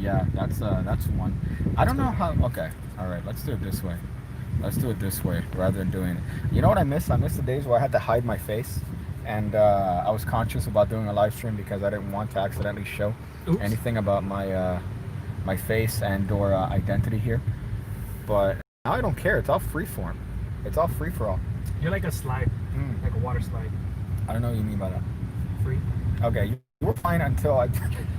Yeah, that's one. I don't know how. Okay, all right. Let's do it this way. Let's do it this way rather than doing it. You know what I miss? I miss the days where I had to hide my face, and I was conscious about doing a live stream because I didn't want to accidentally show Oops. anything about my face and or identity here. But now I don't care. It's all free form. It's all free for all. You're like a slide, Mm. like a water slide. I don't know what you mean by that. Free. Okay, you were fine until I.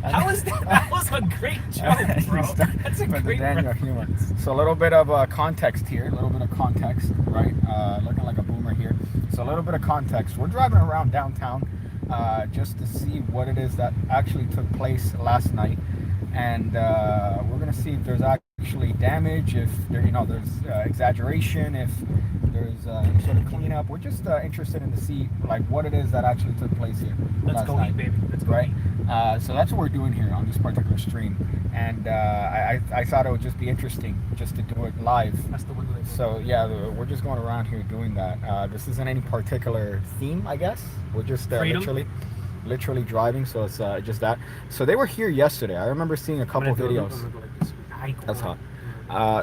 How was that? That was a great joke, bro. That's a With the great Daniel humor. So a little bit of context here, a little bit of context, right? Looking like a boomer here. So a little bit of context. We're driving around downtown just to see what it is that actually took place last night, and we're gonna see if there's actually damage, if there, there's exaggeration, if there's any sort of cleanup. We're just interested in to see like what it is that actually took place here. Let's last go night. eat, baby. Let's go Right. eat. So that's what we're doing here on this particular stream, and I thought it would just be interesting just to do it live. That's the one that So yeah, we're just going around here doing that. This isn't any particular theme, I guess. We're just literally driving, so it's just that. So they were here yesterday. I remember seeing a couple videos. That's hot.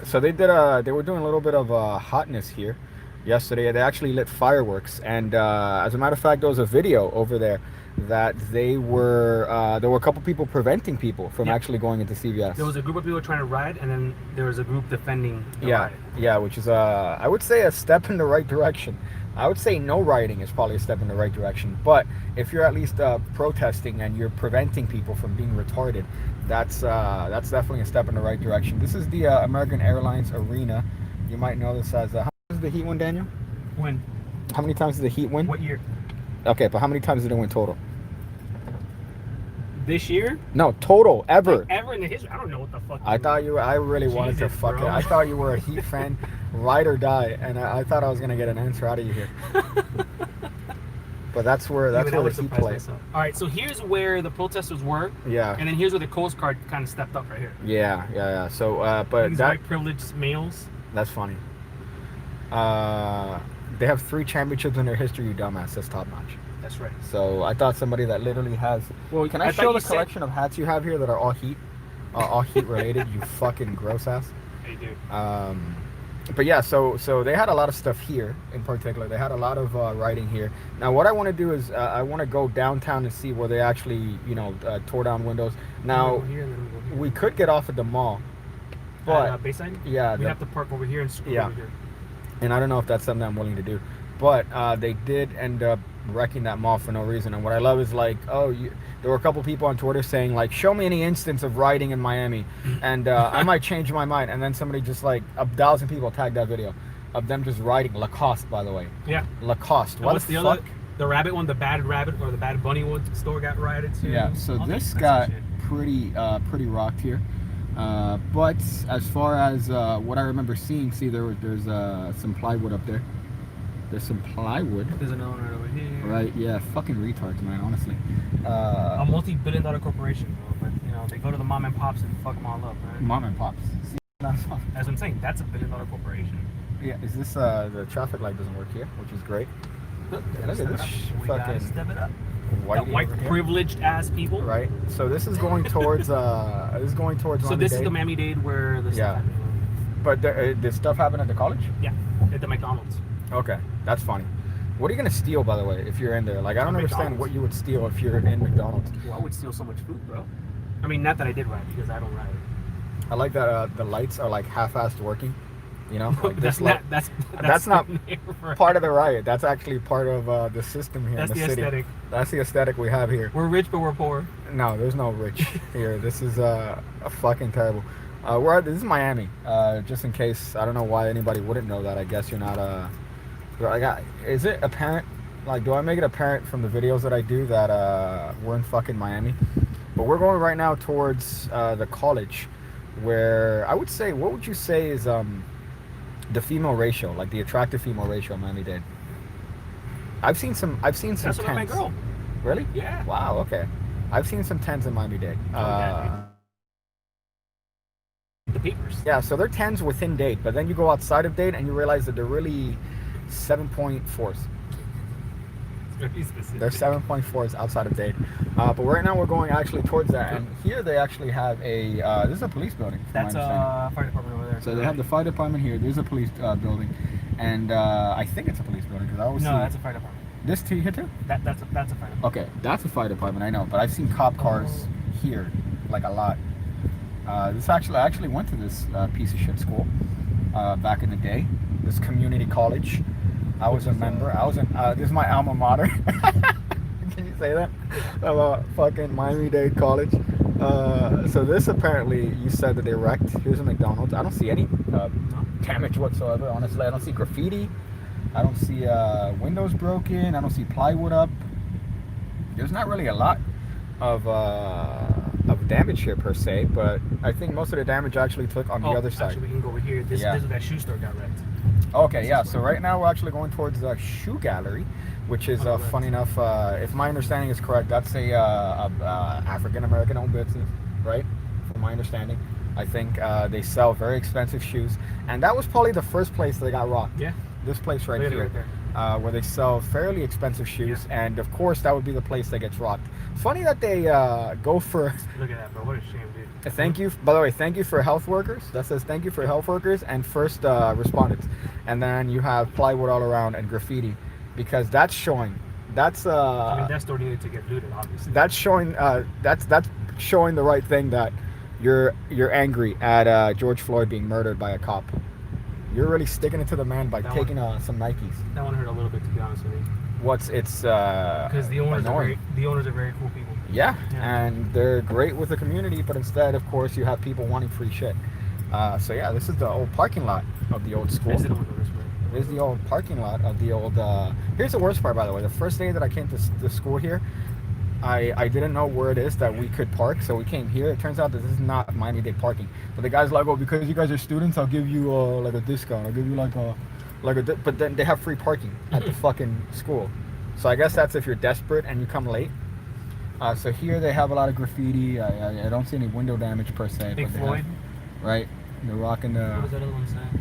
So they were doing a little bit of hotness here yesterday. They actually lit fireworks, and as a matter of fact, there was a video over there that there were a couple people preventing people from actually going into CVS. There was a group of people trying to ride, and then there was a group defending the ride. Yeah, which is I would say a step in the right direction. I would say no rioting is probably a step in the right direction, but if you're at least protesting and you're preventing people from being retarded, that's definitely a step in the right direction. This is the American Airlines Arena. You might know this as how much is the Heat win, Daniel? When? How many times did the Heat win? What year? Okay, but how many times did it win total? This year? No, total ever. Like ever in the history? I don't know what the fuck. I thought you. I really wanted to Jesus, fuck bro. it. I thought you were a Heat fan, ride or die, and I thought I was gonna get an answer out of you here. But that's where the Heat plays. All right, so here's where the protesters were. Yeah. And then here's where the Coast Guard kind of stepped up right here. Yeah. So, but These white privileged males. That's funny. They have 3 championships in their history, you dumbass. That's top notch. That's right. So I thought somebody that literally has. Well, can I show the collection of hats you have here that are all Heat related? You fucking gross ass. They do. But yeah, so they had a lot of stuff here in particular. They had a lot of writing here. Now, what I want to do is I want to go downtown to see where they actually, tore down windows. Now, we could get off at the mall, but Bayside. Yeah, we have to park over here and screw over here. And I don't know if that's something I'm willing to do, but they did end up wrecking that mall for no reason. And what I love is like, there were a couple people on Twitter saying like, show me any instance of rioting in Miami, and I might change my mind. And then somebody just like 1,000 people tagged that video of them just rioting. Lacoste, by the way. Yeah. Lacoste. What's the other? The rabbit one, the Bad Rabbit or the Bad Bunny store got rioted too. Yeah. So this got pretty rocked here. But as far as what I remember seeing, there's some plywood up there. There's some plywood. There's another one right over here. Right, yeah, fucking retards, man, honestly. A multi-billion-dollar corporation, bro, but they go to the mom and pops and fuck them all up, right? Mom and pops. That's what I'm saying. That's a billion-dollar corporation. Yeah, is this the traffic light doesn't work here, which is great. Look at this fucking step it up. white privileged ass people. Right. So this is going towards So Miami-Dade. this is the Miami-Dade where the stuff happened. But did stuff happen at the college? Yeah, at the McDonald's. Okay, that's funny. What are you gonna steal, by the way, if you're in there? Like, I don't understand what you would steal if you're in McDonald's. Well, I would steal so much food, bro. I mean, not that I did ride, because I don't ride. I like that the lights are like half-assed working. Like that's not part of the riot. That's actually part of the system here in the city. That's the aesthetic. That's the aesthetic we have here. We're rich, but we're poor. No, there's no rich here. This is a fucking terrible. This is Miami. Just in case, I don't know why anybody wouldn't know that. I guess you're not is it apparent? Like, do I make it apparent from the videos that I do that we're in fucking Miami? But we're going right now towards the college, where I would say, what would you say is the female ratio, like the attractive female ratio in Miami-Dade? I've seen some. That's 10s. What my girl. Really? Yeah. Wow. Okay. I've seen some 10s in Miami-Dade. The papers. Yeah, so they're 10s within Dade, but then you go outside of Dade and you realize that they're really 7.4s. They're 7.4s outside of Dade. But right now we're going actually towards that, and here they actually have a. This is a police building. That's a fire department over there. So they have the fire department here. There's a police building, and I think it's a police building because I always see. No, that's a fire department. This here too? That's a fire department. Okay, that's a fire department. I know, but I've seen cop cars here like a lot. I actually went to this piece of shit school back in the day. This community college. I was a member. This is my alma mater. Can you say that? Fucking Miami-Dade College. So this apparently, you said that they wrecked. Here's a McDonald's. I don't see any damage whatsoever. Honestly, I don't see graffiti. I don't see windows broken. I don't see plywood up. There's not really a lot of damage here per se, but I think most of the damage actually took on the other side. Actually, we can go over here. This is that shoe store got wrecked. Okay, yeah. So right now we're actually going towards the shoe gallery, which is funny enough. If my understanding is correct, that's a African American owned business, right? From my understanding, I think they sell very expensive shoes, and that was probably the first place they got robbed. Yeah. This place right here, right there. where they sell fairly expensive shoes, and of course that would be the place that gets robbed. Funny that they go for. Look at that, bro. What a shame, dude. Thank you. By the way, thank you for health workers. That says thank you for health workers and first respondents, and then you have plywood all around and graffiti, because that's showing. That's I mean, that store needed to get looted, obviously. That's showing. That's showing the right thing, that you're angry at George Floyd being murdered by a cop. You're really sticking it to the man by taking some Nikes. That one hurt a little bit, to be honest with you. It's because the owners are very cool people. Yeah, and they're great with the community, but instead, of course, you have people wanting free shit. So yeah, this is the old parking lot of the old school. This is the old parking lot of the old. Here's the worst part, by the way. The first day that I came to the school here, I didn't know where it is that we could park, so we came here. It turns out that this is not Miami-Dade parking. But the guy's like, "Oh, because you guys are students, I'll give you like a discount. I'll give you but then they have free parking at the fucking school. So I guess that's if you're desperate and you come late. So here they have a lot of graffiti. I don't see any window damage per se. Big Floyd. Right, they're rocking the. What was that other one saying?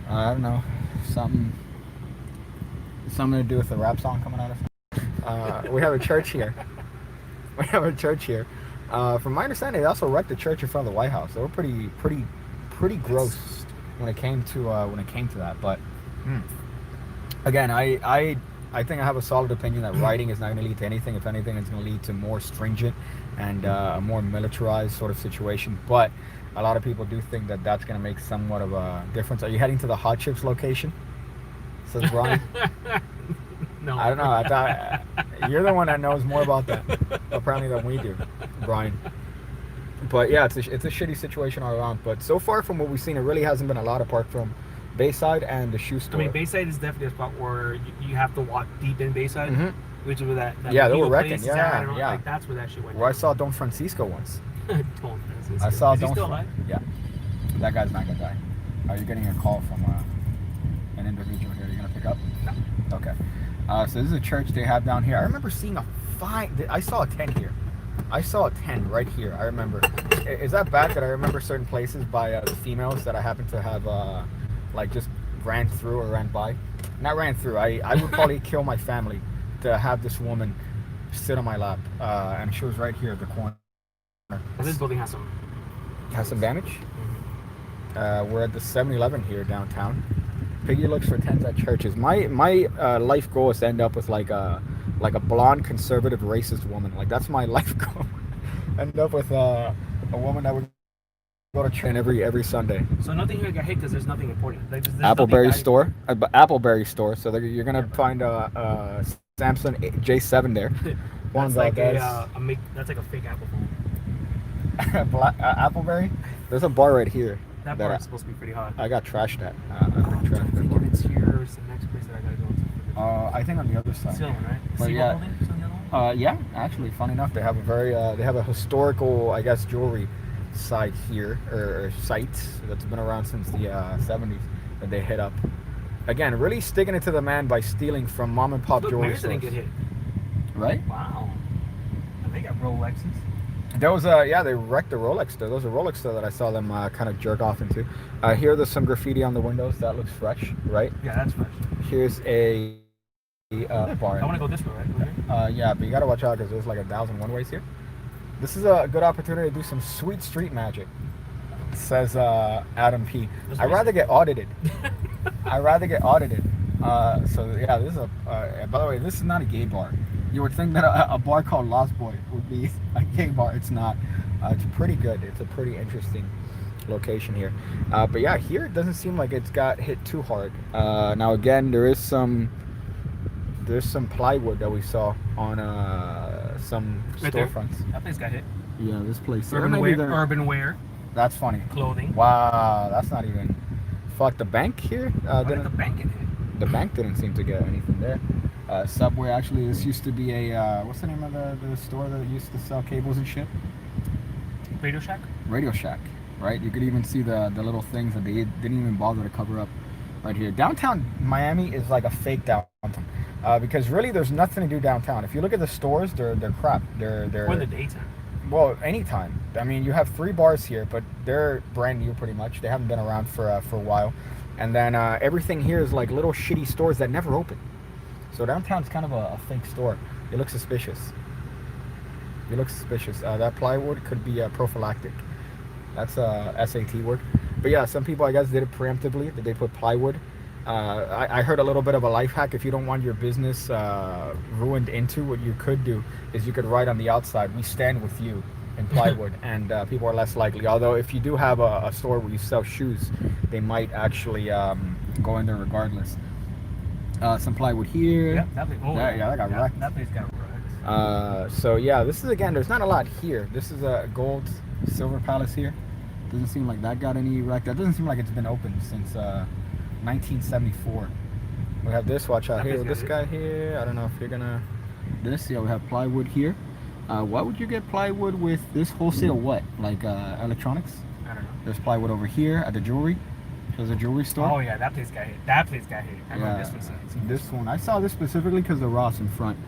I don't know, something to do with the rap song coming out of. We have a church here. We have a church here. From my understanding, they also wrecked the church in front of the White House. They were pretty gross when it came to that. But again, I think I have a solid opinion that writing is not going to lead to anything. If anything, it's going to lead to more stringent and a more militarized sort of situation. But a lot of people do think that that's going to make somewhat of a difference. Are you heading to the Hot Chips location? Says Brian. No. I don't know. I thought you're the one that knows more about that, apparently, than we do, Brian. But yeah, it's a shitty situation all around. But so far, from what we've seen, it really hasn't been a lot apart from Bayside and the shoe store. I mean, Bayside is definitely a spot where you have to walk deep in Bayside, which is where that yeah, they were wrecking. Place yeah. Like, that's where that shit went. Where I saw Don Francisco once. Don Francisco. I saw Is he still alive? Yeah, that guy's not gonna die. Are you getting a call from an individual here? You're gonna pick up? No. Okay. So this is a church they have down here. I remember seeing I saw a 10 here. I saw a 10 right here. I remember. Is that bad that I remember certain places by the females that I happen to have like just ran through or ran by? Not ran through. I would probably kill my family to have this woman sit on my lap. And she was right here at the corner. This building has some damage. We're at the 7-Eleven here downtown. Piggy looks for 10s at churches. My life goal is to end up with like a blonde conservative racist woman. Like, that's my life goal. End up with a woman that would go to church every Sunday. So nothing here got hit because there's nothing important. Like, Appleberry store. Appleberry store. So you're gonna find a Samsung J7 there. That's like that's like a fake Apple phone. Appleberry. There's a bar right here. That bar is supposed to be pretty hot. I got trashed at. I think it's here or it's the next place that I gotta go to. I think on the other side. It's the other one, right? But Seagull building? Is on the other one? Yeah, actually, funny enough, they have a historical, I guess, jewelry site here, or site that's been around since the 70s that they hit up. Again, really sticking it to the man by stealing from mom and pop jewelry stores. Didn't get hit. Right? Wow. And they got Rolexes. There was they wrecked the Rolex store. There was a Rolex store that I saw them kind of jerk off into. Here there's some graffiti on the windows. That looks fresh, right? Yeah, that's fresh. Here's a bar. I want to go this way, right? Yeah, but you gotta watch out because there's like 1,000 one-ways here. This is a good opportunity to do some sweet street magic, says Adam P. I'd rather get audited. I'd rather get audited. So yeah, this is by the way, this is not a gay bar. You would think that a bar called Lost Boy would be a gay bar. It's not. It's pretty good. It's a pretty interesting location here. But yeah, here it doesn't seem like it's got hit too hard. Now again, there's some plywood that we saw on some Right storefronts. There. That place got hit. Yeah, this place. Urban wear. That's funny. Clothing. Wow, that's not even. Fuck, the bank here. The bank get hit. The bank didn't seem to get anything there. Subway, actually, this used to be a what's the name of the store that used to sell cables and shit? Radio Shack. Radio Shack, right? You could even see the little things that they didn't even bother to cover up right here. Downtown Miami is like a fake downtown because really there's nothing to do downtown. If you look at the stores, they're crap. They're Or in the daytime. Well, anytime. I mean, you have 3 bars here, but they're brand new pretty much. They haven't been around for a while. And then everything here is like little shitty stores that never open. So downtown's kind of a fake store. You look suspicious. You look suspicious. That plywood could be prophylactic. That's a SAT word. But yeah, some people, I guess, did it preemptively. That they put plywood. I heard a little bit of a life hack. If you don't want your business ruined into, what you could do is you could write on the outside, "We stand with you," in plywood, and people are less likely. Although if you do have a store where you sell shoes, they might actually go in there regardless. Some plywood here. Yep, that place. Oh, yeah, that got wrecked. That place got wrecked. So yeah, this is again. There's not a lot here. This is a gold silver palace here. Doesn't seem like that got any wrecked. That doesn't seem like it's been open since 1974. We have this. Watch out here with this guy here. I don't know if you're gonna. This. Yeah, we have plywood here. Why would you get plywood with this wholesale? What? Like electronics? I don't know. There's plywood over here at the jewelry. There's a jewelry store. Oh yeah, that place got hit. That place got hit. I remember this one. This one. I saw this specifically because of Ross in front.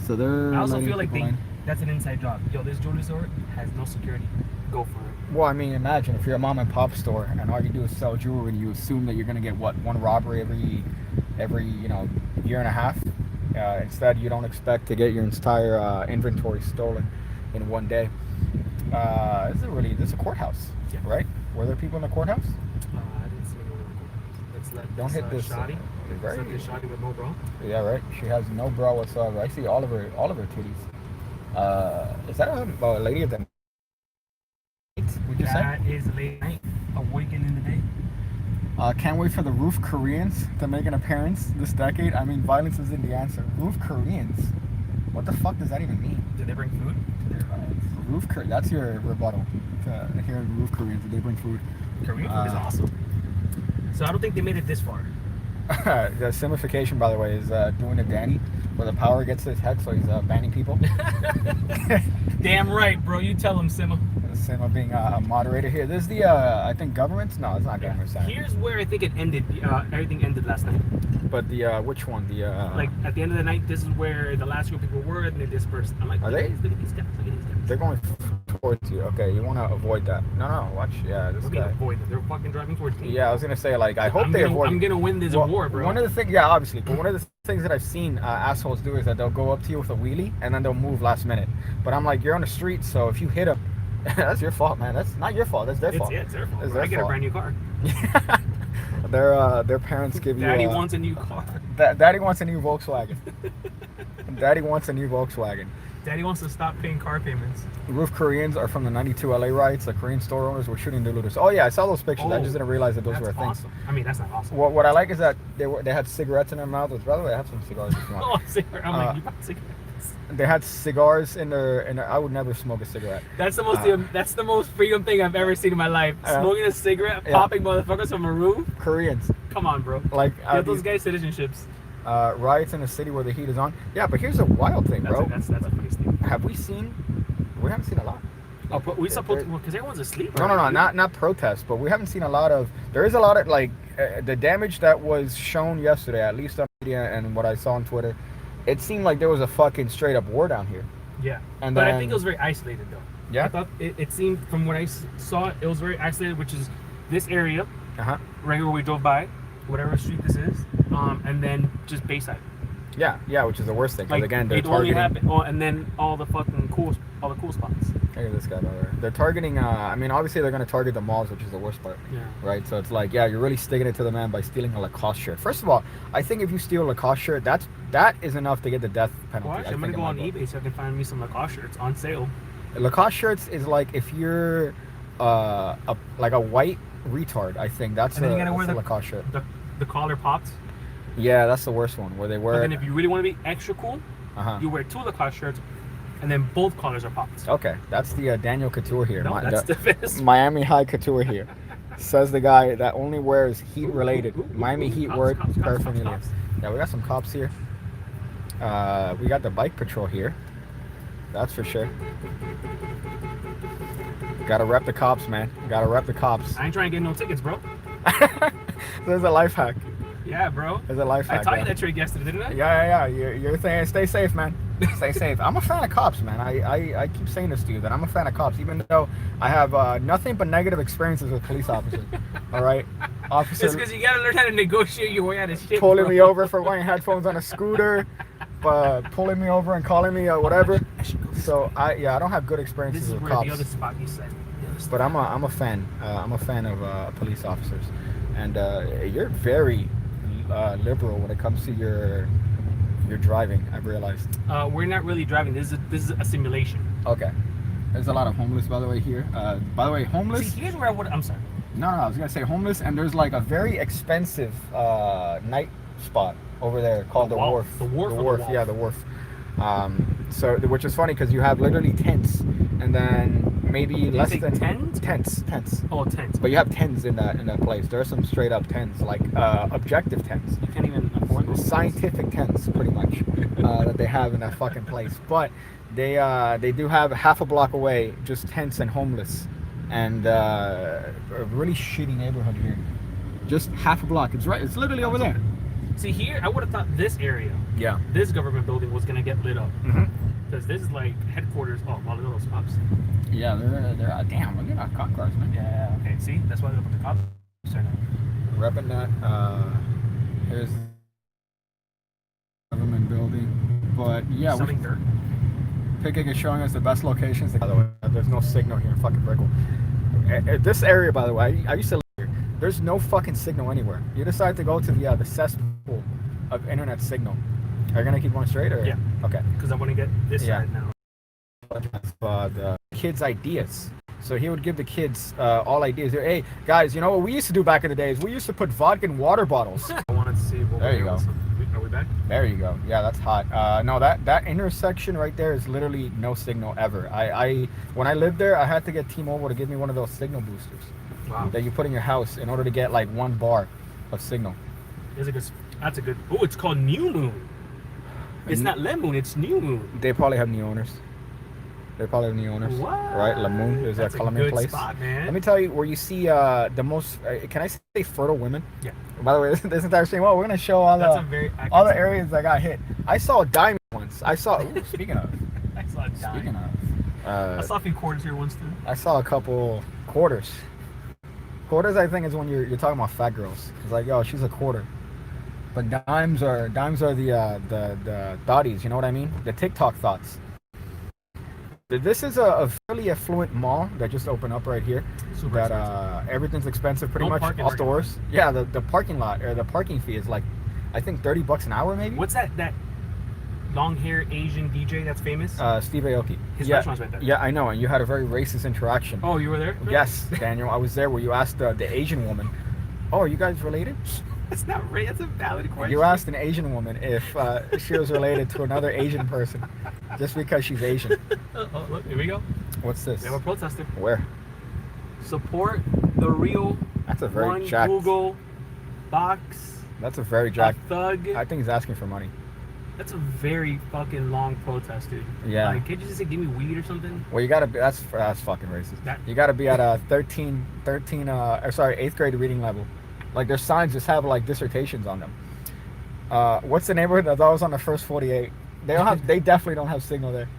So they're. I also feel like that's an inside job. Yo, this jewelry store has no security. Go for it. Well, I mean, imagine if you're a mom and pop store and all you do is sell jewelry, and you assume that you're gonna get what, one robbery every year and a half. Instead, you don't expect to get your entire inventory stolen in one day. This is a courthouse, yeah. Right? Were there people in the courthouse? I didn't see anyone in the courthouse. Don't hit this. Shoddy. Right? This shoddy with no bra. Yeah, right. She has no bra whatsoever. I see all of her titties. Is that a lady at the night? Would you say? That is late night. Awaken in the day. Can't wait for the Roof Koreans to make an appearance this decade. I mean, violence isn't the answer. Roof Koreans? What the fuck does that even mean? Did they bring food to their That's your rebuttal to hearing Roof Koreans. Did they bring food? Korean food is awesome. So I don't think they made it this far. The simification, by the way, is doing a Danny, where the power gets to his head, so he's banning people. Damn right, bro. You tell him, Simma. Simma being a moderator here. This is the, I think, government? No, it's not government side. Here's where I think it ended. Everything ended last night. But the, which one? The, like, at the end of the night, this is where the last group of people were, and they dispersed. I'm like, are they? Look at these guys. Look at these guys. They're going towards you. Okay, you want to avoid that. No, watch. Yeah, this guy. Avoid them. They're fucking driving towards me. Yeah, I was going to say, like, I hope they avoid. I'm going to win this war, bro. One of the things, yeah, obviously, but one of the things that I've seen assholes do is that they'll go up to you with a wheelie, and then they'll move last minute. But I'm like, you're on the street, so if you hit them, that's your fault, man. That's not your fault. That's their fault. Yeah, it's their fault. I get a brand new car. Their parents give you. Daddy wants a new car. Daddy wants a new Volkswagen. Daddy wants a new Volkswagen. Daddy wants to stop paying car payments. Roof Koreans are from the '92 LA riots. The Korean store owners were shooting the looters. Oh yeah, I saw those pictures. I just didn't realize that those were a thing. Awesome. I mean, that's not awesome. What I like is that they had cigarettes in their mouths. By the way, I have some cigars if you want. Oh, cigarette. I'm like, you got cigarettes. They had cigars in their. I would never smoke a cigarette. That's the most freedom thing I've ever seen in my life. Smoking a cigarette, popping motherfuckers from a roof. Koreans. Come on, bro. Like get those guys citizenships. Riots in a city where the heat is on. Yeah, but here's a wild thing, bro. That's a funny thing. Have we seen? We haven't seen a lot. We supposed because everyone's asleep. No, not protests, but we haven't seen a lot of. There is a lot of like the damage that was shown yesterday, at least on media and what I saw on Twitter. It seemed like there was a fucking straight up war down here. Yeah, but I think it was very isolated though. Yeah, I thought it seemed from what I saw, it was very isolated, which is this area, right where we drove by, whatever street this is, and then just Bayside. Yeah, which is the worst thing. Because Like again, they're it only targeting. happen. Oh, and then all the cool spots. Look at this guy by there. They're targeting. I mean, obviously they're going to target the malls, which is the worst part. Yeah. Right. So it's like, yeah, you're really sticking it to the man by stealing a Lacoste shirt. First of all, I think if you steal a Lacoste shirt, that is enough to get the death penalty. Well, actually, I'm gonna go on eBay so I can find me some Lacoste shirts on sale. Lacoste shirts is like if you're like a white retard. I think that's And then you gotta wear a Lacoste shirt. The collar pops. Yeah, that's the worst one where they wear. But then if you really want to be extra cool, you wear 2 Lacoste shirts, and then both collars are popped. Okay, that's the Daniel Couture here. No, that's the best. Miami High Couture here. Says the guy that only wears heat-related Miami Heat word paraphernalia. Yeah, we got some cops here. We got the bike patrol here. That's for sure. Gotta rep the cops, man. Gotta rep the cops. I ain't trying to get no tickets, bro. There's a life hack. Yeah, bro. There's a life hack. I taught you that trick yesterday, didn't I? Yeah. You're saying stay safe, man. Stay safe. I'm a fan of cops, man. I keep saying this to you that I'm a fan of cops, even though I have nothing but negative experiences with police officers. All right, officer. It's because you gotta learn how to negotiate your way out of shit. Pulling me over for wearing headphones on a scooter, pulling me over and calling me whatever. So I don't have good experiences with cops. This is where the other spot you said. But I'm a fan. I'm a fan of police officers, and you're very liberal when it comes to your driving. I've realized. We're not really driving. This is a simulation. Okay. There's a lot of homeless, by the way, here. By the way, homeless. See, here's where I'm sorry. No, I was gonna say homeless, and there's like a very expensive night spot over there called the Wharf. The Wharf. The Wharf. Yeah, the Wharf. So, which is funny because you have literally tents, and then maybe less than tents. Oh, tents. But you have tents in that place. There are some straight up tents, like objective tents. You can't even afford those. Scientific tents, pretty much, that they have in that fucking place. But they do have half a block away just tents and homeless, and a really shitty neighborhood here. Just half a block. It's right. It's literally over there. See, here I would have thought this area, this government building was gonna get lit up, because this is like headquarters. Oh, all of those cops. Yeah, they're damn. Look at our cop cars, man. Yeah. Okay. See, that's why they put the cops there now. Repping that. Here's the government building, but yeah, Selling dirt. Pigcake is showing us the best locations. By the way, there's no signal here in fucking Brickell. This area, by the way, I used to live here. There's no fucking signal anywhere. You decide to go to the cesspool of internet signal. Are you gonna keep going straight, or? Yeah. Okay. Because I want to get this side now. The kids' ideas. So he would give the kids all ideas. Hey guys, you know what we used to do back in the days? We used to put vodka in water bottles. I wanted to see. There you go. Are we back? There you go. Yeah, that's hot. No, that intersection right there is literally no signal ever. I when I lived there, I had to get T-Mobile to give me one of those signal boosters. Wow. That you put in your house in order to get like 1 bar of signal. That's a good. Oh, it's called New Moon. It's not Le Moon. It's New Moon. They probably have new owners. What? Right? Le Moon. There's That's a Colombian place. Spot, man. Let me tell you where you see the most. Can I say fertile women? Yeah. By the way, this entire stream. Well, we're gonna show all the areas that got hit. I saw a diamond once. I saw. Ooh, speaking of. I saw a diamond. Speaking of. I saw a few quarters here once too. I saw a couple quarters. Quarters, I think, is when you're talking about fat girls. It's like, yo, she's a quarter. But dimes are the thotties. You know what I mean? The TikTok thoughts. This is a fairly affluent mall that just opened up right here. Super that expensive. Everything's expensive, pretty much off the worst. Yeah, the parking lot or the parking fee is like, I think $30 an hour maybe. What's that long hair Asian DJ that's famous? Steve Aoki. His restaurant's right there. Yeah, I know, and you had a very racist interaction. Oh, you were there? Yes, Daniel, I was there where you asked the Asian woman, "Oh, are you guys related?" That's not right. That's a valid question. You asked an Asian woman if she was related to another Asian person, just because she's Asian. Oh, look, here we go. What's this? We have a protester. Where? Support the real. That's a very one jacked. Google box. That's a very jacked. Thug. I think he's asking for money. That's a very fucking long protest, dude. Yeah. Like, can't you just say, give me weed or something? Well, you gotta be. That's fucking racist. You gotta be at a 8th grade reading level. Like their signs just have like dissertations on them. What's the neighborhood that's always on the first 48? They don't have. They definitely don't have signal there.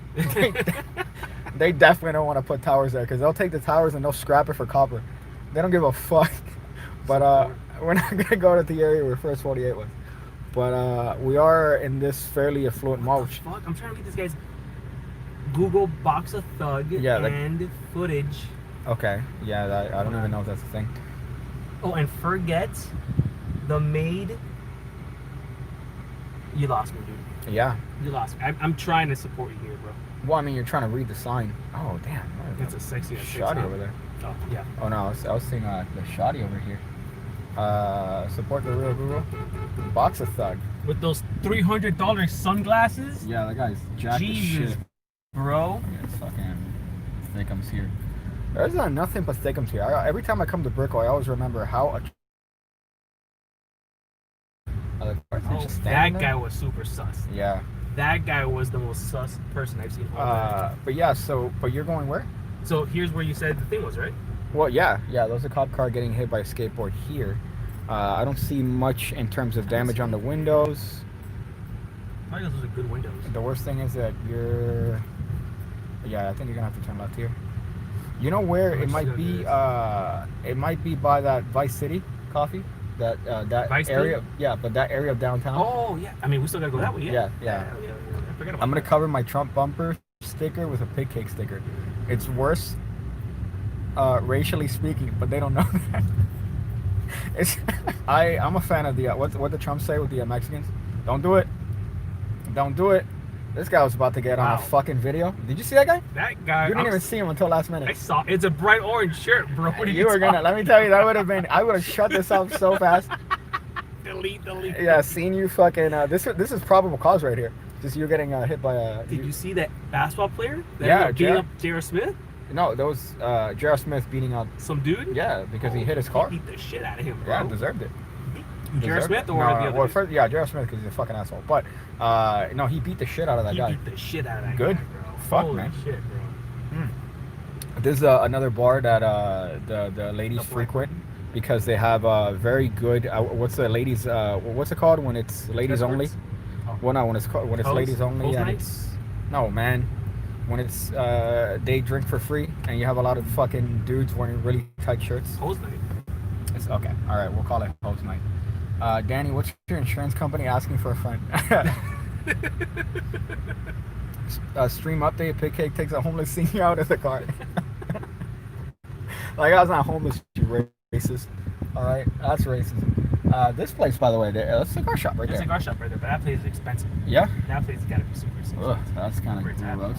They definitely don't want to put towers there because they'll take the towers and they'll scrap it for copper. They don't give a fuck. But we're not gonna go to the area where first 48 was. But we are in this fairly affluent mall. Fuck, I'm trying to read this guy's Google Box of Thug and footage. Okay, yeah, I don't even know if that's a thing. Oh, and forget the maid. You lost me, dude. Yeah. You lost me. I'm trying to support you here, bro. Well, I mean, you're trying to read the sign. Oh, damn. It's a sexy shoddy over there. Oh, yeah. Oh, no, I was seeing the shoddy over here. Support the real Google. Box of Thug. With those $300 sunglasses? Yeah, that guy's jacked as shit. Bro. It's fucking Thickums here. There's nothing but Thickums here. Every time I come to Brickell, I always remember how... that guy was super sus. Yeah. That guy was the most sus person I've seen. But yeah, but you're going where? So here's where you said the thing was, right? Well, yeah. There's a cop car getting hit by a skateboard here. I don't see much in terms of damage on the windows. I think those are good windows. The worst thing is that you're... Yeah, I think you're gonna have to turn left here. You know where it might be? It might be by that Vice City coffee. That Vice area. City? Yeah, but that area of downtown. Oh yeah. I mean, we still gotta go that way. Yeah. I forgot about I'm gonna that. cover my Trump bumper sticker with a Pigcake sticker. It's worse, racially speaking, but they don't know that. I'm a fan of the what the Trump say with the Mexicans. Don't do it. Don't do it. This guy was about to get on a fucking video. Did you see that guy? That guy. You didn't even see him until last minute. I saw. It's a bright orange shirt, bro. What are you were gonna. Let me tell you, that would have been. I would have shut this off so fast. Delete. Yeah, seeing you fucking. This is probable cause right here. Just you getting hit by a. Did you see that basketball player? Yeah, beating up J.R. Smith. No, that was J.R. Smith beating up some dude. Yeah, because he hit his car. He beat the shit out of him, bro. Yeah, deserved it. J.R. Smith or the other? Well, first, yeah, J.R. Smith because he's a fucking asshole. But no, he beat the shit out of that guy. He beat the shit out of that Good. guy, bro. Fuck, Holy man. Shit, bro. This is another bar that the ladies frequent because they have very good. What's the ladies? What's it called when it's ladies only? Oh. Well, no, when it's ladies only. Host And nights? no, man. When it's they drink for free and you have a lot of fucking dudes wearing really tight shirts. Hose night. It's okay. All right, we'll call it hose night. Danny, what's your insurance company asking for a friend? Stream update. Pigcake takes a homeless senior out of the car. Like I was not homeless, you racist. All right, that's racism. This place, by the way, that's a cigar shop right there. It's a cigar shop right there, but that place is expensive. Yeah. That place has got to be super expensive. Ugh, that's kind of gross.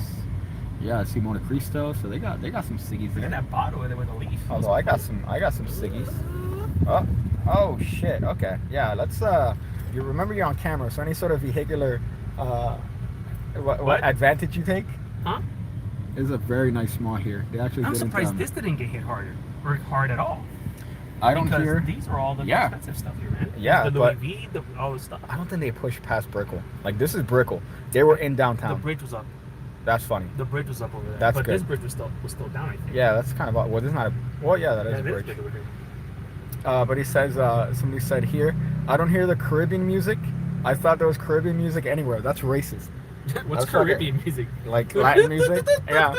Yeah, I see Monte Cristo, so they got some ciggies there. Look at that bottle with a leaf. Although I got some ciggies. Oh shit. Okay. Yeah. Let's. You remember you're on camera, so any sort of vehicular, what advantage you take? Huh? It's a very nice mall here. They actually. I'm surprised this didn't get hit hard at all. I don't hear. These are all the expensive stuff here, man. Yeah, the Louis V, all the stuff. I don't think they pushed past Brickell. Like this is Brickell. They were in downtown. The bridge was up. That's funny. The bridge was up over there. That's but good. This bridge was still down, I think. Yeah, that's kind of well. This is not a. Well, yeah, that is a bridge. But he says somebody said here, I don't hear the Caribbean music. I thought there was Caribbean music anywhere. That's racist. What's Caribbean music? Like Latin music? Yeah.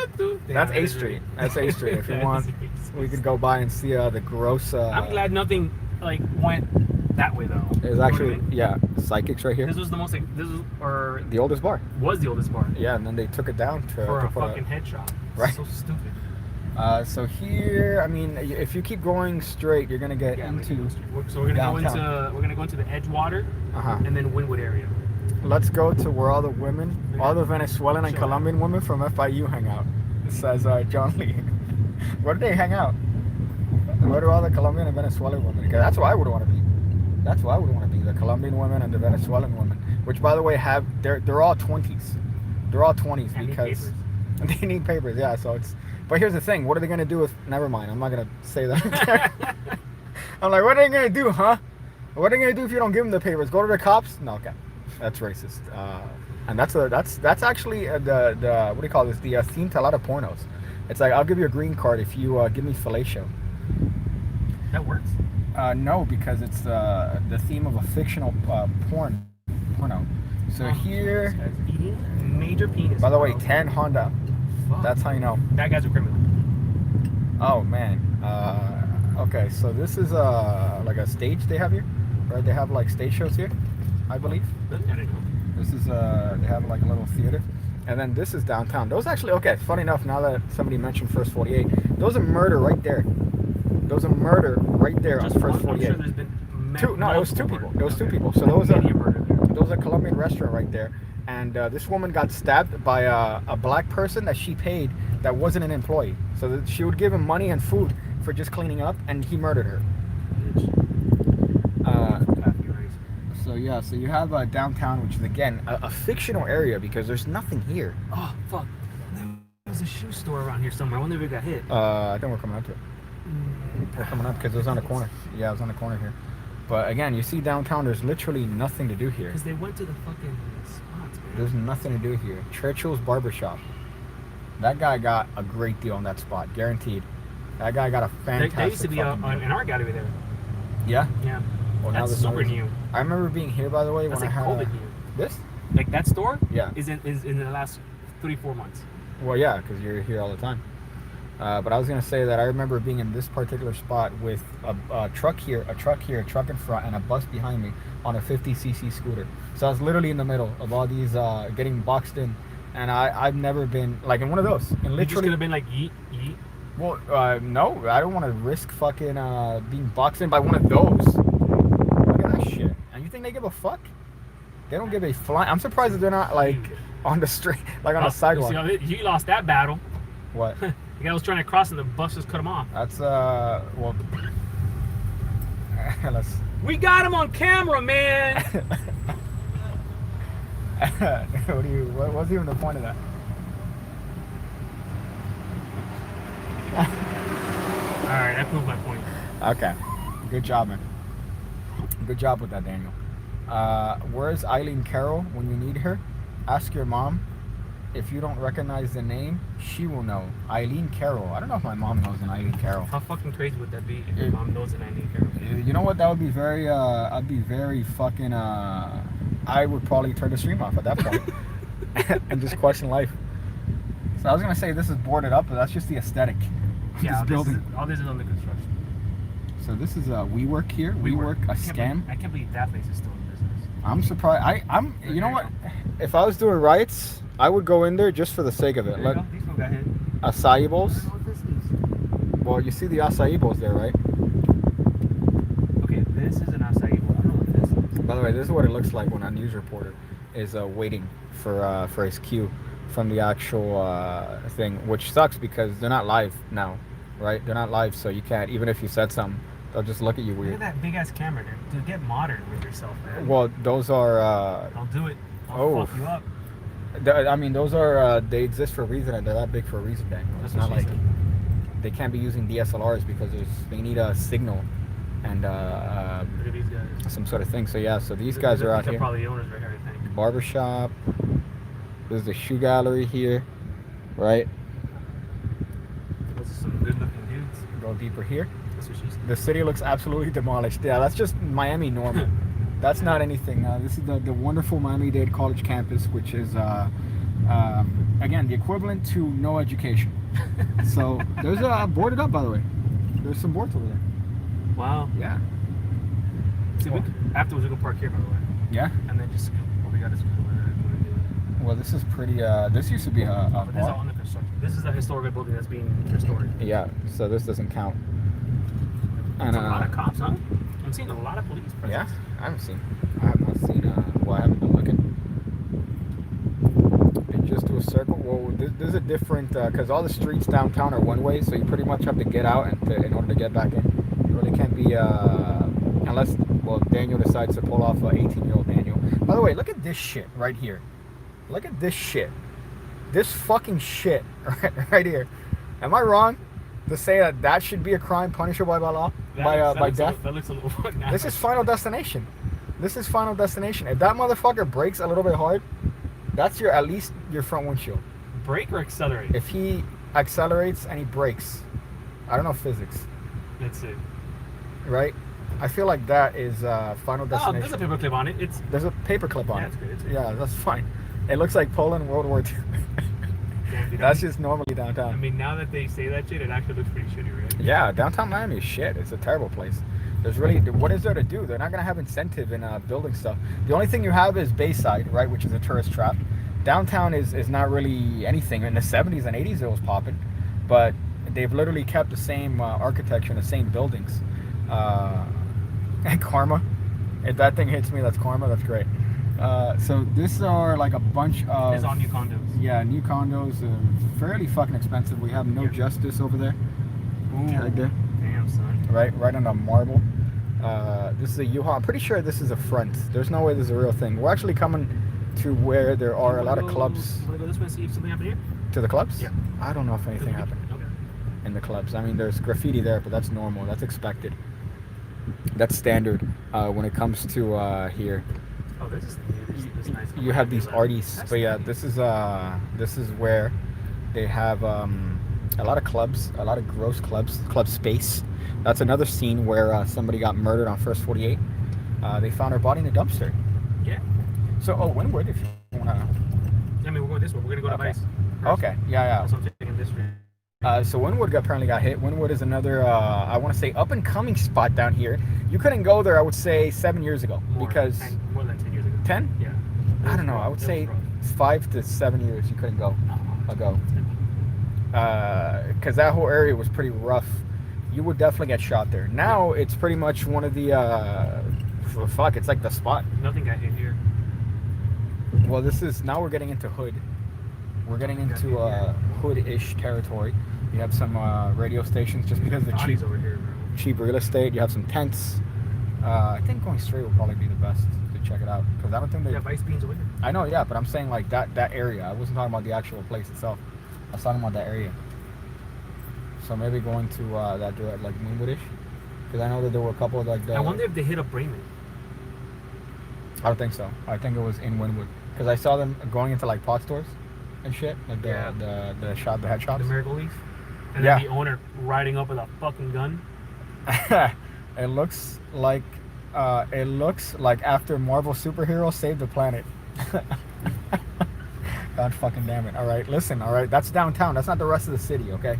That's A Street. That's A Street. If you want, we could go by and see the gross. I'm glad nothing went that way though. There's actually Psychics right here. This was the most the oldest bar. Was the oldest bar. Yeah, and then they took it down for a fucking head shop. Right. So stupid. So here, I mean, if you keep going straight, you're gonna get into. So we're gonna go into the Edgewater, and then Wynwood area. Let's go to where all the Venezuelan and Colombian women from FIU hang out. It says John Lee. Where do they hang out? Where do all the Colombian and Venezuelan women? Because that's where I would want to be. That's where I would want to be. The Colombian women and the Venezuelan women, which by the way they're all 20s. They're all 20s because they need papers. Yeah, so it's. But here's the thing. What are they gonna do if? Never mind. I'm not gonna say that. I'm like, what are they gonna do, huh? What are they gonna do if you don't give them the papers? Go to the cops? No, okay. That's racist. And that's actually the what do you call this? The theme to a lot of pornos. It's like I'll give you a green card if you give me fellatio. That works. No, because it's the theme of a fictional porno. So here. This guy's eating major penis. By the way, 10 Honda. Fuck. That's how you know. That guy's a criminal. Oh man. Okay, so this is like a stage they have here, right? They have like stage shows here. I believe. I didn't know. This is they have like a little theater, and then this is downtown. Those actually okay. Funny enough, now that somebody mentioned First 48, there was a murder right there. There was a murder right there on First 48. I'm sure there's been two. No, it was two people. It was two people. So there was a Colombian restaurant right there, and this woman got stabbed by a black person that she paid that wasn't an employee. So that she would give him money and food for just cleaning up, and he murdered her. So yeah, so you have downtown, which is again a fictional area because there's nothing here. Oh fuck! There's a shoe store around here somewhere. I wonder if it got hit. I think we're coming up to it. We're coming up because it was on the corner. Yeah, it was on the corner here. But again, you see downtown, there's literally nothing to do here. Because they went to the fucking spots, man. There's nothing to do here. Churchill's Barbershop. That guy got a great deal on that spot, guaranteed. That guy got a fantastic. They used to be an art gallery there. Yeah. Yeah. Well, that's super new. I remember being here, by the way, that's when like I had COVID new. This? Like that store? Yeah. Is in the last 3-4 months. Well, yeah, because you're here all the time. But I was gonna say that I remember being in this particular spot with a truck here, a truck in front, and a bus behind me on a 50cc scooter. So I was literally in the middle of all these getting boxed in, and I've never been like in one of those. And literally, you just could have been like yeet. Well, no, I don't want to risk fucking being boxed in by one of those. Look at that shit. And you think they give a fuck? They don't give a fly. I'm surprised that they're not like on the street, like on the sidewalk. You lost that battle. What? The guy was trying to cross and the bus just cut him off. That's well. We got him on camera, man. What was even the point of that? Alright, that proved my point. Okay. Good job, man. Good job with that, Daniel. Where's Eileen Carroll when you need her? Ask your mom. If you don't recognize the name, she will know. Eileen Carroll. I don't know if my mom knows an Eileen Carroll. How fucking crazy would that be if your mom knows an Eileen Carroll? You know what? That would be very, I'd be very fucking, I would probably turn the stream off at that point. And just question life. So I was going to say this is boarded up, but that's just the aesthetic of this building. All this is under construction. So this is WeWork here. WeWork, a scam. I can't believe that place is still in business. I'm surprised. I'm. You know what? If I was doing riots, I would go in there just for the sake of it. There you go. These people got hit. Acai bowls. I don't know what this is. Well, you see the acai bowls there, right? Okay, this is an acai bowl. I don't know what this is. By the way, this is what it looks like when a news reporter is waiting for his cue from the actual thing, which sucks because they're not live now, right? They're not live, so you can't. Even if you said something, they'll just look at you weird. Look at that big ass camera, dude. Dude, get modern with yourself, man. Well, those are. Don't do it. I'll fuck you up. I mean, those are. They exist for a reason, and they're that big for a reason, Daniel. It's not like they can't be using DSLRs because they need a signal and Look at these guys. some sort of thing. So yeah, so these guys are out here. Probably the owners right here, I think. Barbershop. There's the shoe gallery here, right? Those are some good looking dudes. Go deeper here. That's what she said. The city looks absolutely demolished. Yeah, that's just Miami normal. That's not anything. This is the wonderful Miami-Dade College campus, which is, again, the equivalent to no education. So there's boarded up, by the way. There's some boards over there. Wow. Yeah. See, afterwards we go park here, by the way. Yeah? And then just, we got to Well, this is pretty, this used to be a this is all under construction. This is a historical building that's being restored. Yeah, so this doesn't count. And a lot of cops, huh? I'm seeing a lot of police presence. Yeah, I have not seen, well, I haven't been looking. And just to a circle, well, there's a different, because all the streets downtown are one way, so you pretty much have to get out in order to get back in. You really can't be, unless, well, Daniel decides to pull off an 18-year-old Daniel. By the way, look at this shit right here. Look at this shit. This fucking shit right here. Am I wrong to say that should be a crime punishable by law? By death? That looks a little This is Final Destination. This is Final Destination. If that motherfucker brakes a little bit hard, that's at least your front windshield. Brake or accelerate? If he accelerates and he brakes, I don't know physics. That's it. Right? I feel like that is Final Destination. Oh, there's a paper clip on it. There's a paper clip on it. That's good. It's good. Yeah, that's fine. It looks like Poland, World War II. Damn, dude, That's just normally downtown. I mean, now that they say that shit, it actually looks pretty shitty, right? Yeah, downtown Miami is shit. It's a terrible place. There's really, what is there to do? They're not gonna have incentive in building stuff. The only thing you have is Bayside, right, which is a tourist trap. Downtown is not really anything. In the 70s and 80s it was popping, but they've literally kept the same architecture and the same buildings. And karma. If that thing hits me, that's karma. That's great. So this are like a bunch of... It's all new condos. Yeah, new condos. Fairly fucking expensive. We have No Justice over there. Ooh, damn, son. Right on the marble. This is a U-Haul. I'm pretty sure this is a front. There's no way this is a real thing. We're actually coming to where there are a lot of clubs. You want to go this way and see if something happened here? To the clubs? Yeah. I don't know if anything happened in the clubs. I mean, there's graffiti there, but that's normal. That's expected. That's standard when it comes to here. Oh, this is nice. You have these arties, but yeah, this is where they have a lot of clubs, a lot of gross clubs, club space. That's another scene where somebody got murdered on First 48. They found her body in a dumpster. Yeah. So, Wynwood, if you wanna. I mean, we're going this way. We're gonna go to Vice. Okay. Yeah. So I'm taking this way. So Wynwood apparently got hit. Wynwood is another, I want to say, up and coming spot down here. You couldn't go there, I would say, 7 years ago. More than 10 years ago. 10? Yeah. I don't know. I would say 5 to 7 years you couldn't go ago. Because that whole area was pretty rough. You would definitely get shot there. Now it's pretty much one of the, it's like the spot. Nothing got hit here. Well, now we're getting into hood. We're getting into hood-ish territory. You have some radio stations just because of the cheap real estate. You have some tents. I think going straight will probably be the best to check it out because I don't think they. Yeah, Vice Beans over here. I know, yeah, but I'm saying like that area. I wasn't talking about the actual place itself. I was talking about that area. So maybe going to that direct, like Moonwoodish, because I know that there were a couple of like. I wonder if they hit up Bremen. I don't think so. I think it was in Wynwood because I saw them going into like pot stores and shit, like the head shops. The Miracle Leaf. And then the owner riding up with a fucking gun. It looks like after Marvel superheroes saved the planet. God fucking damn it. All right, listen, all right, that's downtown. That's not the rest of the city, okay?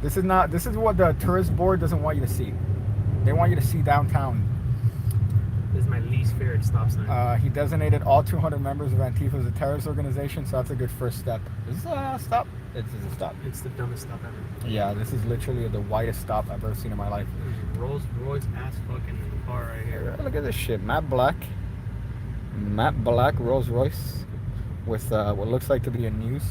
This is what the tourist board doesn't want you to see. They want you to see downtown. This is my least favorite stop sign. He designated all 200 members of Antifa as a terrorist organization, so that's a good first step. Is this a stop? This is a stop. It's the dumbest stop ever. Yeah, this is literally the widest stop I've ever seen in my life. Rolls Royce ass fucking car right here. Look at this shit. Matte black Rolls Royce with what looks like to be a news.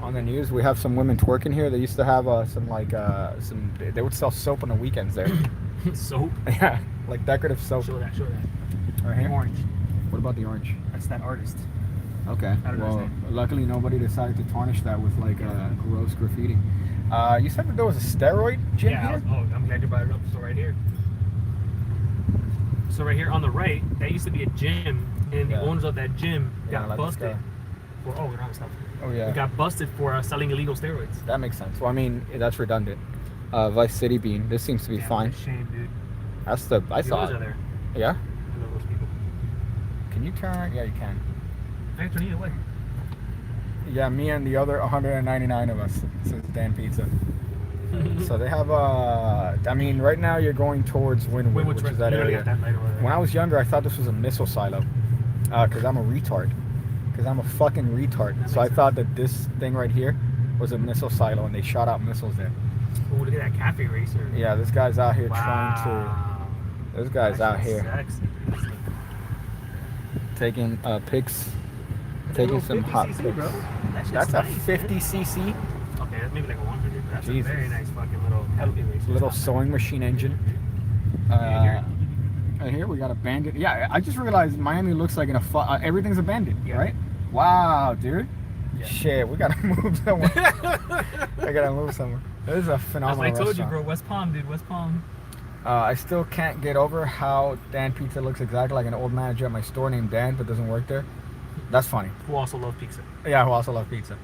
On the news, we have some women twerking here. They used to have they would sell soap on the weekends there. Soap? Yeah, like decorative soap. Show that. Right here? Orange. What about the orange? That's that artist. Okay. Well, luckily nobody decided to tarnish that with like gross graffiti. You said that there was a steroid gym here? I'm glad you brought it up. So right here. So right here on the right, that used to be a gym, and the owners of that gym got busted. We don't have stuff. Oh yeah. They got busted for selling illegal steroids. That makes sense. Well, I mean, that's redundant. Vice City Bean. This seems to be fine. Shame, dude. I saw it. Are there. Yeah? I love those people. Can you turn? Yeah, you can. I can turn either way. Yeah, me and the other 199 of us. This is Dan Pizza. So they have I mean, right now you're going towards Wynwood, which is that area. When I was younger, I thought this was a missile silo. Because I'm a retard. Because I'm a fucking retard. So I thought that this thing right here was a missile silo, and they shot out missiles there. Oh, look at that cafe racer. Yeah, this guy's out here trying to. This guy's out here taking pics, taking some hot pics. That's a 50cc. Okay, that's maybe like a 100. That's a very nice fucking little cafe racer. Little sewing machine engine. And here we got abandoned. Yeah, I just realized Miami looks like everything's abandoned, right? Wow, dude. Yeah. Shit, we gotta move somewhere. I gotta move somewhere. This is a phenomenal restaurant. I told you, bro. West Palm, dude. West Palm. I still can't get over how Dan Pizza looks exactly like an old manager at my store named Dan, but doesn't work there. That's funny. Who also loves pizza. Yeah, who also loves pizza.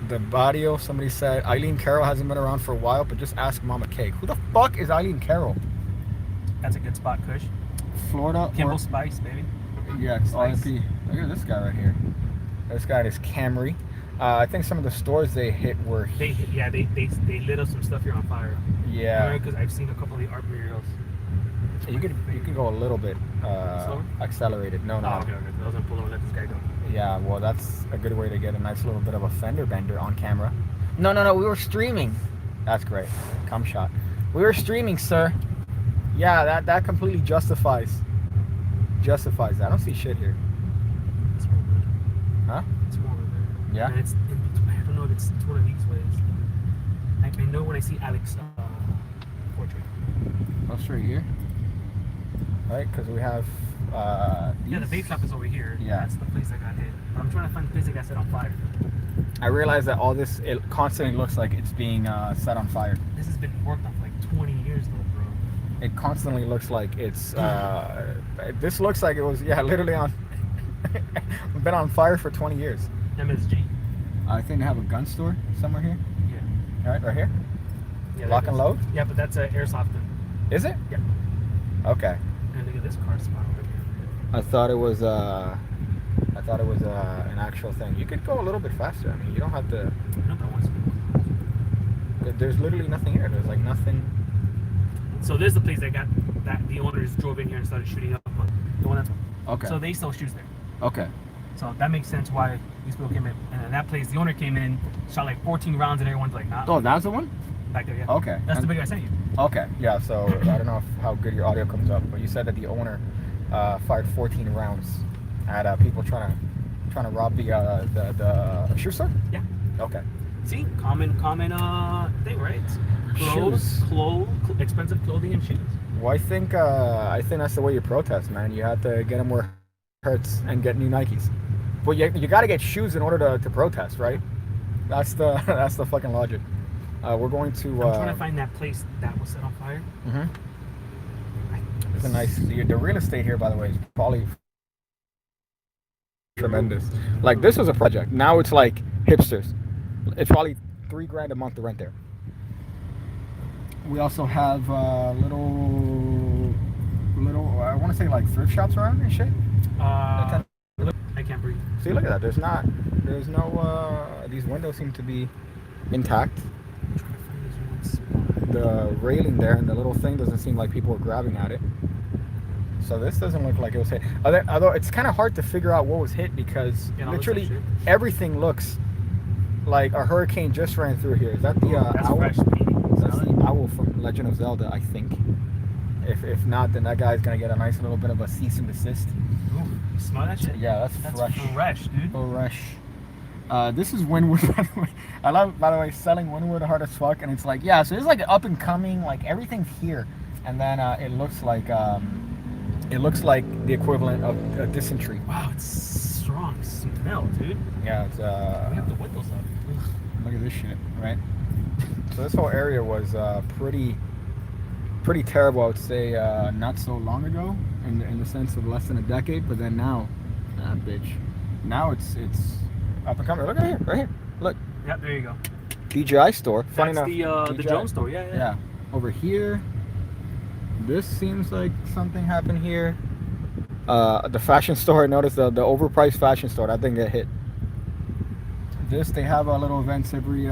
The Barrio, somebody said, Eileen Carroll hasn't been around for a while, but just ask Mama Cake. Who the fuck is Eileen Carroll? That's a good spot, Kush. Florida. Kimball Spice, baby. Yeah, RIP. Look at this guy right here. This guy is Camry. I think some of the stores they hit were. They lit up some stuff here on fire. Yeah. Because I've seen a couple of the art materials. You could go a little bit accelerated. No. Oh, okay. I was gonna pull over and let this guy go. Yeah, well, that's a good way to get a nice little bit of a fender bender on camera. No. We were streaming. That's great. Cum shot. We were streaming, sir. Yeah, that completely justifies that. I don't see shit here. It's more red. Huh? It's more red. Yeah. And it's I don't know if it's one of these ways. I know when I see Alex portrait. Oh, straight here. Right, because we have. Yeah, the vape shop is over here. Yeah. That's the place that got hit. But I'm trying to find the place that got set on fire. I realize that all this, it constantly looks like it's being set on fire. This has been worked on for like 20 years though, bro. It constantly looks like it's. This looks like it was, literally on. Been on fire for 20 years. MSG. I think they have a gun store somewhere here. Yeah. Right here. Yeah, Lock and load. Yeah, but that's airsoft. Is it? Yeah. Okay. And look at this car spot over here. I thought it was an actual thing. You could go a little bit faster. I mean, you don't have to. No, but I want to. There's literally nothing here. There's like nothing. So there's the place that the owners drove in here and started shooting up. The one that's. Okay. So they sell shoes there. Okay. So that makes sense why these people came in. And then that place, the owner came in, shot like 14 rounds, and everyone's like, nah. Oh, that's the one? Back there, yeah. Okay. That's the video I sent you. Okay. Yeah. So I don't know how good your audio comes up, but you said that the owner fired 14 rounds at people trying to rob the shoe store. Yeah. Okay. See, common thing, right? Clothes, expensive clothing and shoes. Well, I think that's the way you protest, man. You have to get them where it hurts and get new Nikes. But you got to get shoes in order to protest, right? That's the fucking logic. We're going to. I'm trying to find that place that was set on fire. Mm-hmm. It's a nice. The real estate here, by the way, is probably tremendous. Like, this was a project. Now it's like hipsters. It's probably $3,000 a month to rent there. We also have little. I want to say like thrift shops around and shit. I can't breathe. See, look at that. There's no. These windows seem to be intact. I'm trying to find this one spot. The railing there and the little thing doesn't seem like people are grabbing at it. So this doesn't look like it was hit. Although it's kind of hard to figure out what was hit because literally everything looks like a hurricane just ran through here. Is that the owl? Fresh. That's the owl from Legend of Zelda, I think. If not, then that guy's gonna get a nice little bit of a cease and desist. Ooh, you smell that shit? Yeah, that's fresh. Fresh, dude. Fresh. This is Wynwood, by the way. I love, by the way, selling Wynwood hard as fuck, and it's like, yeah, so it's like up and coming, like everything's here, and then it looks like the equivalent of a dysentery. Wow, it's strong smell, dude. Yeah, it's We have the windows up. Look at this shit, right? So this whole area was pretty terrible, I would say, not so long ago, in the sense of less than a decade, but then now, now it's up and coming. Look at here, right here. Look. Yep, there you go. DJI store. Funny That's enough, the drone store. Yeah. Yeah. Over here. This seems like something happened here. The fashion store. I noticed the overpriced fashion store. That didn't get hit. This, they have little events every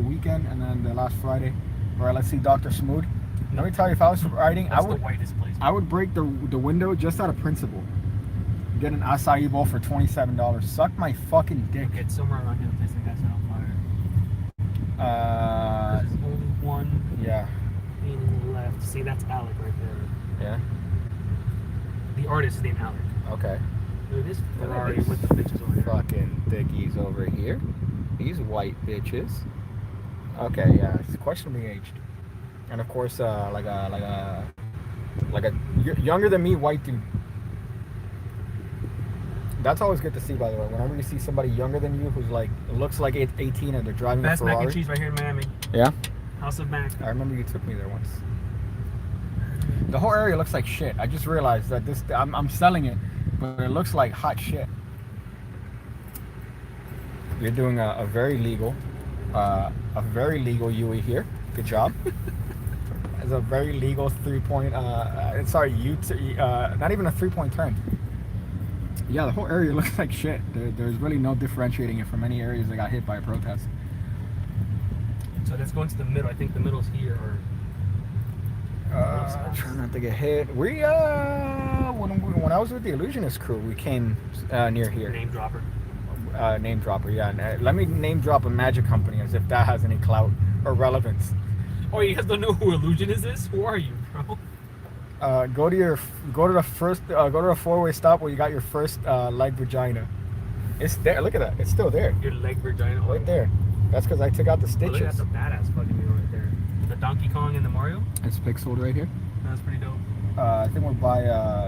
weekend, and then the last Friday. All right, let's see Dr. Smoot. Let me tell you, if I was riding, That's the whitest place. I would break the window just out of principle. Get an acai bowl for $27. Suck my fucking dick. Get somewhere around here, the place that got set on fire. There's only one. Yeah. Thing left. See, that's Alec right there. Yeah. The artist is named Alec. Okay. Look at this Ferrari with the bitches over here. Fucking dickies over here. These white bitches. Okay, yeah, it's questionably aged. And of course, like a younger than me white dude. That's always good to see, by the way. Whenever you see somebody younger than you who's like looks like 18 and they're driving Best a Ferrari. mac and cheese right here in Miami. Yeah. House of Mac. I remember you took me there once. The whole area looks like shit. I just realized that I'm selling it, but it looks like hot shit. You're doing a very legal UE here. Good job. It's a very legal 3-point. Not even a 3-point turn. Yeah, the whole area looks like shit. There's really no differentiating it from any areas that got hit by a protest. So let's go into the middle. I think the middle's here. Or trying not to get hit. When I was with the Illusionist crew, we came near here. Name dropper. Name dropper, yeah. Let me name drop a magic company as if that has any clout or relevance. Oh, you guys don't know who Illusionist is? Who are you, bro? Go to the four-way stop where you got your first leg vagina. It's there. Look at that. It's still there. Your leg vagina. Right there. That's because I took out the stitches. Oh, look, that's a badass fucking thing right there. The Donkey Kong and the Mario. It's pixeled right here. That's pretty dope. I think we're by.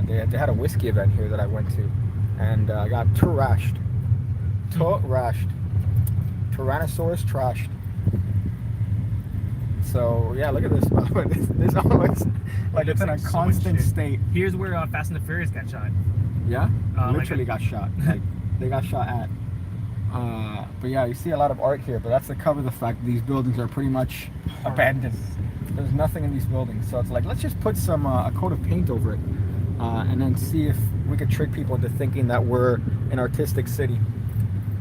They had a whiskey event here that I went to, and I got trashed. Tyrannosaurus trashed. So yeah, look at this. By the way, this all looks like it's in a constant state. Here's where Fast and the Furious got shot. Yeah, literally got shot. Like they got shot at. But yeah, you see a lot of art here, but that's to cover the fact that these buildings are pretty much abandoned. There's nothing in these buildings, so it's like let's just put some a coat of paint over it, and then see if we could trick people into thinking that we're an artistic city.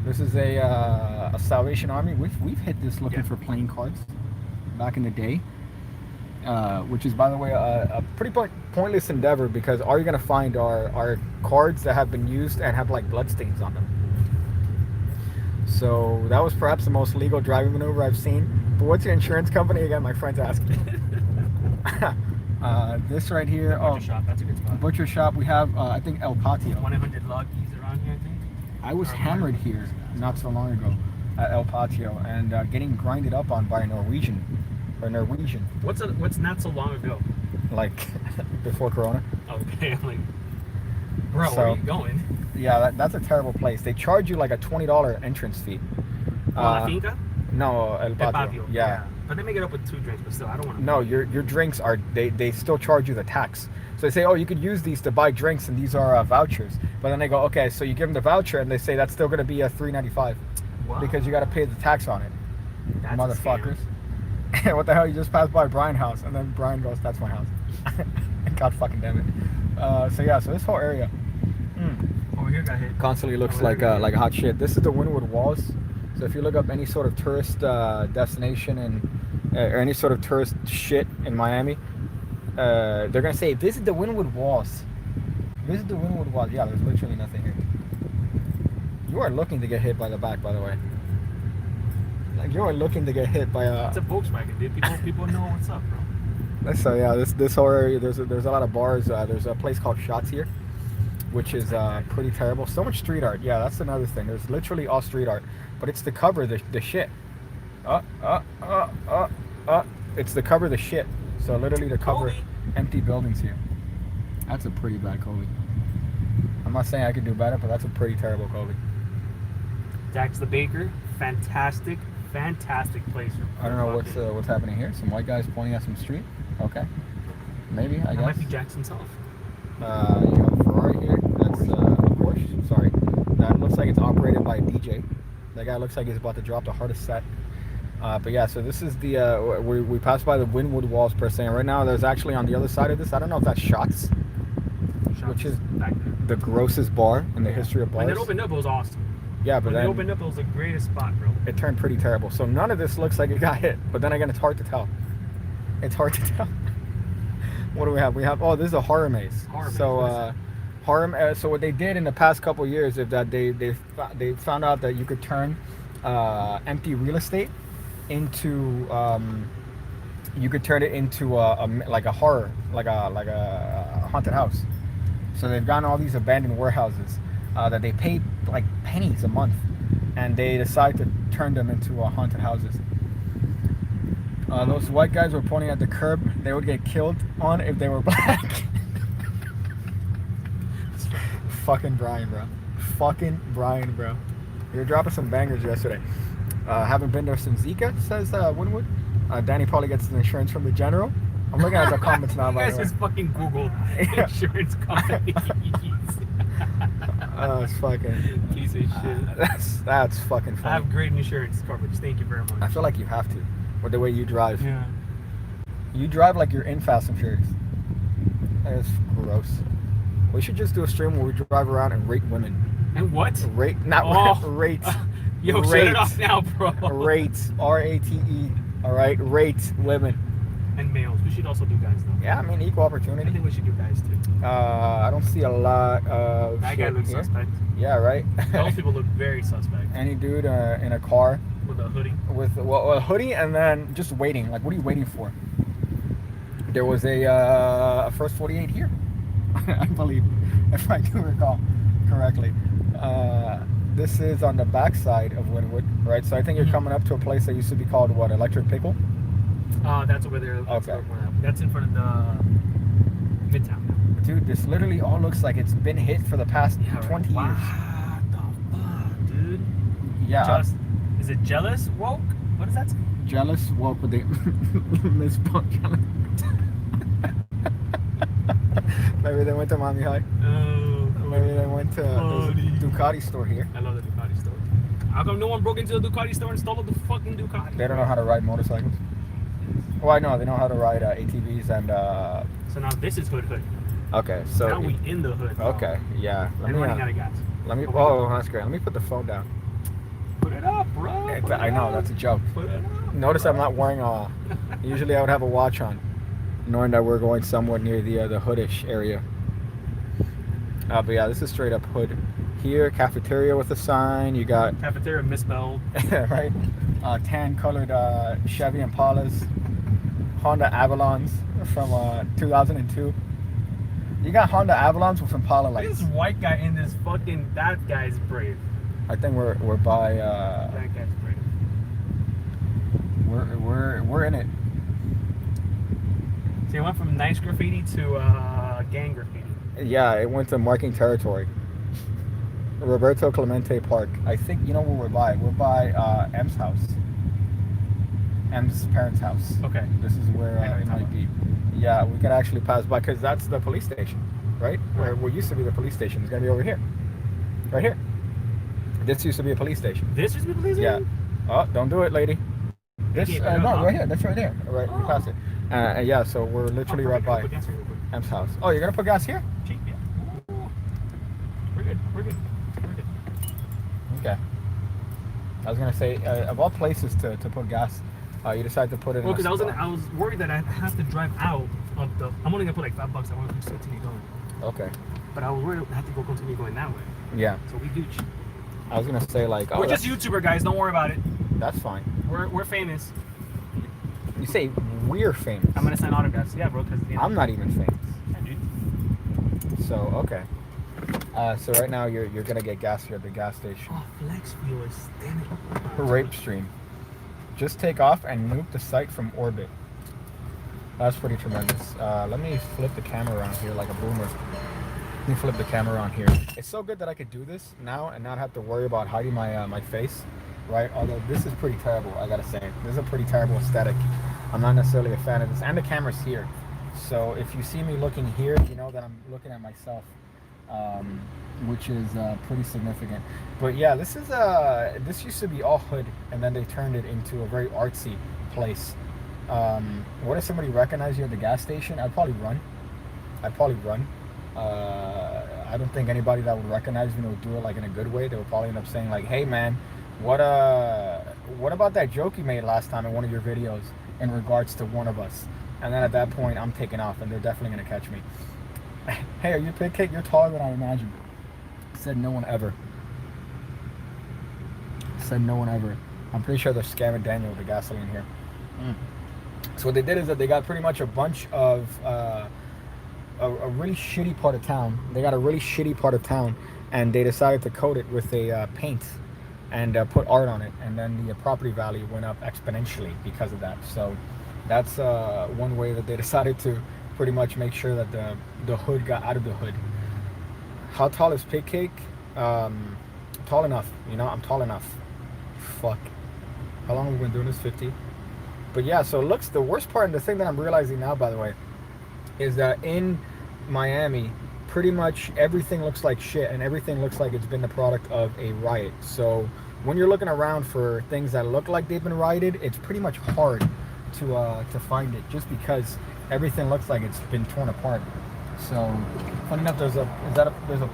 This is a Salvation Army. We've hit this looking for playing cards back in the day, which is, by the way, a pretty pointless endeavor because all you're gonna find are cards that have been used and have like bloodstains on them. So that was perhaps the most legal driving maneuver I've seen. But what's your insurance company again? My friend's asking. This right here. Butcher shop. That's a good spot. Butcher shop. We have I think El Patio. 100 log keys around here, I think. I was hammered here not so long ago at El Patio and getting grinded up on by a Norwegian. What's not so long ago? Like before Corona. Okay, I'm like, bro, where are you going? Yeah, that's a terrible place. They charge you like a $20 entrance fee. La Finca? No, El Patio. Yeah. But they make it up with 2 drinks, but still, I don't want to. No, your drinks are they still charge you the tax. So they say, oh, you could use these to buy drinks, and these are vouchers. But then they go, okay, so you give them the voucher, and they say that's still going to be a $3.95 because you got to pay the tax on it. That's motherfuckers. What the hell? You just passed by Brian's house, and then Brian goes, "That's my house." God fucking damn it. So this whole area over here got hit. Constantly looks like hot shit. This is the Windward Walls. So if you look up any sort of tourist destination or any sort of tourist shit in Miami, they're gonna say visit the Windward Walls. Visit the Windward Walls. Yeah, there's literally nothing here. You are looking to get hit by the back, by the way. Like you are looking to get hit by a. It's a Volkswagen, dude. People know what's up, bro. So yeah, this whole area. There's a lot of bars. There's a place called Shots here, which is pretty terrible. So much street art. Yeah, that's another thing. There's literally all street art, but it's to cover the shit. It's to cover the shit. So literally to cover empty buildings here. That's a pretty bad Kobe. I'm not saying I could do better, but that's a pretty terrible Kobe. Jack's the Baker, fantastic place. I don't know what's happening here. Some white guys pointing at some street. Okay, maybe I guess. That might be Jack's himself. You have a Ferrari here. That's a Porsche. Sorry, that looks like it's operated by a DJ. That guy looks like he's about to drop the hardest set. But yeah, so this is the we passed by the Windward Walls per se. And right now, there's actually on the other side of this. I don't know if that's Shots, which is the grossest bar in the history of bars. When it opened up, it was awesome. Yeah, but when it opened up, it was the greatest spot, bro. It turned pretty terrible. So none of this looks like it got hit. But then again, it's hard to tell. It's hard to tell. What do we have? This is a horror maze. So what they did in the past couple of years is that they found out that you could turn empty real estate into you could turn it into a horror, like a haunted house. So they've gotten all these abandoned warehouses that they pay like pennies a month, and they decide to turn them into haunted houses. Those white guys were pointing at the curb. They would get killed on if they were black. Fucking Brian, bro. You were dropping some bangers yesterday. Haven't been there since Zika, says Winwood. Danny probably gets his insurance from the general. I'm looking at the comments now, by the way. You guys just fucking Googled insurance companies. It's fucking piece of shit. That's fucking funny. I have great insurance coverage. Thank you very much. I feel like you have to, with the way you drive. Yeah. You drive like you're in Fast and Furious. That is gross. We should just do a stream where we drive around and rate women. And what? Rate, not rate. Yo, rate, shut it off now, bro. Rate, R-A-T-E. All right, rate women. And males. We should also do guys, though. Yeah, I mean, equal opportunity. I think we should do guys, too. I don't see a lot of that guy looks here. suspect. Yeah, right? Those people look very suspect. Any dude in a car. With a hoodie. With a hoodie and then just waiting. Like, what are you waiting for? There was a first 48 here, I believe, if I do recall correctly. This is on the backside of Wynwood, right? So I think you're coming up to a place that used to be called, what, Electric Pickle? That's over there. Okay. That's in front of the Midtown. Dude, this literally all looks like it's been hit for the past 20 years. What the fuck, dude? Yeah. Is it jealous woke? What does that say? Jealous woke with the misspelled jealous. Maybe they went to Miami High. Maybe they went to the Ducati store here. I love the Ducati store. How come no one broke into the Ducati store and stole the fucking Ducati? They don't know how to ride motorcycles. Well, I know they know how to ride ATVs and. So now this is hood. Okay, so now we in the hood. Okay, yeah. Let me. Oh, that's great. Let me put the phone down. Put it up, bro. I know that's a joke. Put it up. Notice I'm not wearing a. Usually I would have a watch on, knowing that we're going somewhere near the hoodish area. But yeah, this is straight up hood. Here, cafeteria with a sign. You got cafeteria misspelled. Right. Tan colored Chevy Impalas, Honda Avalons from 2002. You got Honda Avalons with Impala lights. This white guy in this fucking. That guy's brave. I think we're by. That guy's brave. We're in it. So you went from nice graffiti to gang graffiti. Yeah, it went to marking territory. Roberto Clemente Park. I think you know where we're by. We're by M's house. M's parents' house. Okay. This is where it might be. Yeah, we can actually pass by because that's the police station, right? Where used to be the police station. It's gonna be over here, right here. This used to be a police station. This used to be a police station. Yeah. Oh, don't do it, lady. This no, right here. That's right there. Right, we passed it. Yeah, so we're literally right by M's house. Oh, you're gonna put gas here? Cheap, yeah. We're good. Okay. I was gonna say, of all places to put gas, you decided to put it. Well, because I was worried that I have to drive out of the. I'm only gonna put like $5. I want to continue going. Okay. But I was worried I have to continue going that way. Yeah. So we Gucci. I was gonna say like. We're just YouTuber guys. Don't worry about it. That's fine. We're famous. You say we're famous. I'm gonna sign autographs. Yeah, bro. Because I'm not even famous. Yeah, dude. So okay. So right now you're gonna get gas here at the gas station. Oh, flex viewers. Damn it. Rape stream. Just take off and nuke the site from orbit. That's pretty tremendous. Let me flip the camera around here like a boomer. Let me flip the camera around here. It's so good that I could do this now and not have to worry about hiding my face, right? Although this is pretty terrible, I gotta say. This is a pretty terrible aesthetic. I'm not necessarily a fan of this. And the camera's here. So if you see me looking here, you know that I'm looking at myself. Which is pretty significant. But yeah, this used to be all hood, and then they turned it into a very artsy place. What if somebody recognized you at the gas station? I'd probably run. I don't think anybody that would recognize me would do it like in a good way. They would probably end up saying like, "Hey man, what about that joke you made last time in one of your videos in regards to one of us?" And then at that point, I'm taking off, and they're definitely gonna catch me. Hey, are you Pigcake? You're taller than I imagined. Said no one ever. I'm pretty sure they're scamming Daniel with the gasoline here. So what they did is that they got pretty much a bunch of a really shitty part of town. They got a really shitty part of town, and they decided to coat it with a paint and put art on it, and then the property value went up exponentially because of that. So that's one way that they decided to pretty much make sure that the hood got out of the hood. How tall is Pigcake? Tall enough. You know, I'm tall enough. Fuck. How long have we been doing this? 50. But yeah, so it looks, the worst part, and the thing that I'm realizing now, by the way, is that in Miami, pretty much everything looks like shit, and everything looks like it's been the product of a riot. So when you're looking around for things that look like they've been rioted, it's pretty much hard to find it, just because everything looks like it's been torn apart. So, funny enough, there's a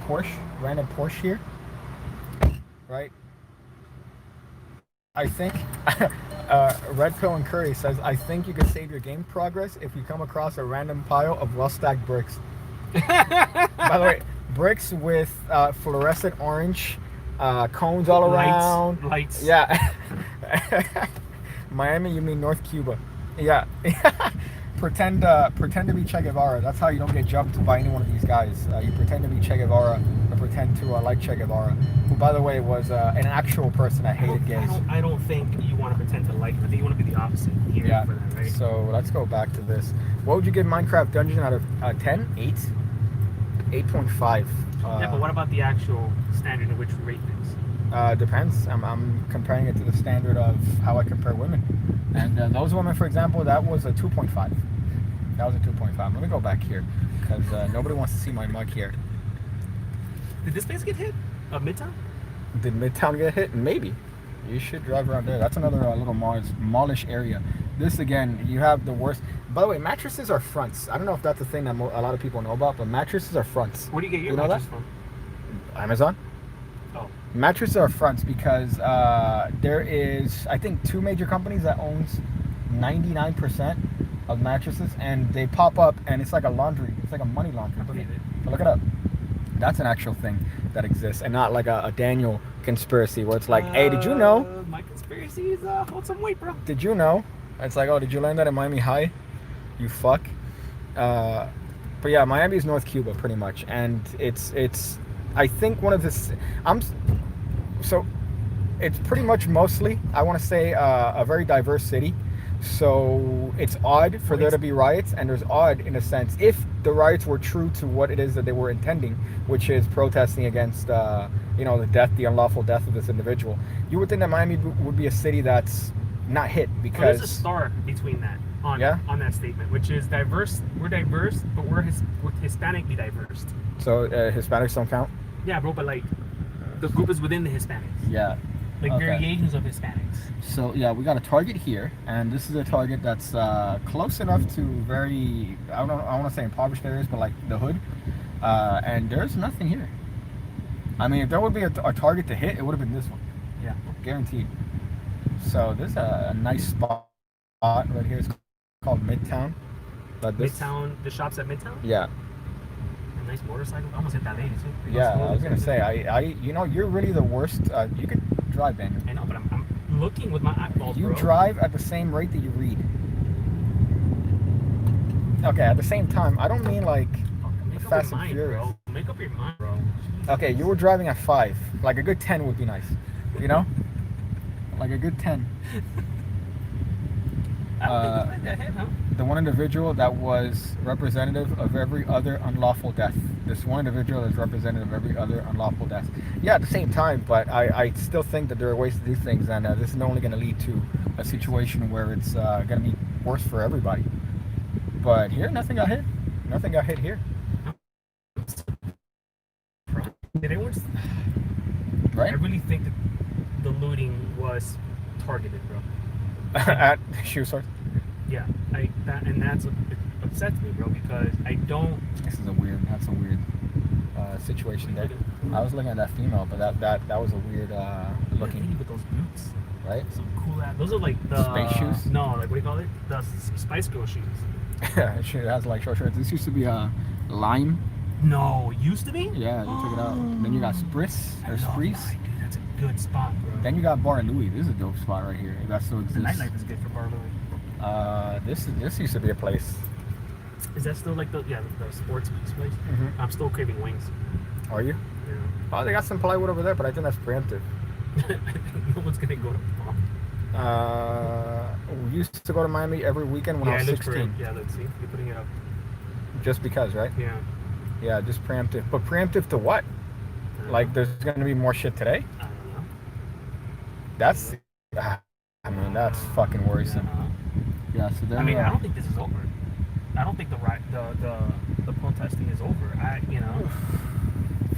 Porsche, random Porsche here, right? I think Red Pill and Curry says, I think you can save your game progress if you come across a random pile of well-stacked bricks. By the way, bricks with fluorescent orange cones all around. Lights. Yeah. Miami, you mean North Cuba? Yeah. pretend to be Che Guevara. That's how you don't get jumped by any one of these guys. You pretend to be Che Guevara or pretend to like Che Guevara, who, by the way, was an actual person that hated gays. I don't think you want to pretend to like. I think you want to be the opposite here for that, right? So let's go back to this. What would you give Minecraft Dungeon out of 10? 8? 8.5. Yeah, but what about the actual standard in which we rate things? Depends. I'm comparing it to the standard of how I compare women. And those women, for example, that was a 2.5. That was a 2.5. Let me go back here because nobody wants to see my mug here. Did this place get hit? Midtown? Did Midtown get hit? Maybe. You should drive around there. That's another little mallish area. This, again, you have the worst. By the way, mattresses are fronts. I don't know if that's a thing that a lot of people know about, but mattresses are fronts. Where do you get your mattress from? Amazon. Oh. Mattresses are fronts because there is, I think, 2 major companies that owns 99% of mattresses, and they pop up, and it's like a laundry. It's like a money laundry. I believe it. So look it up. That's an actual thing that exists, and not like a Daniel conspiracy where it's like, hey, did you know? My conspiracies hold some weight, bro. Did you know? It's like, oh, did you learn that in Miami High? You fuck. But yeah, Miami is North Cuba pretty much, and it's. I think one of the. So, it's pretty much mostly, I want to say, a very diverse city. So it's odd for there to be riots, and there's odd in a sense if the riots were true to what it is that they were intending, which is protesting against, the unlawful death of this individual. You would think that Miami would be a city that's not hit because there's a star between that on that statement, which is diverse. We're diverse, but we're Hispanically diverse. So Hispanics don't count. Yeah, bro, but like the group is within the Hispanics. Yeah. Like variations of Hispanics. So yeah, we got a target here, and this is a target that's close enough to very, I want to say impoverished areas, but like the hood, and there's nothing here. I mean, if there would be a target to hit, it would have been this one. Yeah, guaranteed. So there's a nice spot right here. It's called Midtown. Midtown, the shops at Midtown. Yeah. A nice motorcycle. I almost hit that lady too. Yeah, I was gonna say, you're really the worst. You could drive, Daniel. I know, but I'm looking with my eyeballs, You bro. drive at the same rate that you read. Okay, at the same time, I don't mean like Fast and Furious. Bro. Make up your mind, bro. Okay, you were driving at 5. Like a good 10 would be nice. You know? Like a good 10. I don't think that hit, huh? The one individual that was representative of every other unlawful death. This one individual is representative of every other unlawful death. Yeah, at the same time, but I still think that there are ways to do things, and this is only going to lead to a situation where it's going to be worse for everybody. But here, nothing got hit. Nothing got hit here. Did anyone? Right? I really think that the looting was targeted, bro. At shoe stores? Yeah, that's what upsets me, bro, because I don't. That's a weird situation there. I was looking at that female, but that was a weird looking. With those boots, right? Some cool ass. Those are like the space shoes. No, like what do you call it? The Spice Girl shoes. Yeah, it has like short shorts. This used to be a lime. No, used to be. Yeah, you took it out. Then you got Spritz or Sprees. Dude, that's a good spot, bro. Then you got Bar Louie. This is a dope spot right here. That still exists. The nightlife is good for Bar Louie. This used to be a place. Is that still like the sports place? Mm-hmm. I'm still craving wings. Are you? Yeah. Oh, they got some plywood over there, but I think that's preemptive. No one's gonna go to prom. We used to go to Miami every weekend when I was 16. Yeah, let's see. You're putting it up. Just because, right? Yeah. Yeah, just preemptive. But preemptive to what? Like, there's going to be more shit today? I don't know. That's, that's fucking worrisome. Yeah, so there. I mean, I don't think this is over. I don't think the protesting is over.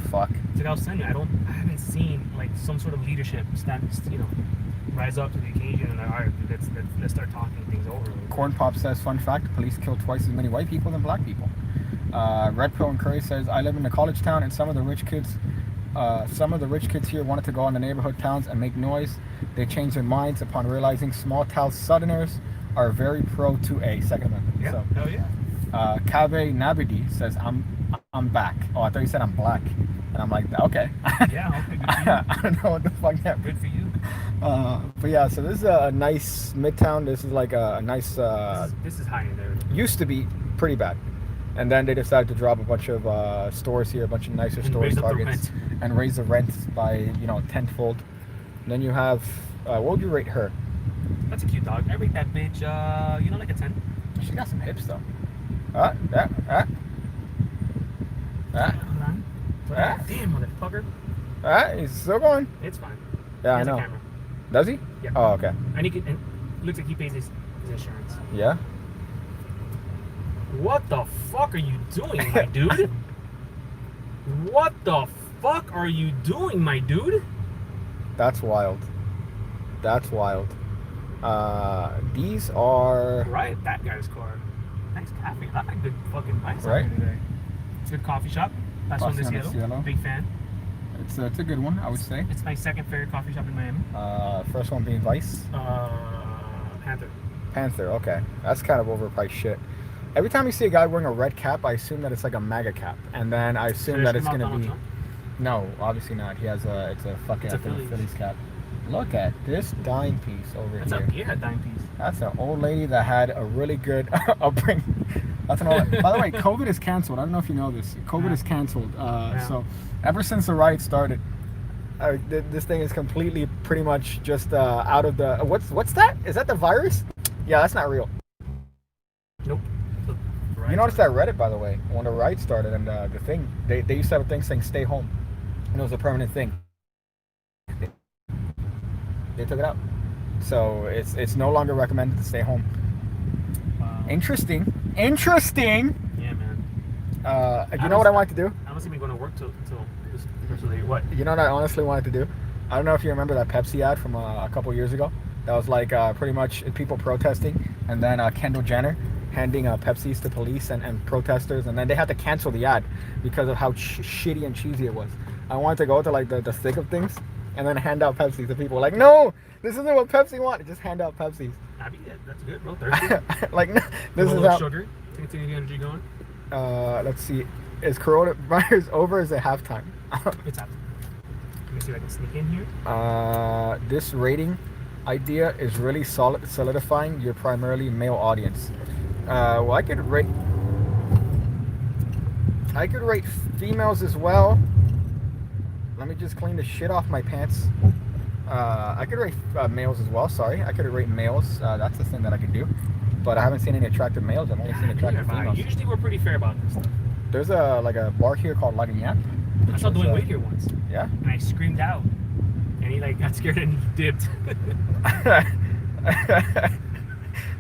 Fuck. It's like I was telling you, I haven't seen like some sort of leadership rise up to the occasion and all right, let's start talking things over. Corn Pop says, fun fact, police kill twice as many white people than black people. Red Pill and Curry says, I live in a college town, and some of the rich kids here wanted to go on the neighborhood towns and make noise. They changed their minds upon realizing small town Southerners are very pro 2A, Second Amendment. Yeah, so, hell yeah. Kave Nabidi says, I'm back. Oh, I thought you said I'm black. And I'm like, okay. Yeah, okay, good for you. I don't know what the fuck that Good for you. But yeah, so this is a nice midtown. This is like a nice. This is high in there. Used to be pretty bad, and then they decided to drop a bunch of stores here, a bunch of nicer stores, Targets, and raise the rent by tenfold. And then you have, what would you rate her? That's a cute dog. I rate that bitch, like a 10. She got some hips though. Damn, motherfucker. He's still going. It's fine. Yeah, I know. Camera. Does he? Yeah. Oh, okay. And looks like he pays his insurance. Yeah. What the fuck are you doing, my dude? What the fuck are you doing, my dude? That's wild. That's wild. These are... Right, that guy's car. Nice cafe. I like good fucking bikes right today. It's a good coffee shop. That's one this yellow. Big fan. It's a good one, I would say. It's my second favorite coffee shop in Miami. First one being Vice. Panther, okay. That's kind of overpriced shit. Every time you see a guy wearing a red cap, I assume that it's like a MAGA cap. And then I assume that it's going to be... Trump? No, obviously not. He has it's a Phillies cap. Look at this dime piece over here. Yeah, dime piece. That's an old lady that had a really good upbringing. That's an old... By the way, COVID is canceled. I don't know if you know this. COVID is canceled. So ever since the riot started, this thing is completely pretty much just out of the... What's that? Is that the virus? Yeah, that's not real. Nope. You noticed that Reddit, by the way, when the riot started, and the thing, they used to have a thing saying stay home. And it was a permanent thing. They took it out. So it's no longer recommended to stay home. Wow. Interesting. Yeah, man. You know what I wanted to do? I don't see me going to work till what? You know what I honestly wanted to do? I don't know if you remember that Pepsi ad from a couple years ago. That was like pretty much people protesting, and then Kendall Jenner handing Pepsis to police and protesters, and then they had to cancel the ad because of how shitty and cheesy it was. I wanted to go to like the thick of things and then hand out Pepsis to people. Like, no, this isn't what Pepsi wanted. Just hand out Pepsis. That's good, bro. Thirsty. Like, no, this is how... sugar to continue the energy going. Let's see. Is coronavirus over? Is it halftime? It's halftime. Let me see if I can sneak in here. This rating idea is really solidifying your primarily male audience. Well, I could rate females as well. Let me just clean the shit off my pants. I could rate males as well. Sorry, I could rate males. That's the thing that I could do. But I haven't seen any attractive males. I've only seen attractive females. Usually we're pretty fair about this stuff. There's a bar here called Lagniappe. I saw Dwayne Wade here once. Yeah. And I screamed out, and he got scared and dipped.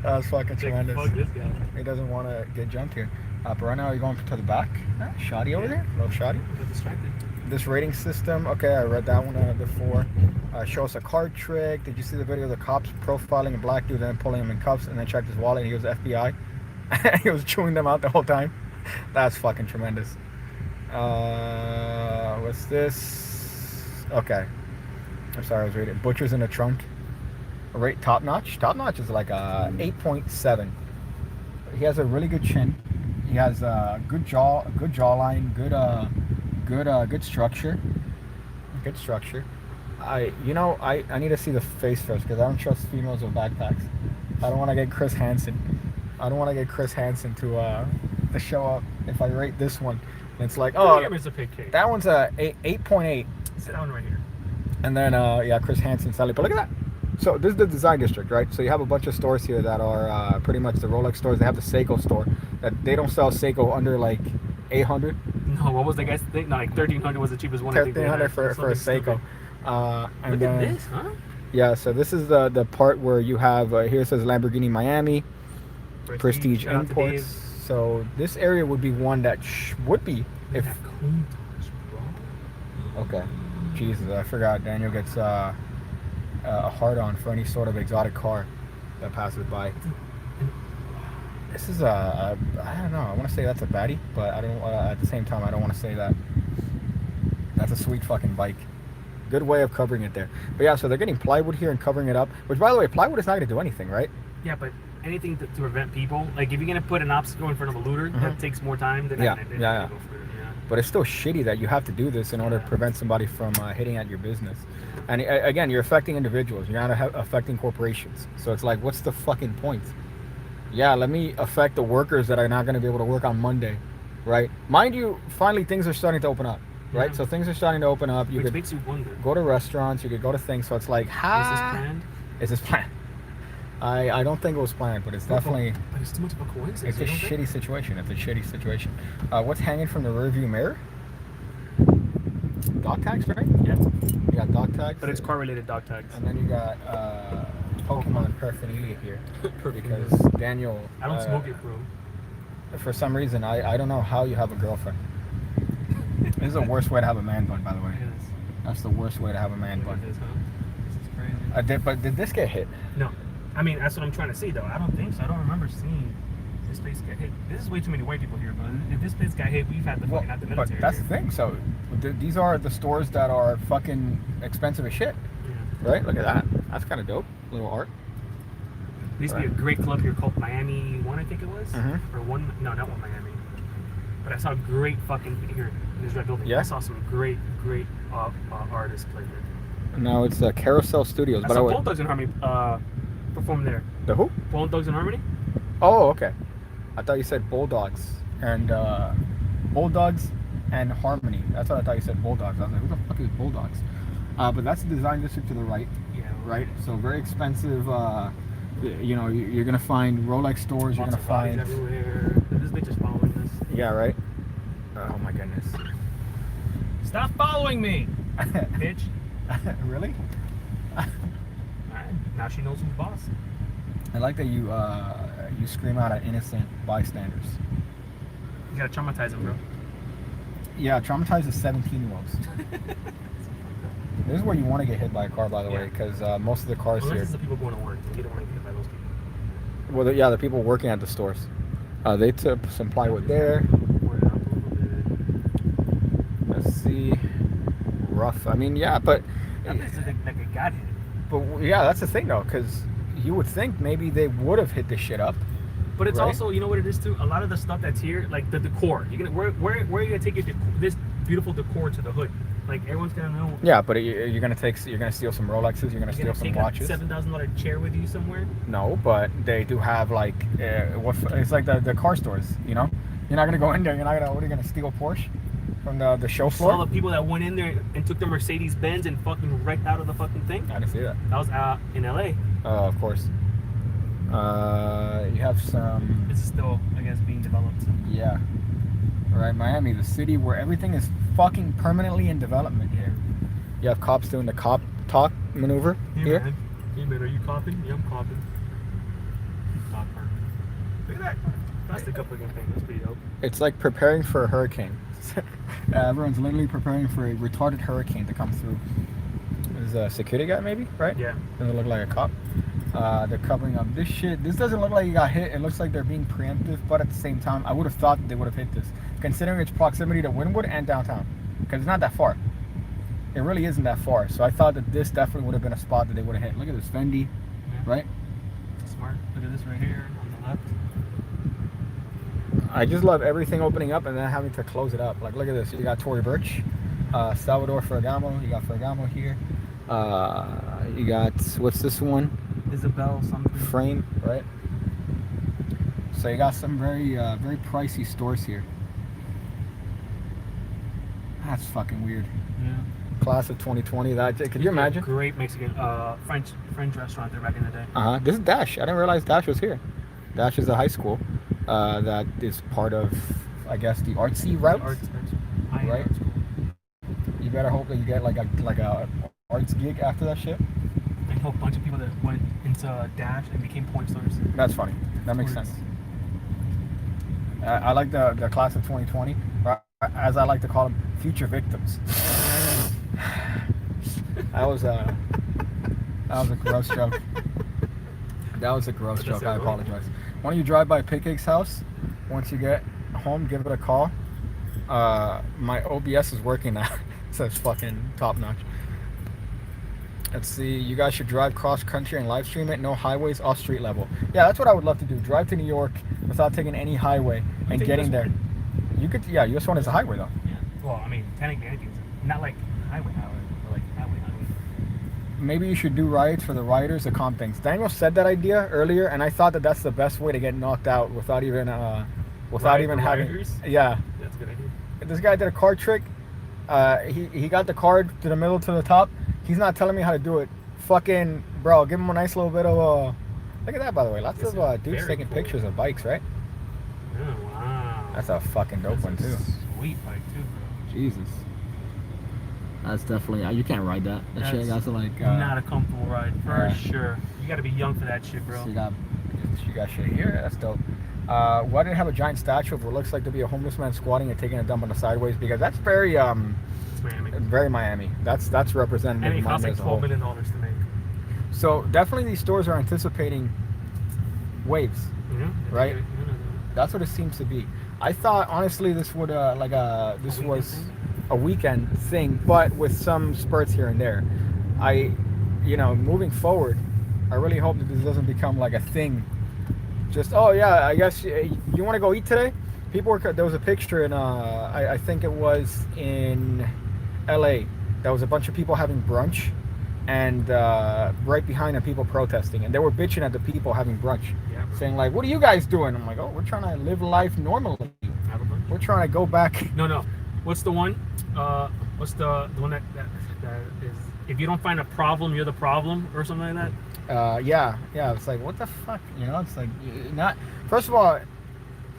That was fucking tremendous. Fuck this guy. He doesn't want to get jumped here. But right now, are you going to the back? Shoddy over there? Little shoddy. Distracted. This rating system, okay, I read that one before. Show us a card trick. Did you see the video of the cops profiling a black dude, then pulling him in cuffs, and then checked his wallet, and he was FBI? He was chewing them out the whole time. That's fucking tremendous. What's this? Okay. I'm sorry, I was reading. Butchers in the trunk. Rate top notch. Top notch is like a 8.7. He has a really good chin. He has a good jawline, good structure. Good structure. I need to see the face first because I don't trust females with backpacks. I don't want to get Chris Hansen. To show up if I rate this one. It's like, oh, Pigcake. That one's a 8.8. It's that one right here. And then Chris Hansen, Sally. But look at that. So this is the design district, right? So you have a bunch of stores here that are pretty much the Rolex stores. They have the Seiko store that they don't sell Seiko under like 800. No, what was the guy's thing? No, like 1300 was the cheapest one. 1300 for a Seiko. And look at this, huh? Yeah. So this is the part where you have here it says Lamborghini Miami, Prestige Imports. So this area would be one that would be if. Okay. Jesus, I forgot. Daniel gets a hard-on for any sort of exotic car that passes by. This this is I don't know. I want to say that's a baddie, but I don't. At the same time, I don't want to say that. That's a sweet fucking bike. Good way of covering it there. But yeah, so they're getting plywood here and covering it up. Which, by the way, plywood is not going to do anything, right? Yeah, but anything to prevent people, like if you're gonna put an obstacle in front of a looter, that takes more time than yeah. Go for it. Yeah. But it's still shitty that you have to do this in order to prevent somebody from hitting at your business. And again, you're affecting individuals. You're not affecting corporations. So it's like, what's the fucking point? Yeah, let me affect the workers that are not going to be able to work on Monday, right? Mind you, finally things are starting to open up, right? So things are starting to open up. Which makes you wonder. Go to restaurants. You could go to things. So it's like, is this planned? Is this planned? I don't think it was planned, but it's definitely. But it's too much of a coincidence. It's a shitty situation. It's a shitty situation. What's hanging from the rearview mirror? Dog tags, right? Yeah. You got dog tags. But it's car-related dog tags. And then you got Pokemon paraphernalia here. Because Daniel. I don't smoke it, bro. For some reason, I don't know how you have a girlfriend. This is the worst way to have a man bun, by the way. Yes. That's the worst way to have a man bun. This is crazy. But did this get hit? No. I mean, that's what I'm trying to see, though. I don't think so. I don't remember seeing this place get hit. This is way too many white people here, but if this place got hit, we've had the fucking at the military. But that's here. the thing. So these are the stores that are fucking expensive as shit. Yeah. Right? Look at that. That's kind of dope. Little art. There used to be a great club here called Miami One, I think it was. Mm-hmm. Or one, no, not One Miami. But I saw a great fucking here in this red building. Yeah. I saw some great artists play there. No, it's Carousel Studios. I saw Bone Thugs and Harmony perform there. The who? Bone Thugs and Harmony. Oh, okay. I thought you said Bulldogs and Bulldogs and Harmony. That's what I thought you said. Bulldogs. I was like, who the fuck is Bulldogs? But that's the design district to the right. Yeah. Right. So very expensive. You know, you're gonna find Rolex stores. You're gonna find everywhere. This bitch is following us. Yeah. Right. Oh my goodness. Stop following me, bitch. Really? Alright. Now she knows who's boss. I like that you scream out at innocent bystanders. You gotta traumatize them, bro. Yeah, traumatize the 17-year-olds. This is where you want to get hit by a car, by the way, because most of the cars here. This is the people going to work. You don't want to get hit by those people. Well, the people working at the stores. They took some plywood there. Let's see. Rough. I mean, yeah, but. That place is like it got hit. But yeah, that's the thing though, because you would think maybe they would have hit this shit up. But it's also, you know what it is too? A lot of the stuff that's here, like the decor. You're gonna where are you gonna take this beautiful decor to the hood? Like everyone's gonna know. Yeah, but you're gonna steal some Rolexes. You're gonna steal some watches. A $7,000 chair with you somewhere? No, but they do have like it's like the car stores. You know, you're not gonna go in there. You're not gonna. What are you gonna steal a Porsche from the show floor? All the people that went in there and took the Mercedes Benz and fucking wrecked out of the fucking thing. I didn't see that. That was in LA. Oh, of course. You have some. This is still, I guess, being developed. Yeah. All right, Miami, the city where everything is fucking permanently in development here. You have cops doing the cop talk maneuver here. Man. Hey man, are you copping? Yeah, I'm copping. Cop car. Look at that. That's the couple thing. That's pretty dope. It's like preparing for a hurricane. Everyone's literally preparing for a retarded hurricane to come through. There's a security guy, maybe, right? Yeah. Doesn't look like a cop. They're covering up this shit. This doesn't look like you got hit. It looks like they're being preemptive, but at the same time, I would have thought they would have hit this, considering its proximity to Wynwood and downtown, because it's not that far. It really isn't that far. So I thought that this definitely would have been a spot that they would have hit. Look at this Fendi, right? Smart. Look at this right here on the left. I just love everything opening up and then having to close it up. Like, look at this. You got Tory Burch, Salvador Ferragamo. You got Ferragamo here. You got, what's this one? Isabel something. Frame, right? So you got some very pricey stores here. That's fucking weird. Yeah. Class of 2020. That could you imagine? Great Mexican French restaurant there back in the day. This is Dash. I didn't realize Dash was here. Dash is a high school that is part of, I guess, the artsy route. Right. Art school. You better hope that you get like a arts gig after that shit. I know a bunch of people that went into Dash and became porn stars. That's funny. That makes sense. I like the class of 2020, as I like to call them, future victims. That was a gross joke. That was a gross joke. I apologize. Why don't you drive by Pigcake's house? Once you get home, give it a call. My OBS is working now. It says fucking top notch. Let's see. You guys should drive cross country and live stream it. No highways, off street level. Yeah, that's what I would love to do. Drive to New York without taking any highway and getting there. You could. Yeah, US 1 is a highway though. Yeah. Well, I mean, technically anything's not like highway, but like highway. Maybe you should do riots for the rioters to calm things. Daniel said that idea earlier, and I thought that that's the best way to get knocked out without even having. Rioters? Yeah. That's a good idea. This guy did a card trick. He got the card to the middle to the top. He's not telling me how to do it. Fucking bro, give him a nice little bit of look at that, by the way. Lots of dudes taking pictures of bikes, right? Oh wow. That's a fucking dope one too. Sweet bike too, bro. Jesus. That's definitely you can't ride that. That shit got to like not a comfortable ride for sure. You gotta be young for that shit, bro. So you got shit here. That's dope. Why did it have a giant statue of what looks like to be a homeless man squatting and taking a dump on the sideways? Because that's very it's Miami. Very Miami. That's representative. And it costs like $12 million to make. So definitely these stores are anticipating waves, right? That's what it seems to be. I thought honestly this would this was a weekend thing, but with some spurts here and there. Moving forward, I really hope that this doesn't become like a thing. Just I guess you want to go eat today? There was a picture in I think it was in LA. There was a bunch of people having brunch, and right behind them people protesting, and they were bitching at the people having brunch, saying like, "What are you guys doing?" I'm like, "Oh, we're trying to live life normally. We're trying to go back." No. What's the one? What's the one that is? If you don't find a problem, you're the problem, or something like that. Yeah. It's like, what the fuck? It's like not. First of all,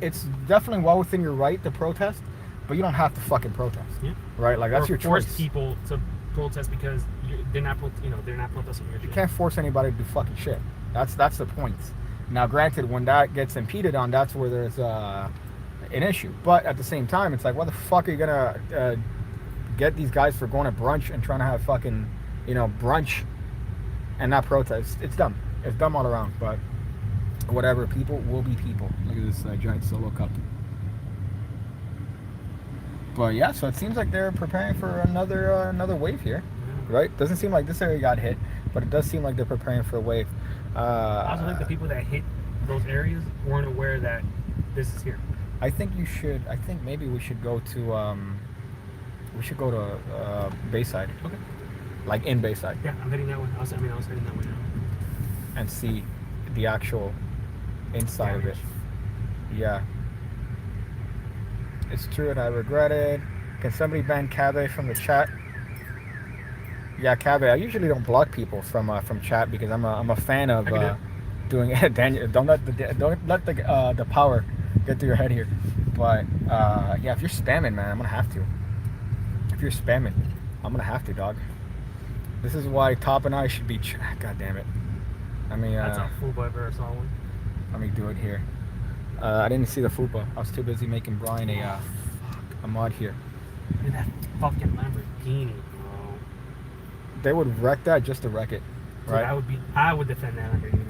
it's definitely well within your right to protest, but you don't have to fucking protest. Yeah. Right? Like that's your choice. Force people to protest because they're not protesting your shit. You can't force anybody to do fucking shit. That's the point. Now, granted, when that gets impeded on, that's where there's an issue. But at the same time, it's like, what the fuck are you gonna get these guys for going to brunch and trying to have fucking brunch and not protest? It's dumb. It's dumb all around. But whatever. People will be people. Look at this giant solo cup. But yeah, so it seems like they're preparing for another wave here, right? Doesn't seem like this area got hit, but it does seem like they're preparing for a wave. I also think the people that hit those areas weren't aware that this is here. I think maybe we should go to Bayside. Okay. Like in Bayside. Yeah, I'm heading that way. I was heading that way now. And see the actual inside of it. Yeah. It's true and I regret it. Can somebody ban Cabe from the chat? Yeah, Cabe. I usually don't block people from chat because I'm a fan of doing it. Daniel, don't let the power get to your head here. But yeah, if you're spamming, man, I'm gonna have to. If you're spamming, I'm gonna have to, dog. This is why Top and I should be. God damn it. I mean, that's a full ever I saw one. Let me do it here. I didn't see the fupa. I was too busy making Brian a mod here. And that fucking Lamborghini, bro. They would wreck that just to wreck it, right? Dude, I would defend that Lamborghini.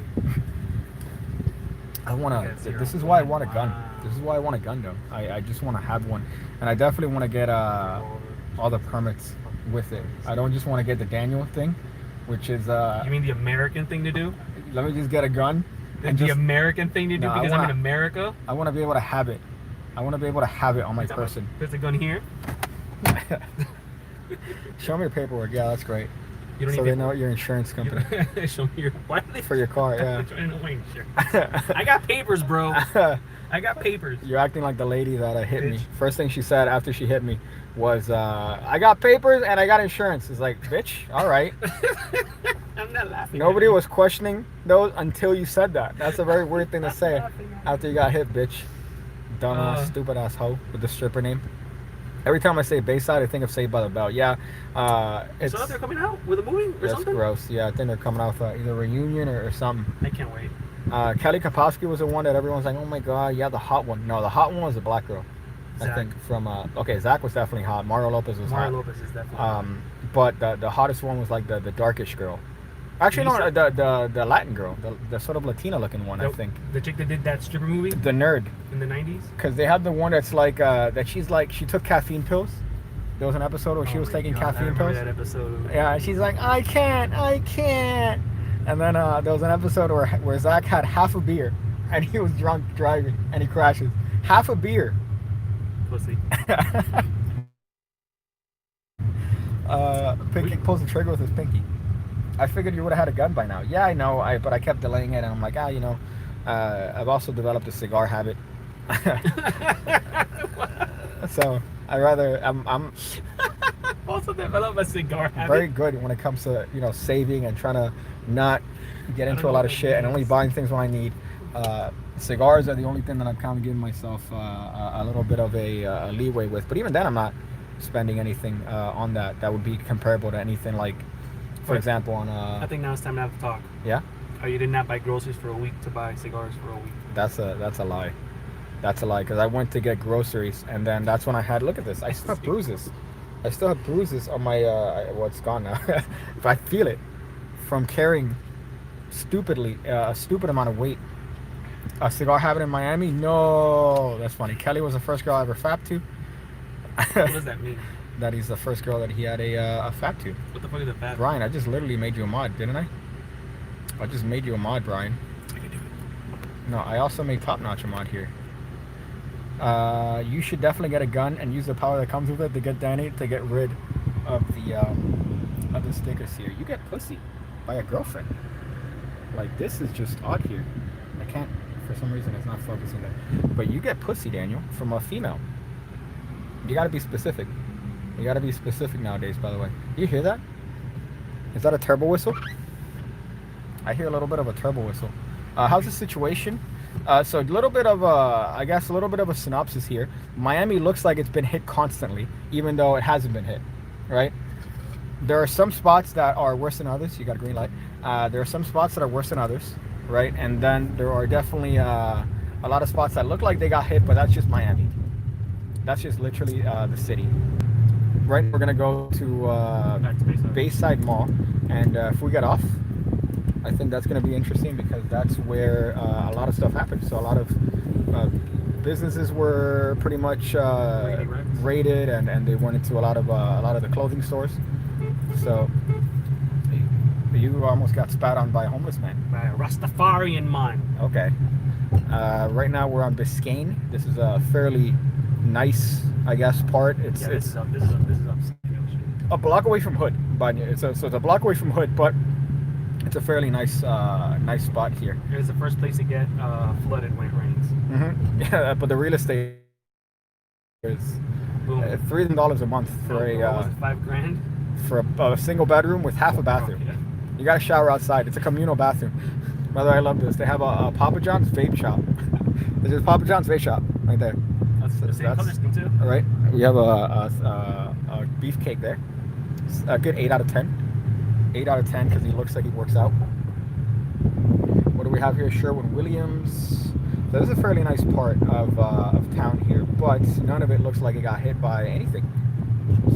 This is why I want a gun. This is why I want a gun, though. I just want to have one, and I definitely want to get all the permits with it. I don't just want to get the Daniel thing, which is You mean the American thing to do? Let me just get a gun. The American thing to do because I'm in America? I want to be able to have it. I want to be able to have it on my person. There's a gun here? Show me your paperwork. Yeah, that's great. You don't so they know what your insurance company. Show me your... Why are they... For your car, yeah. Trying to know my insurance. I got papers, bro. I got papers. You're acting like the lady that hit me. First thing she said after she hit me was, I got papers and I got insurance. It's like, bitch, all right. I'm not laughing. Nobody was questioning those until you said that. That's a very weird thing to say after you got hit, bitch. Dumbass, stupid ass hoe with the stripper name. Every time I say Bayside, I think of Saved by the Bell. Yeah. It's so they're coming out with a movie or something? Gross. Yeah, I think they're coming out with either a reunion or something. I can't wait. Kelly Kapowski was the one that everyone's like, oh my god, yeah, the hot one. No, the hot one was a black girl. Zach. I think from Zach was definitely hot. Mario Lopez was hot. Mario Lopez is definitely hot. But the hottest one was like the darkish girl. Actually, no, Lisa? the Latin girl, the sort of Latina looking one, I think. The chick that did that stripper movie The nerd. in the 90s? Because they had the one that's like, that she's like, she took caffeine pills. There was an episode where she was taking caffeine pills. That episode. Yeah, she's like, I can't. And then there was an episode where Zach had half a beer and he was drunk driving and he crashes. Half a beer. Pussy. Pigcake pulls the trigger with his pinky. I figured you would have had a gun by now. Yeah, I know. But I kept delaying it, and I'm like, I've also developed a cigar habit. So I'm also developed a cigar habit. very good when it comes to saving and trying to not get into a lot of shit and only buying things when I need. Cigars are the only thing that I'm kind of giving myself a little bit of a leeway with. But even then, I'm not spending anything on that would be comparable to anything like, for example, on I think now it's time to have a talk. Yeah. Oh, you did not buy groceries for a week to buy cigars for a week. That's a lie. That's a lie, because I went to get groceries and then that's when I had, look at this, I still have bruises. I still have bruises on my well, it's gone now. If I feel it from carrying a stupid amount of weight. A cigar habit in Miami? No, that's funny. Kelly was the first girl I ever fapped to. What does that mean? That he's the first girl that he had a fap to. What the fuck is a fap? Brian, I just literally made you a mod, didn't I? I just made you a mod, Brian. I can do it. No, I also made Top Notch a mod here. You should definitely get a gun and use the power that comes with it to get Danny to get rid of the stickers here. You get pussy by a girlfriend. Like, this is just odd here. I can't, for some reason it's not focusing there. But you get pussy, Daniel, from a female. You gotta be specific. You gotta be specific nowadays, by the way. You hear that? Is that a turbo whistle? I hear a little bit of a turbo whistle. How's the situation? So a little bit of a synopsis here. Miami looks like it's been hit constantly, even though it hasn't been hit, right? There are some spots that are worse than others. You got a green light. There are some spots that are worse than others, right? And then there are definitely a lot of spots that look like they got hit, but that's just Miami. That's just literally the city. Right, we're gonna go to Bayside Mall, and if we get off, I think that's gonna be interesting because that's where a lot of stuff happened. So a lot of businesses were pretty much raided, and they went into a lot of the clothing stores. So you almost got spat on by a homeless man. By a Rastafarian man. Okay. Right now we're on Biscayne. This is a fairly nice, I guess, part. This is a block away from Hood, but so it's a block away from Hood, but it's a fairly nice spot here. It's the first place to get flooded when it rains. Mm-hmm. Yeah, but the real estate is $3,000 a month for what was it, $5,000 for a single bedroom with half a bathroom. Yeah. You got to shower outside. It's a communal bathroom. By the way, I love this. They have a Papa John's vape shop. There's a Papa John's vape shop right there. That's the same color scheme too. All right. We have a beefcake there. It's a good 8 out of 10. 8 out of 10 because he looks like he works out. What do we have here? Sherwin-Williams. So this is a fairly nice part of town here, but none of it looks like it got hit by anything.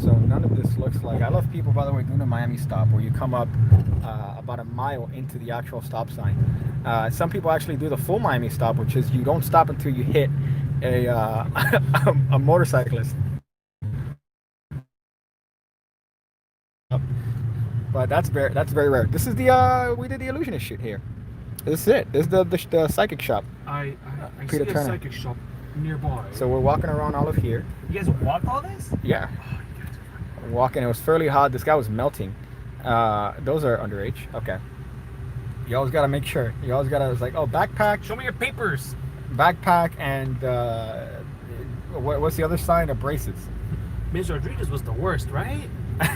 So none of this looks like. I love people, by the way, doing a Miami stop where you come up about a mile into the actual stop sign. Some people actually do the full Miami stop, which is you don't stop until you hit a motorcyclist. But that's very rare. This is we did the illusionist shit here. This is it. This is the psychic shop. I Peter see a Turner. psychic shop nearby. So we're walking around all of here. You guys walked all this? Yeah. Oh, you guys are fucking... Walking. It was fairly hot. This guy was melting. Those are underage. Okay. You always gotta make sure. You always gotta. It's like, oh, backpack. Show me your papers. Backpack and what's the other sign? A braces. Ms. Rodriguez was the worst, right?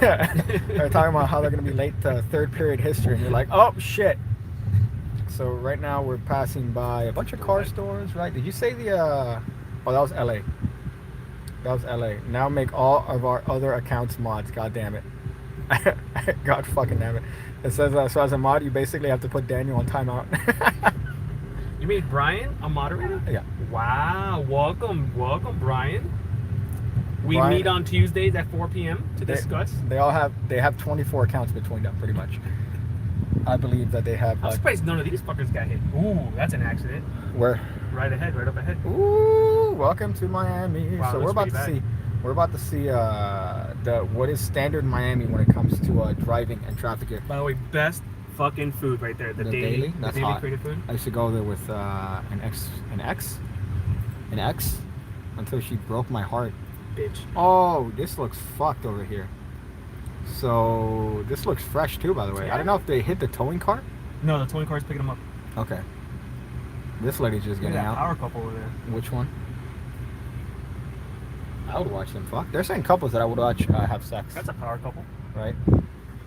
They're talking about how they're gonna be late to third period history, and you're like, oh shit. So right now we're passing by a bunch of car stores, right? Did you say oh, that was LA. That was LA. Now make all of our other accounts mods. God damn it. God fucking damn it. It says so as a mod you basically have to put Daniel on timeout. You made Brian a moderator? Yeah. Wow. Welcome, Brian. We Brian, meet on Tuesdays at 4 p.m. to discuss. They have 24 accounts between them, pretty much. I believe that they have. I'm surprised none of these fuckers got hit. Ooh, that's an accident. Where? Right ahead, right up ahead. Ooh, welcome to Miami. Wow, So we're about to see. We're about to see what is standard in Miami when it comes to driving and traffic here. By the way, best fucking food right there. The daily. That's the daily hot. created food. I used to go there with an ex, until she broke my heart. Bitch. Oh, this looks fucked over here. So this looks fresh too, by the way. Yeah. I don't know if they hit the towing car. No, the towing car's picking them up. Okay. This lady's just getting out. Power couple over there. Which one? I would watch them fuck. They're saying couples that I would watch have sex. That's a power couple. Right.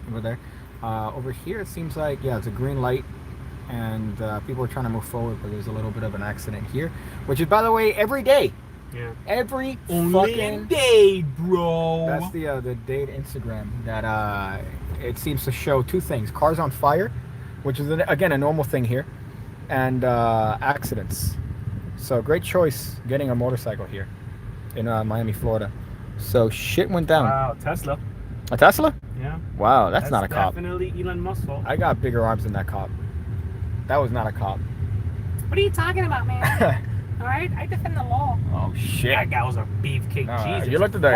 Over there. Over here it seems like, yeah, it's a green light. And people are trying to move forward, but there's a little bit of an accident here. Which is, by the way, every day. Yeah. Every Only fucking day, bro. That's the date Instagram that it seems to show two things: cars on fire, which is again a normal thing here, and accidents. So great choice getting a motorcycle here in Miami, Florida. So shit went down. Wow, Tesla. A Tesla? Yeah. Wow, that's not a cop. Definitely Elon Musk's fault. I got bigger arms than that cop. That was not a cop. What are you talking about, man? All right, I defend the law. Oh shit! That guy was a beefcake. Jesus. You looked at the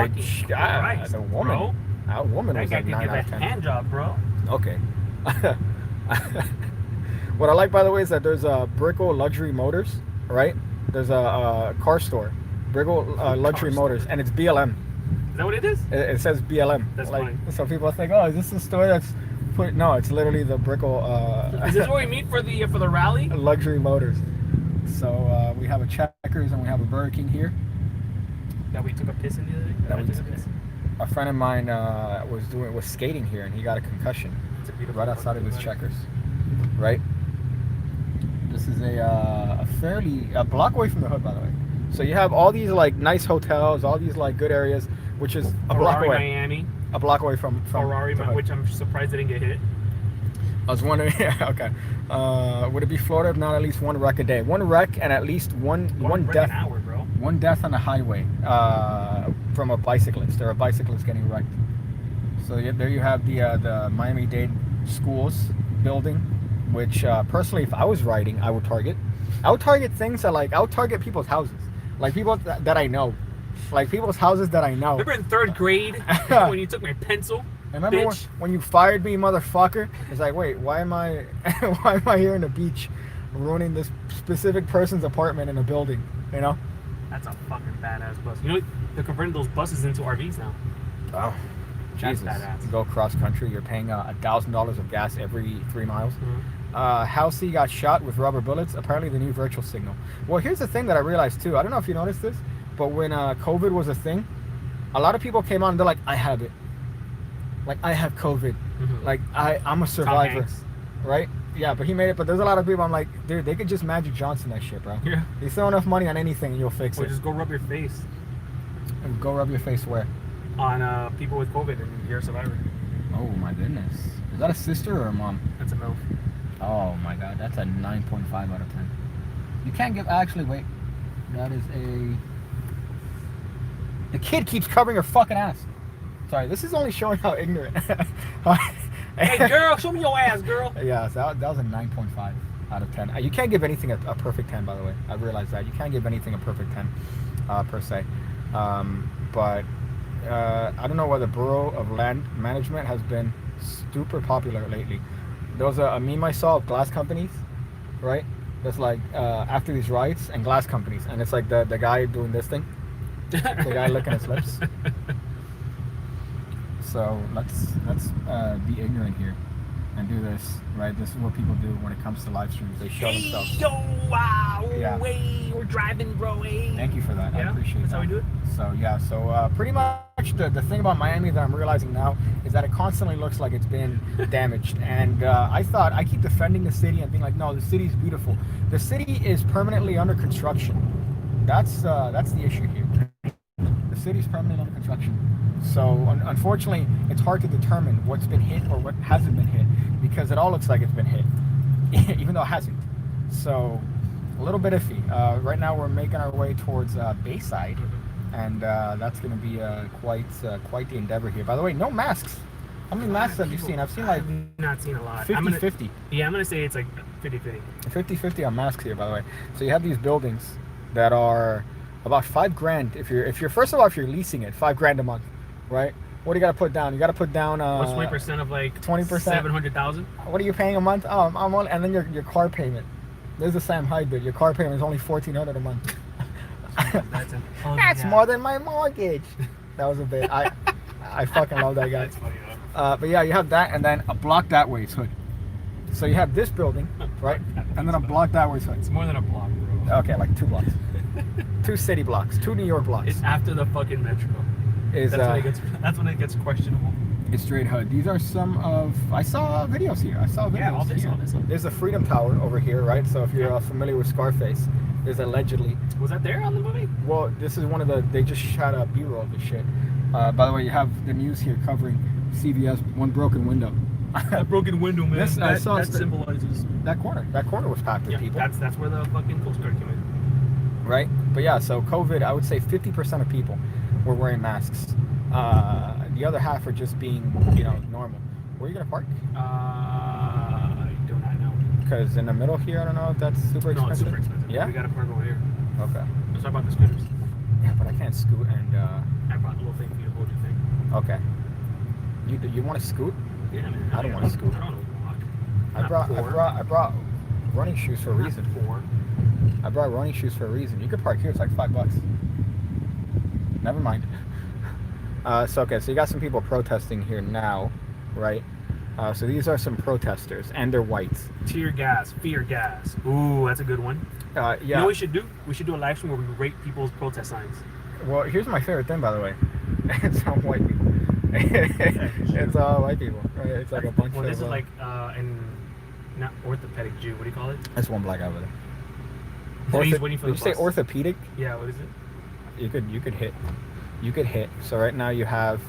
Christ, the woman. Bro. That woman That was guy like could 9 give out a of 10. hand job, bro. Okay. What I like, by the way, is that there's a Brickle Luxury Motors, right? There's a car store, Brickle Luxury Motors, and it's BLM. Is that what it is? It says BLM. That's like, funny. So people think, oh, is this a store that's put? No, it's literally the Brickle. Is this where we meet for the rally? Luxury Motors. So we have a Checkers and we have a Burger King here. That we took a piss in the other day? That we took a piss. A friend of mine was skating here and he got a concussion right outside of his Checkers. Right. This is a block away from the hood, by the way. So you have all these like nice hotels, all these like good areas, which is a block away. Miami. A block away from Ferrari, which I'm surprised they didn't get hit. I was wondering, okay, would it be Florida if not at least one wreck a day? One wreck and at least one death. An hour, bro. One death on the highway from a bicyclist or a bicyclist getting wrecked. So there you have the Miami-Dade schools building, which personally, if I was riding, I would target. I would target things that I would target people's houses, like people that I know, like people's houses that I know. Remember in 3rd grade when you took my pencil? Remember when you fired me, motherfucker? It's like, wait, why am I here in the beach, ruining this specific person's apartment in a building? You know? That's a fucking badass bus. You know they're converting those buses into RVs now. Oh, Jesus! You go cross country, you're paying $1,000 of gas every 3 miles. Mm-hmm. Halsey got shot with rubber bullets. Apparently, the new virtual signal. Well, here's the thing that I realized too. I don't know if you noticed this, but when COVID was a thing, a lot of people came on. They're like, "I have it." Like, I have COVID. Mm-hmm. Like, I'm a survivor. Right? Yeah, but he made it. But there's a lot of people, I'm like, dude, they could just Magic Johnson that shit, bro. Yeah. You throw enough money on anything and you'll fix it. Or just go rub your face. And go rub your face where? On people with COVID and you're a survivor. Oh, my goodness. Is that a sister or a mom? That's a MILF. Oh, my God. That's a 9.5 out of 10. You can't give... Actually, wait. That is a... The kid keeps covering her fucking ass. Sorry, this is only showing how ignorant. Hey, girl, show me your ass, girl. Yeah, so that was a 9.5 out of 10. You can't give anything a perfect 10, by the way. I realized that. You can't give anything a perfect 10, per se. But I don't know why the Bureau of Land Management has been super popular lately. There was a meme I saw of glass companies, right? That's like after these riots and glass companies. And it's like the guy doing this thing. The guy licking his lips. So let's be ignorant here and do this, right? This is what people do when it comes to live streams. They show themselves. Yo, wow, Yeah. way, we're driving, bro. Hey. Thank you for that. Yeah, I appreciate that's that. how we do it. So yeah, so pretty much the thing about Miami that I'm realizing now is that it constantly looks like it's been damaged. And I keep defending the city and being like, no, the city's beautiful. The city is permanently under construction. That's the issue here. The city's permanently under construction. So unfortunately, it's hard to determine what's been hit or what hasn't been hit because it all looks like it's been hit, even though it hasn't. So a little bit iffy. Right now, we're making our way towards Bayside, and that's going to be quite the endeavor here. By the way, no masks. How many masks have you seen? I've seen like I've not seen a lot. 50-50. Yeah, I'm gonna say it's like 50-50. 50-50 on masks here, by the way. So you have these buildings that are about $5,000 if you're first of all, if you're leasing it, $5,000 a month, right? What do you got to put down? You got to put down What's 20% of like 20%? 700,000? What are you paying a month? And then your car payment. There's the Sam Hyde bit. Your car payment is only $1,400 a month. That's more than my mortgage. That was a bit. I fucking love that guy. That's funny But yeah, you have that, and then a block that way is Hood. So you have this building, right? And then a block that way is Hood. It's more than a block, bro. Okay, like 2 blocks. 2 city blocks. 2 New York blocks. It's after the fucking metro. That's when it gets questionable. It's straight Hood. These are some of. I saw videos here. Yeah, all this. There's a Freedom Tower over here, right? So if you're familiar with Scarface, there's allegedly. Was that there on the movie? Well, this is one of the. They just shot a B-roll of this shit. By the way, you have the news here covering CVS, one broken window. That broken window, man. That symbolizes that corner. That corner was packed with people. That's where the fucking Coast Guard came in. Right? But yeah, so COVID, I would say 50% of people were wearing masks. The other half are just being, normal. Where are you gonna park? I do not know. Because in the middle here, I don't know if that's super expensive. No, it's super expensive. Yeah? We gotta park over here. Okay. Let's talk about the scooters. Yeah, but I can't scoot and. I brought a little thing for you to hold your thing. Okay. You want to scoot? Yeah, man. I don't want to scoot. I don't want to walk. I brought running shoes for a reason. Poor. I brought running shoes for a reason. You could park here. It's like $5. Never mind. So you got some people protesting here now, right? So these are some protesters, and they're whites. Tear gas, fear gas. Ooh, that's a good one. Yeah. You know what we should do? We should do a live stream where we rate people's protest signs. Well, here's my favorite thing, by the way. It's all white people. It's all white people. Right? It's like a bunch of. Well, this is like not orthopedic Jew. What do you call it? That's one black guy over there. He's waiting for Did the you say bus. orthopedic? Yeah. What is it? You could hit. So right now you have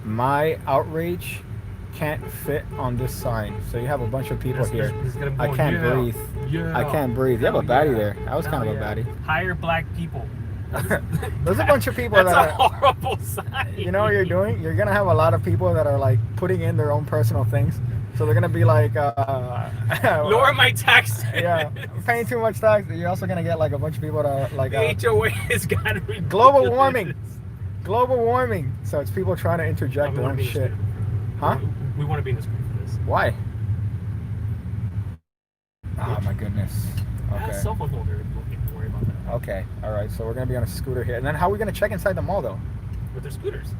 my outrage can't fit on this sign. So you have a bunch of people here. I can't breathe. Yeah. I can't breathe. You have a baddie there. I was kind of a baddie. Hire black people. There's a bunch of people That's that a are. horrible sign. You know what you're doing? You're gonna have a lot of people that are like putting in their own personal things. So they're gonna be like, lower my taxes. Yeah, paying too much tax. You're also gonna get like a bunch of people that are like. The HOA has got to be global warming. Global warming. So it's people trying to interject their own shit. Huh? We want to be in the screen for this. Why? Oh my goodness. Okay. Cell phone holder. Don't worry about that. Okay. All right. So we're gonna be on a scooter here, and then how are we gonna check inside the mall though? With their scooters.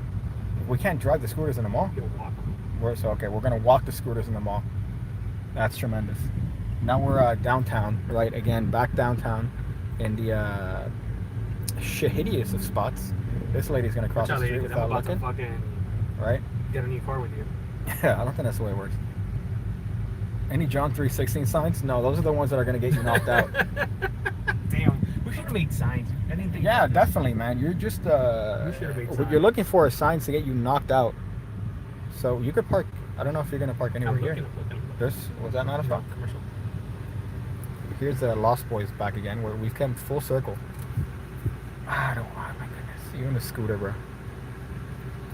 We can't drive the scooters in the mall. You'll walk. We're gonna walk the scooters in the mall. That's tremendous. Now we're downtown, right? Again, back downtown in the shittiest of spots. This lady's gonna cross the street without looking. Right? Get a new car with you. Yeah, I don't think that's the way it works. Any John 3:16 signs? No, those are the ones that are gonna get you knocked out. Damn, we should have made signs. I didn't think. Yeah, definitely, man. You're just what you're looking for is signs to get you knocked out. So you could park. I don't know if you're gonna park anywhere here. Was that not a spot? Commercial. Here's the Lost Boys back again, where we've come full circle. Oh my goodness. You're in a scooter, bro.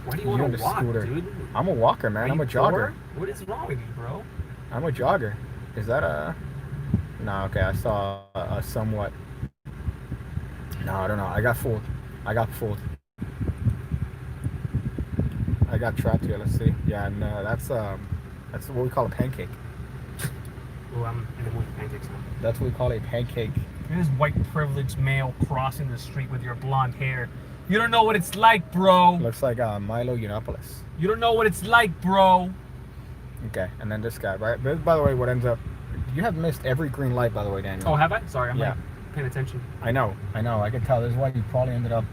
Why do you want to walk, dude? I'm a walker, man. I'm a jogger. What is wrong with you, bro? I'm a jogger. Is that a... No, okay. I saw a somewhat... No, I don't know. I got fooled. I got trapped here. Let's see. Yeah, no, that's what we call a pancake. Oh, I'm in the mood for pancakes now. That's what we call a pancake. You're this white privileged male crossing the street with your blonde hair. You don't know what it's like, bro. Looks like Milo Yiannopoulos. You don't know what it's like, bro. Okay, and then this guy, right? But by the way, what ends up... You have missed every green light, by the way, Daniel. Oh, have I? Sorry, I'm not paying attention. I know. I can tell. This is why you probably ended up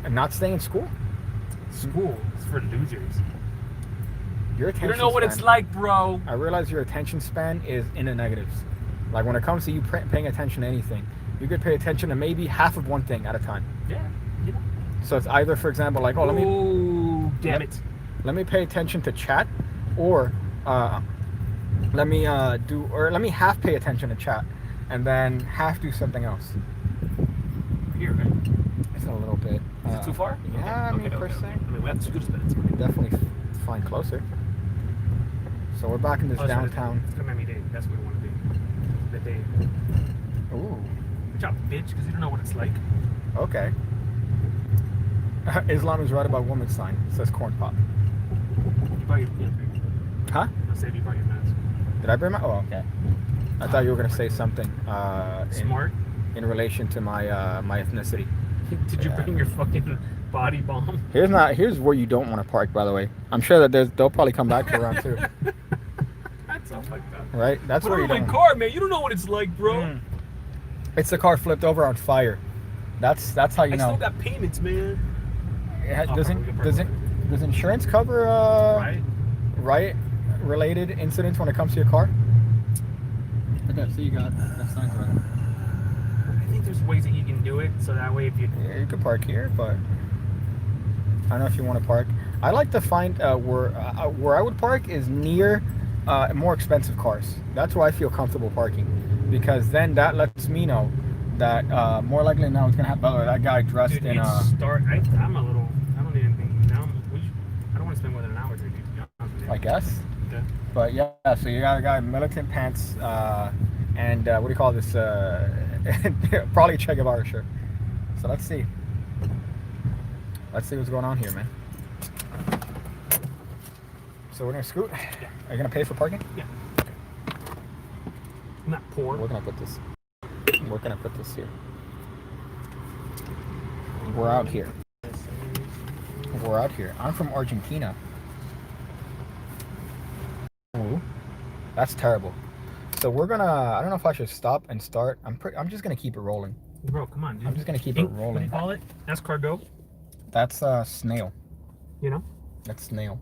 not staying in school. School is for losers. Your attention You don't know what it's like, bro. I realize your attention span is in the negatives. Like when it comes to you paying attention to anything, you could pay attention to maybe half of one thing at a time. Yeah. So it's either, for example, like, let me pay attention to chat, or let me half pay attention to chat, and then half do something else. Here, right? It's a little bit. Is it too far? Yeah, okay. per se. I mean, we have to scoot a bit. Definitely find closer. So we're back in this downtown. It's Miami-Dade. That's what we want to do. The day. Ooh. Good job, bitch, because you don't know what it's like. Okay. Islam is right about woman's sign. It says corn pop. You brought your Huh? I'll say you brought your mask. Did I bring my? Oh, okay. I thought you were gonna say something. Smart. In relation to my my ethnicity. Did you bring your fucking body bomb? Here's where you don't want to park. By the way, I'm sure that they'll probably come back for round 2. That's so fucked up. Right? That's where you my don't. car, man. You don't know what it's like, bro. It's the car flipped over on fire. That's how you know. I still got payments, man. Does insurance cover riot related incidents when it comes to your car? Okay, so you got that sign's running. I think there's ways that you can do it so that way if you You could park here, but I don't know if you want to park. I like to find where I would park is near more expensive cars. That's where I feel comfortable parking, because then that lets me know that more likely than not it's gonna have that guy dressed in I'm a little. I don't even think now. I don't want to spend more than an hour there, dude. I guess. Okay. But yeah, so you got a guy in militant pants and what do you call this? Probably a Che Guevara shirt. So let's see. Let's see what's going on here, man. So we're gonna scoot. Yeah. Are you gonna pay for parking? Yeah. I'm not poor. Where can I put this? Where can I put this here? We're out here. We're out here. I'm from Argentina. Ooh, that's terrible. So we're gonna. I don't know if I should stop and start. I'm just gonna keep it rolling. Bro, come on, dude. I'm just gonna keep it rolling. What do you call it? Escargot. That's snail. You know. That's snail.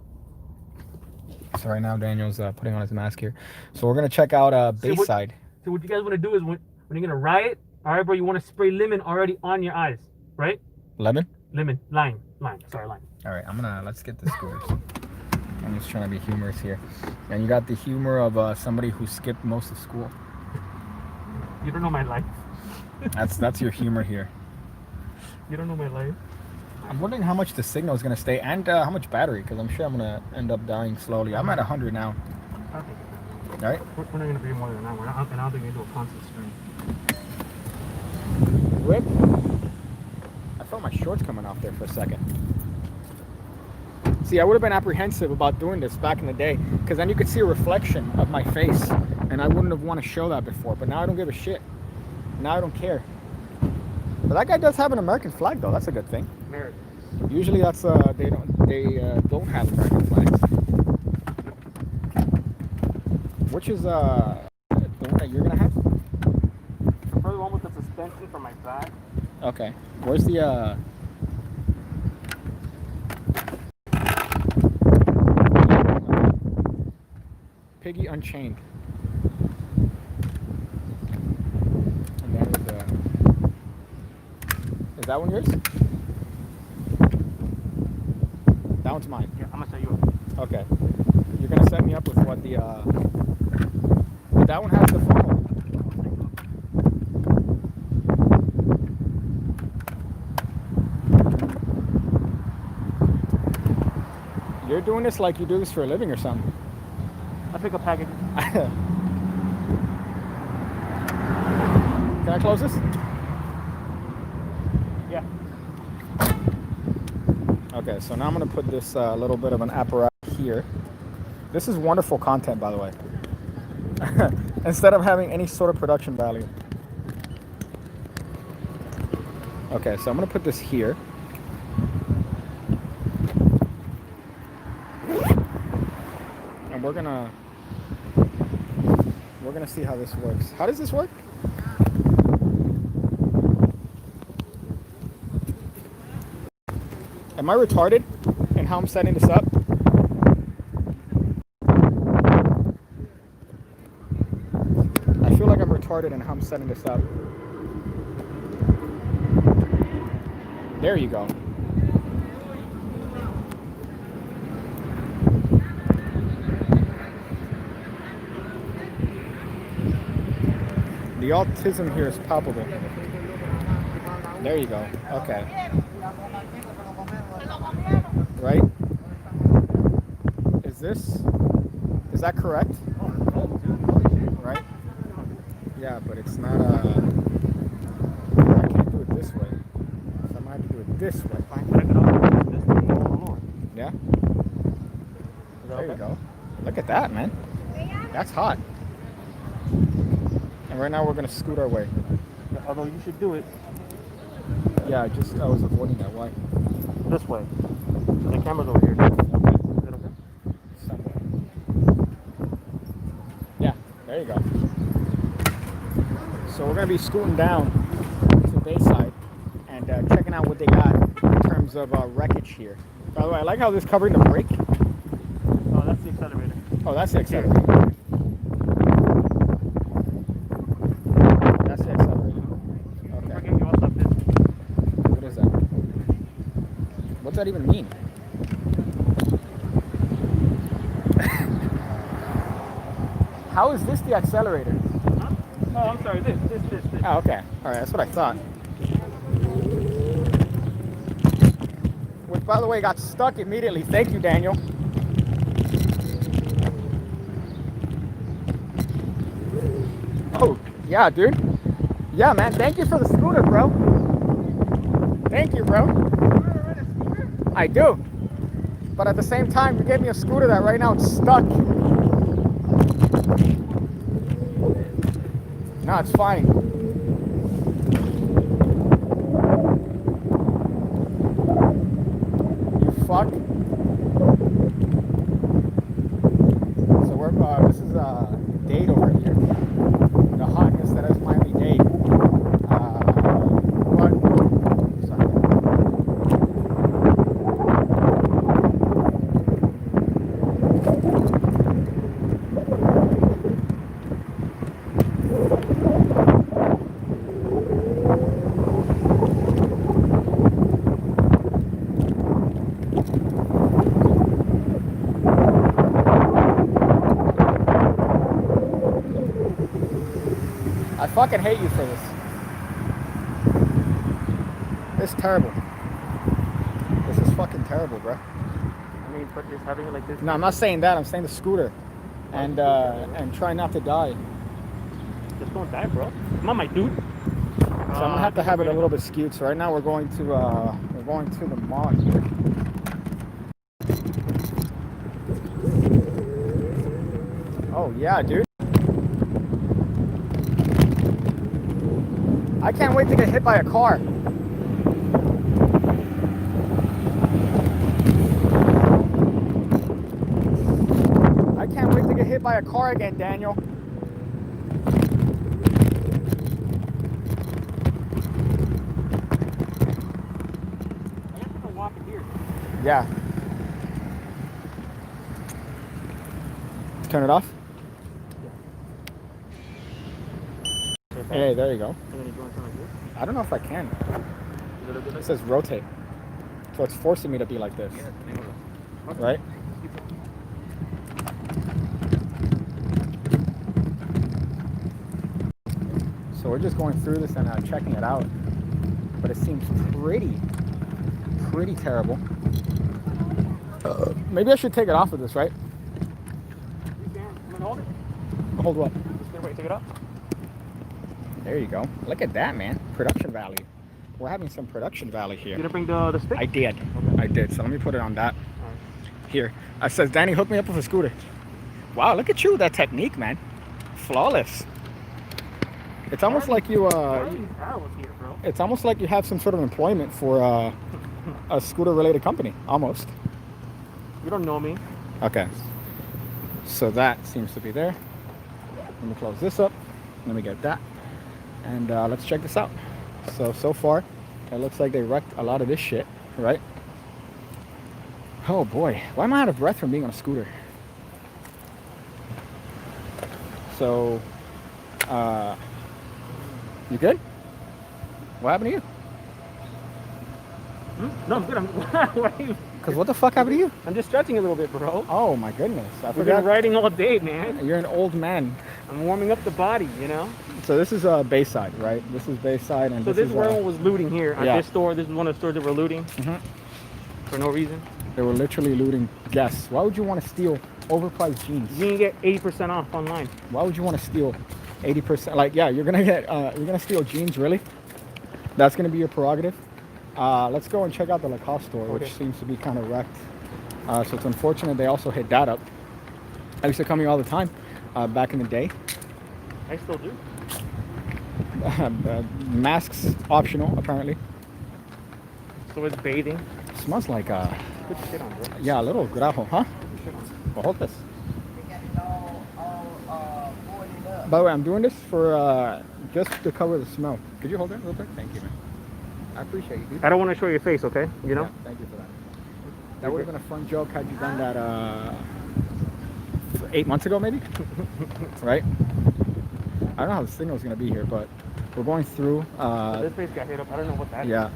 So right now Daniel's putting on his mask here. So we're gonna check out Bayside. So what you guys want to do is when you're gonna riot, all right, bro, you want to spray lemon already on your eyes, right? Lemon? Lime. Sorry, lime. All right, let's get the scooters. I'm just trying to be humorous here. And you got the humor of somebody who skipped most of school. You don't know my life. That's your humor here. You don't know my life. I'm wondering how much the signal is gonna stay and how much battery, because I'm sure I'm gonna end up dying slowly. I'm at 100 now. Okay. All right. We're not gonna be more than an hour. And I don't think we do a constant stream. Rip. I felt my shorts coming off there for a second. See, I would have been apprehensive about doing this back in the day, because then you could see a reflection of my face, and I wouldn't have want to show that before. But now I don't give a shit. Now I don't care. But that guy does have an American flag, though. That's a good thing. American. Usually, that's they don't have American flags. Which is the one that you're gonna have? Probably the one with the suspension for my back. Okay. Where's the Piggy Unchained? And that is that one yours? That one's mine. Yeah, I'm gonna set you up. Okay. You're gonna set me up with what the that one has the phone. You're doing this like you do this for a living or something. I pick up packages. Can I close this? Yeah. Okay, so now I'm gonna put this little bit of an apparatus here. This is wonderful content, by the way. Instead of having any sort of production value. Okay, so I'm gonna put this here. And we're gonna see how this works. How does this work? Am I retarded in how I'm setting this up? I feel like I'm retarded in how I'm setting this up. There you go. The autism here is palpable. There you go. Okay. Right? this? Is that correct? Oh, dude. Right? Yeah, but it's not I can't do it this way. So I might have to do it this way. Yeah? There you go. Look at that, man. That's hot. And right now we're gonna scoot our way. Although you should do it Yeah, I was avoiding that. Why? this way. The camera's over here. Is that okay? Somewhere. Yeah, there you go. So we're gonna be scooting down to Bayside and checking out what they got in terms of wreckage here. By the way, I like how this is covering the brake. Oh, that's the accelerator. Oh, that's the accelerator. That's the accelerator. Okay. What is that? What's that even mean? How is this the accelerator? Huh? Oh, I'm sorry. This. Oh, okay. All right, that's what I thought. Which, by the way, got stuck immediately. Thank you, Daniel. Oh, yeah, dude. Yeah, man. Thank you for the scooter, bro. Thank you, bro. I do. But at the same time, you gave me a scooter that right now it's stuck. No, it's fine. You fuck. So this is Dade over here. The hotness that is Miami-Dade. But sorry. I fucking hate you for this. It's terrible. This is fucking terrible, bro. I mean, but just having it like this. No, I'm not saying that. I'm saying the scooter, and try not to die. Just don't die, bro. Come on, my dude. So I'm gonna have to have it a little bit skewed. So right now we're going to the mall here. Oh yeah, dude. I can't wait to get hit by a car. I can't wait to get hit by a car again, Daniel. I have to walk it here. Yeah. Turn it off. Hey, there you go. And then you go into like this. I don't know if I can. Is it a good It says rotate. So it's forcing me to be like this. Right? So we're just going through this and checking it out. But it seems pretty terrible. Maybe I should take it off of this, right? You can. I'm gonna hold it. Hold what? Just gonna wait, take it off. There you go. Look at that, man. Production value. We're having some production value here. You gonna bring the stick? I did. Okay. I did. So let me put it on that. Alright. Here. It says, Danny, hook me up with a scooter. Wow, look at you. That technique, man. Flawless. It's almost like you, it's almost like you have some sort of employment for a scooter-related company. Almost. You don't know me. Okay. So that seems to be there. Let me close this up. Let me get that. And let's check this out. So far, it looks like they wrecked a lot of this shit, right? Oh boy, why am I out of breath from being on a scooter? So, you good? What happened to you? No, I'm good. Why are you? Because what the fuck happened to you? I'm just stretching a little bit, bro. Oh my goodness, I We've been forgot. riding all day, man. You're an old man. I'm warming up the body, you know? So this is Bayside, right? This is Bayside, and So this is where everyone was looting here at yeah. this store. This is one of the stores that were looting Mhm. for no reason. They were literally looting. Guess. Why would you want to steal overpriced jeans. You can get 80% off online. Why would you want to steal 80%? Like, yeah, you're gonna steal jeans, really? That's gonna be your prerogative. Let's go and check out the Lacoste store, which seems to be kind of wrecked. So it's unfortunate they also hit that up. I used to come here all the time back in the day. I still do. Masks optional, apparently. So it's bathing. Smells like Good shit on, bro. yeah, a little grajo, huh? Well, hold this. By the way, I'm doing this for just to cover the smell. Could you hold it real quick? Thank you, man. I appreciate you, dude. I don't want to show your face, okay? You know? Yeah, thank you for that. That would have been a fun joke had you done that 8 months ago, maybe? Right? I don't know how the signal is going to be here, but we're going through. This place got hit up. I don't know what that is. Yeah.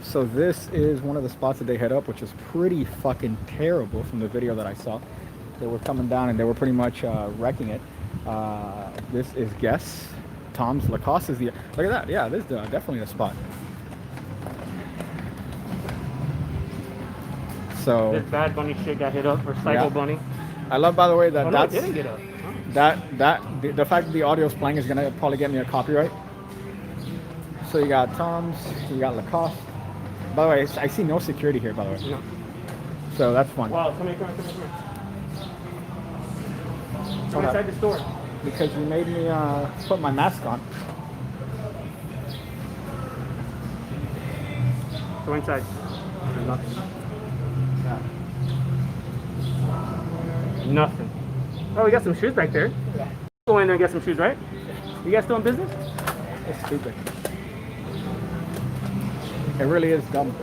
So this is one of the spots that they hit up, which is pretty fucking terrible from the video that I saw. They were coming down and they were pretty much wrecking it. This is Guess. Tom's Lacoste is the... Look at that. Yeah, this is definitely the spot. So... This Bad Bunny shit got hit up, or Psycho Bunny. I love, by the way, that Oh, no, it didn't get up. Huh? The fact that the audio is playing is gonna probably get me a copyright. So you got Tom's, you got Lacoste. By the way, I see no security here, by the way. No. So that's fun. Wow, come here. Come inside the store. Because you made me put my mask on. Go inside. There's nothing. Yeah. Nothing. Oh, we got some shoes back there. Yeah. Go in there and get some shoes, right? You guys still in business? It's stupid. It really is dumb.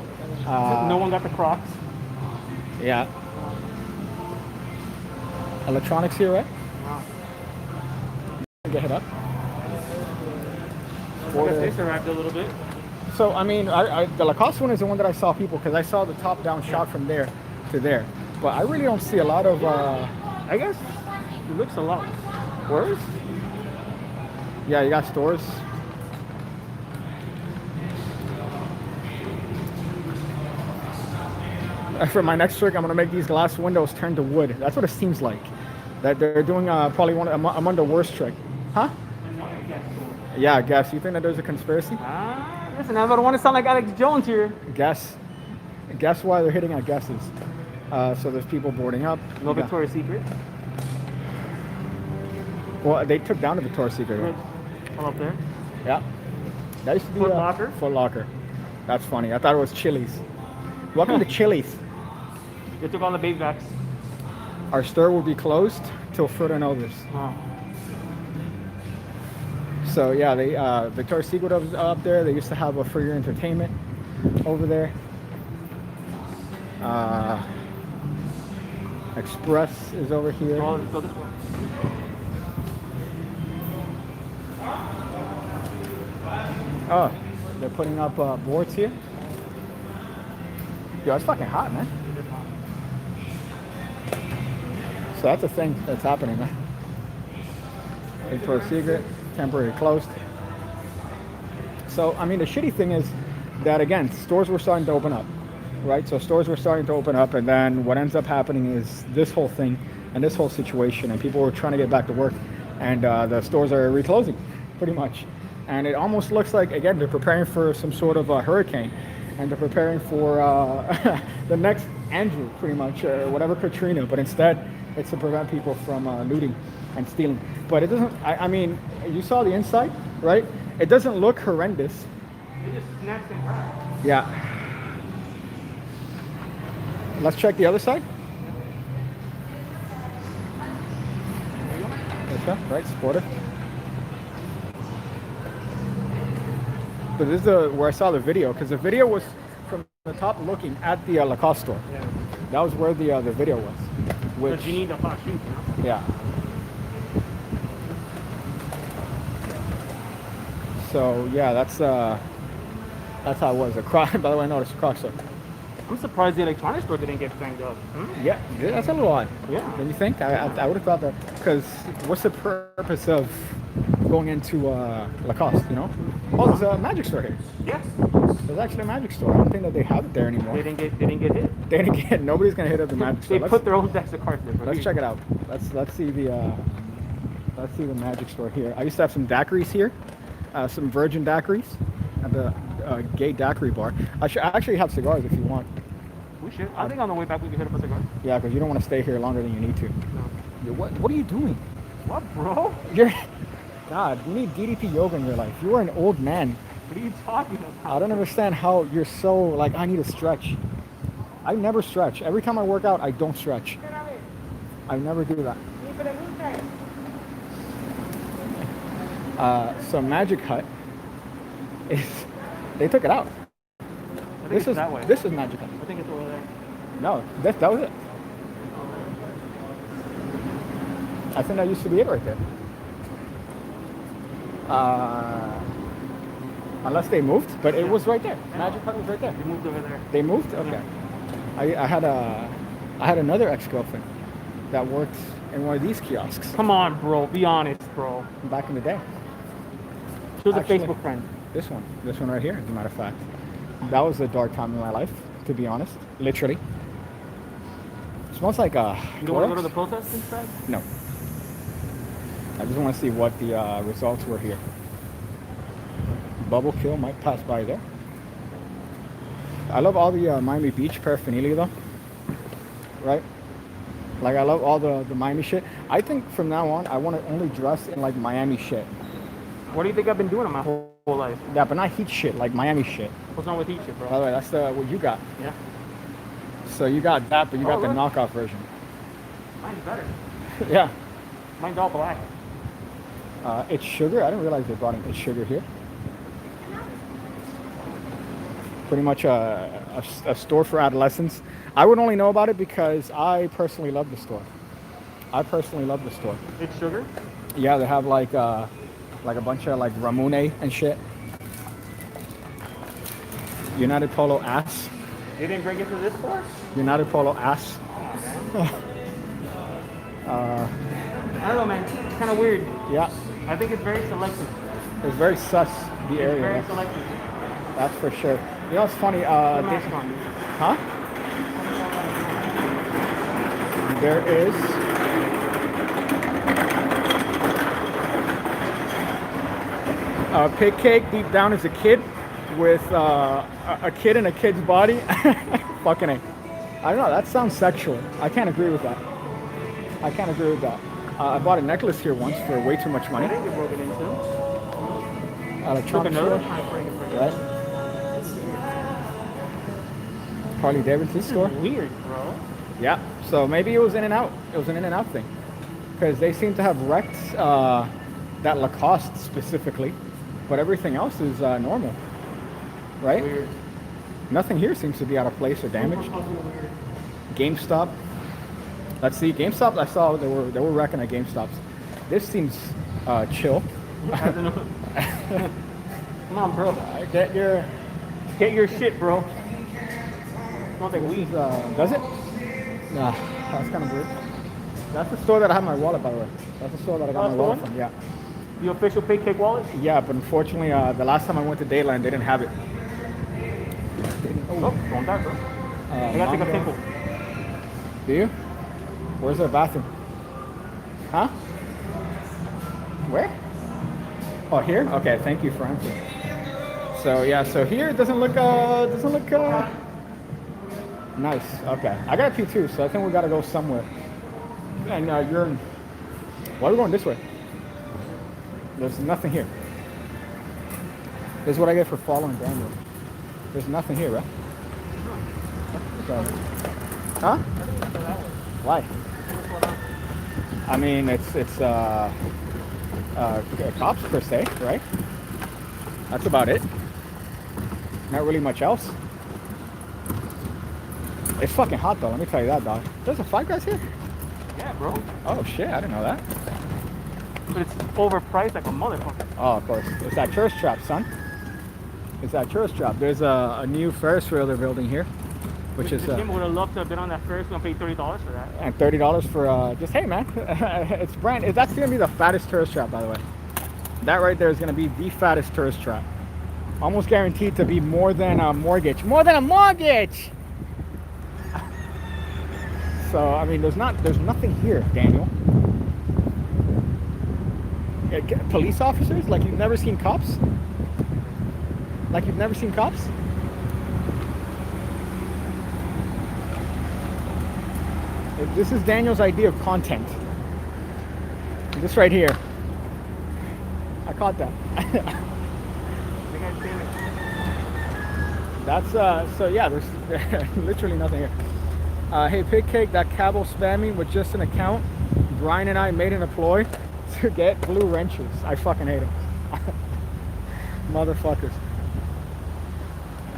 No one got the Crocs. Yeah. Electronics here, right? Wow. Get hit up. I guess they survived a little bit. So, I mean, the Lacoste one is the one that I saw people, because I saw the top-down shot from there to there. But I really don't see a lot of... I guess it looks a lot worse. Yeah, you got stores. For my next trick, I'm going to make these glass windows turn to wood. That's what it seems like. That they're doing probably among the worst trick. Huh? Yeah, I guess. You think that there's a conspiracy? Listen, I don't want to sound like Alex Jones here. Guess why they're hitting at guesses. So there's people boarding up. No Victoria's Secret. Well, they took down the Victoria's Secret. All up there. Yeah. That used to be Foot Locker. Foot Locker. That's funny. I thought it was Chili's. Welcome to Chili's. They took all the baby backs. Our store will be closed till further notice. Oh. So yeah, they Victoria's Secret was up there. They used to have a For Your Entertainment over there. Express is over here. Oh, let's go this way. Oh, they're putting up boards here. Yo, it's fucking hot, man. So that's a thing that's happening, man. Victoria's Secret, temporarily closed. So, I mean, the shitty thing is that, again, stores were starting to open up, right? So stores were starting to open up, and then what ends up happening is this whole thing and this whole situation, and people were trying to get back to work, and the stores are reclosing, pretty much. And it almost looks like, again, they're preparing for some sort of a hurricane, and they're preparing for the next Andrew, pretty much, whatever Katrina, but instead it's to prevent people from looting and stealing. But it doesn't, I mean, you saw the inside, right? It doesn't look horrendous. They just snapped and cracked. Yeah. Let's check the other side. Let's go, right, supporter. So this is where I saw the video, because the video was from the top looking at the Lacoste store. Yeah. That was where the video was. Which, But you need a hot shoot, you know? yeah. So yeah, that's how it was. A Croc. By the way, I noticed a Croc store. I'm surprised the electronics store didn't get banged up. Hmm? Yeah, that's a little odd. Yeah. Don't you think? I would have thought that, because what's the purpose of going into Lacoste? You know? Oh, there's a magic store here. Yes. There's actually a magic store. I don't think that they have it there anymore. They didn't get hit. then again, nobody's gonna hit up the magic store. They put their own decks of cards there. Bro. Let's check it out. Let's see the magic store here. I used to have some daiquiris here, some virgin daiquiris at the gay daiquiri bar. I actually have cigars if you want. We should. I think on the way back we can hit up a cigar. Yeah, because you don't want to stay here longer than you need to. No. What are you doing? What, bro? God, you need DDP yoga in your life. You are an old man. What are you talking about? I don't understand how you're so like, I need to stretch. I never stretch. Every time I work out, I don't stretch. I never do that. So Magic Hut is, they took it out. I think This it's is that way. this is Magic Hut. I think it's over there. No, that was it. I think that used to be it right there. Unless they moved, but it was right there. Magic Hut was right there. They moved over there. They moved? Okay. I had another ex-girlfriend that worked in one of these kiosks Come on, bro. Be honest, bro. back in the day. She was a Actually- Facebook friend. This one right here, as a matter of fact. That was a dark time in my life, to be honest. Literally. Smells like You don't want to go to the Clorox. protest instead? No. I just want to see what the results were here. Bubble Kill might pass by there. I love all the Miami Beach paraphernalia though. Right? Like I love all the Miami shit. I think from now on I want to only dress in like Miami shit. What do you think I've been doing my whole life? Yeah, but not heat shit, like Miami shit. What's wrong with heat shit, By bro? the way, that's what you got. Yeah. So you got that, but you got Oh, the really? knockoff version. Mine's better. Yeah. Mine's all black. It's sugar. I didn't realize they brought in It's Sugar here. Pretty much a store for adolescents. I would only know about it because I personally love the store. It's sugar. Yeah, they have like a bunch of like Ramune and shit. United Polo ass. They didn't bring it to this store? United Polo ass. I don't know, man. It's kind of weird. Yeah, I think it's very selective. it's very sus, the It's area. very Yeah. selective. That's for sure. You know what's funny? Put a mask on. Huh? There is Pigcake deep down as a kid with a kid in a kid's body. Fucking A. I don't know, that sounds sexual. I can't agree with that. I bought a necklace here once for way too much I money. think you broke it into. Electronic Took another store, time for it. right? Harley Davidson store. Weird, bro. Yeah, so maybe it was in and out. It was an in and out thing. Because they seem to have wrecked that Lacoste specifically, but everything else is normal, right? Weird. Nothing here seems to be out of place or damaged. Weird. GameStop. Let's see, GameStop. I saw they were wrecking at GameStops. This seems chill. I don't know. Come on, bro. Get your. Get your shit, bro. Smells like weed. Does it? Nah, that's kind of weird. That's the store that I have my wallet, by the way. That's the store that I got That's my the wallet one? from. Yeah. The official Pigcake wallet? Yeah, but unfortunately, the last time I went to Dayland, they didn't have it. Oh, don't die, bro. I gotta take a Mango. pickle. Do you? Where's the bathroom? Huh? Where? Oh, here? Okay, thank you for answering. So yeah, so here it doesn't look nice. Okay, I gotta pee too, so I think we gotta go somewhere. And why are we going this way? There's nothing here. This is what I get for following Daniel. There's nothing here, right? So, huh? Why? I mean, it's cops per se, right? That's about it. Not really much else. It's fucking hot though, let me tell you that, dog. There's a Five Guys here? Yeah, bro. Oh shit, I didn't know that. But it's overpriced like a motherfucker. Oh, of course. It's that tourist trap, son. It's that tourist trap. There's a new Ferris wheel they're building here, which is Jim would have loved to have been on that first. We're gonna pay $30 for that. and $30 for just hey man, it's that's gonna be the fattest tourist trap, by the way. That right there is gonna be the fattest tourist trap. Almost guaranteed to be more than a mortgage. More than a mortgage. So I mean, there's nothing here, Daniel. Police officers? Like you've never seen cops? Like you've never seen cops? This is Daniel's idea of content. This right here. I caught that. That's so yeah, there's literally nothing here. Hey Pigcake, that Gables spammed me with just an account. Brian and I made an employ to get blue wrenches. I fucking hate them. Motherfuckers.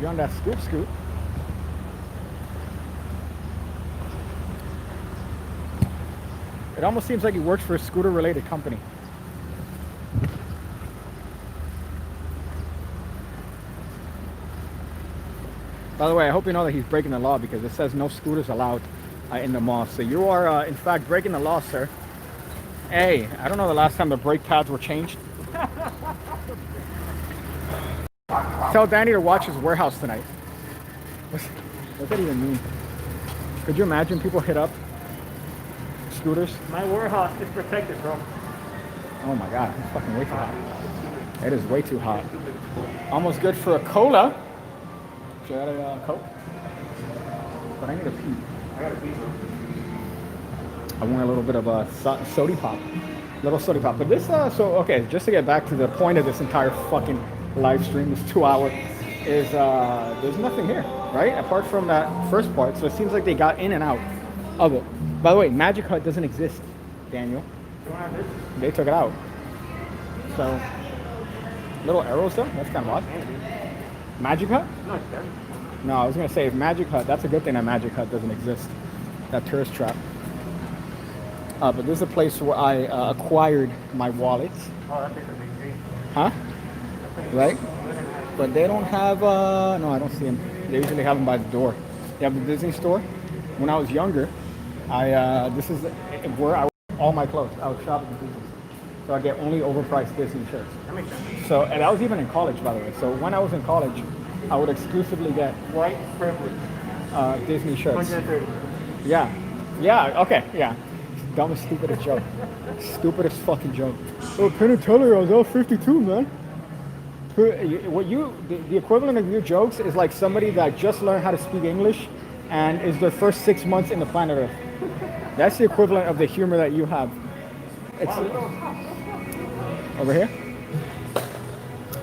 You on that scoop? It almost seems like he works for a scooter related company. By the way, I hope you know that he's breaking the law because it says no scooters allowed in the mall. So you are, in fact, breaking the law, sir. Hey, I don't know the last time the brake pads were changed. Tell Danny to watch his warehouse tonight. What's that even mean? Could you imagine people hit up scooters? My warehouse is protected, bro. Oh my god, it's fucking way too hot. It is way too hot. Almost good for a cola. Should I get a Coke? But I need a pee. I got a pee, bro. I want a little bit of a sody pop. Little sody pop. But this, so, okay, just to get back to the point of this entire fucking live stream, this 2 hour, is there's nothing here, right? Apart from that first part. So it seems like they got in and out of it. By the way, Magic Hut doesn't exist, Daniel. They took it out. So, little arrows though? That's kind of odd. Magic Hut? No, it's there. No, I was going to say, if Magic Hut, that's a good thing that Magic Hut doesn't exist. That tourist trap. But this is a place where I acquired my wallet. Oh, that thing's a big dream. Huh? Right? But they don't have, no, I don't see them. They usually have them by the door. They have the Disney store. When I was younger, this is where I would all my clothes. I would shop at the Disney. So I get only overpriced Disney shirts. That makes sense. So, and I was even in college, by the way. So when I was in college, I would exclusively get White privilege. Disney shirts. 130. Yeah. Yeah, okay, yeah. Dumbest, stupidest joke. Stupidest fucking joke. Oh, Penn and Teller, I was all 52, man. The equivalent of your jokes is like somebody that just learned how to speak English and is their first 6 months in the planet Earth. That's the equivalent of the humor that you have. It's over here.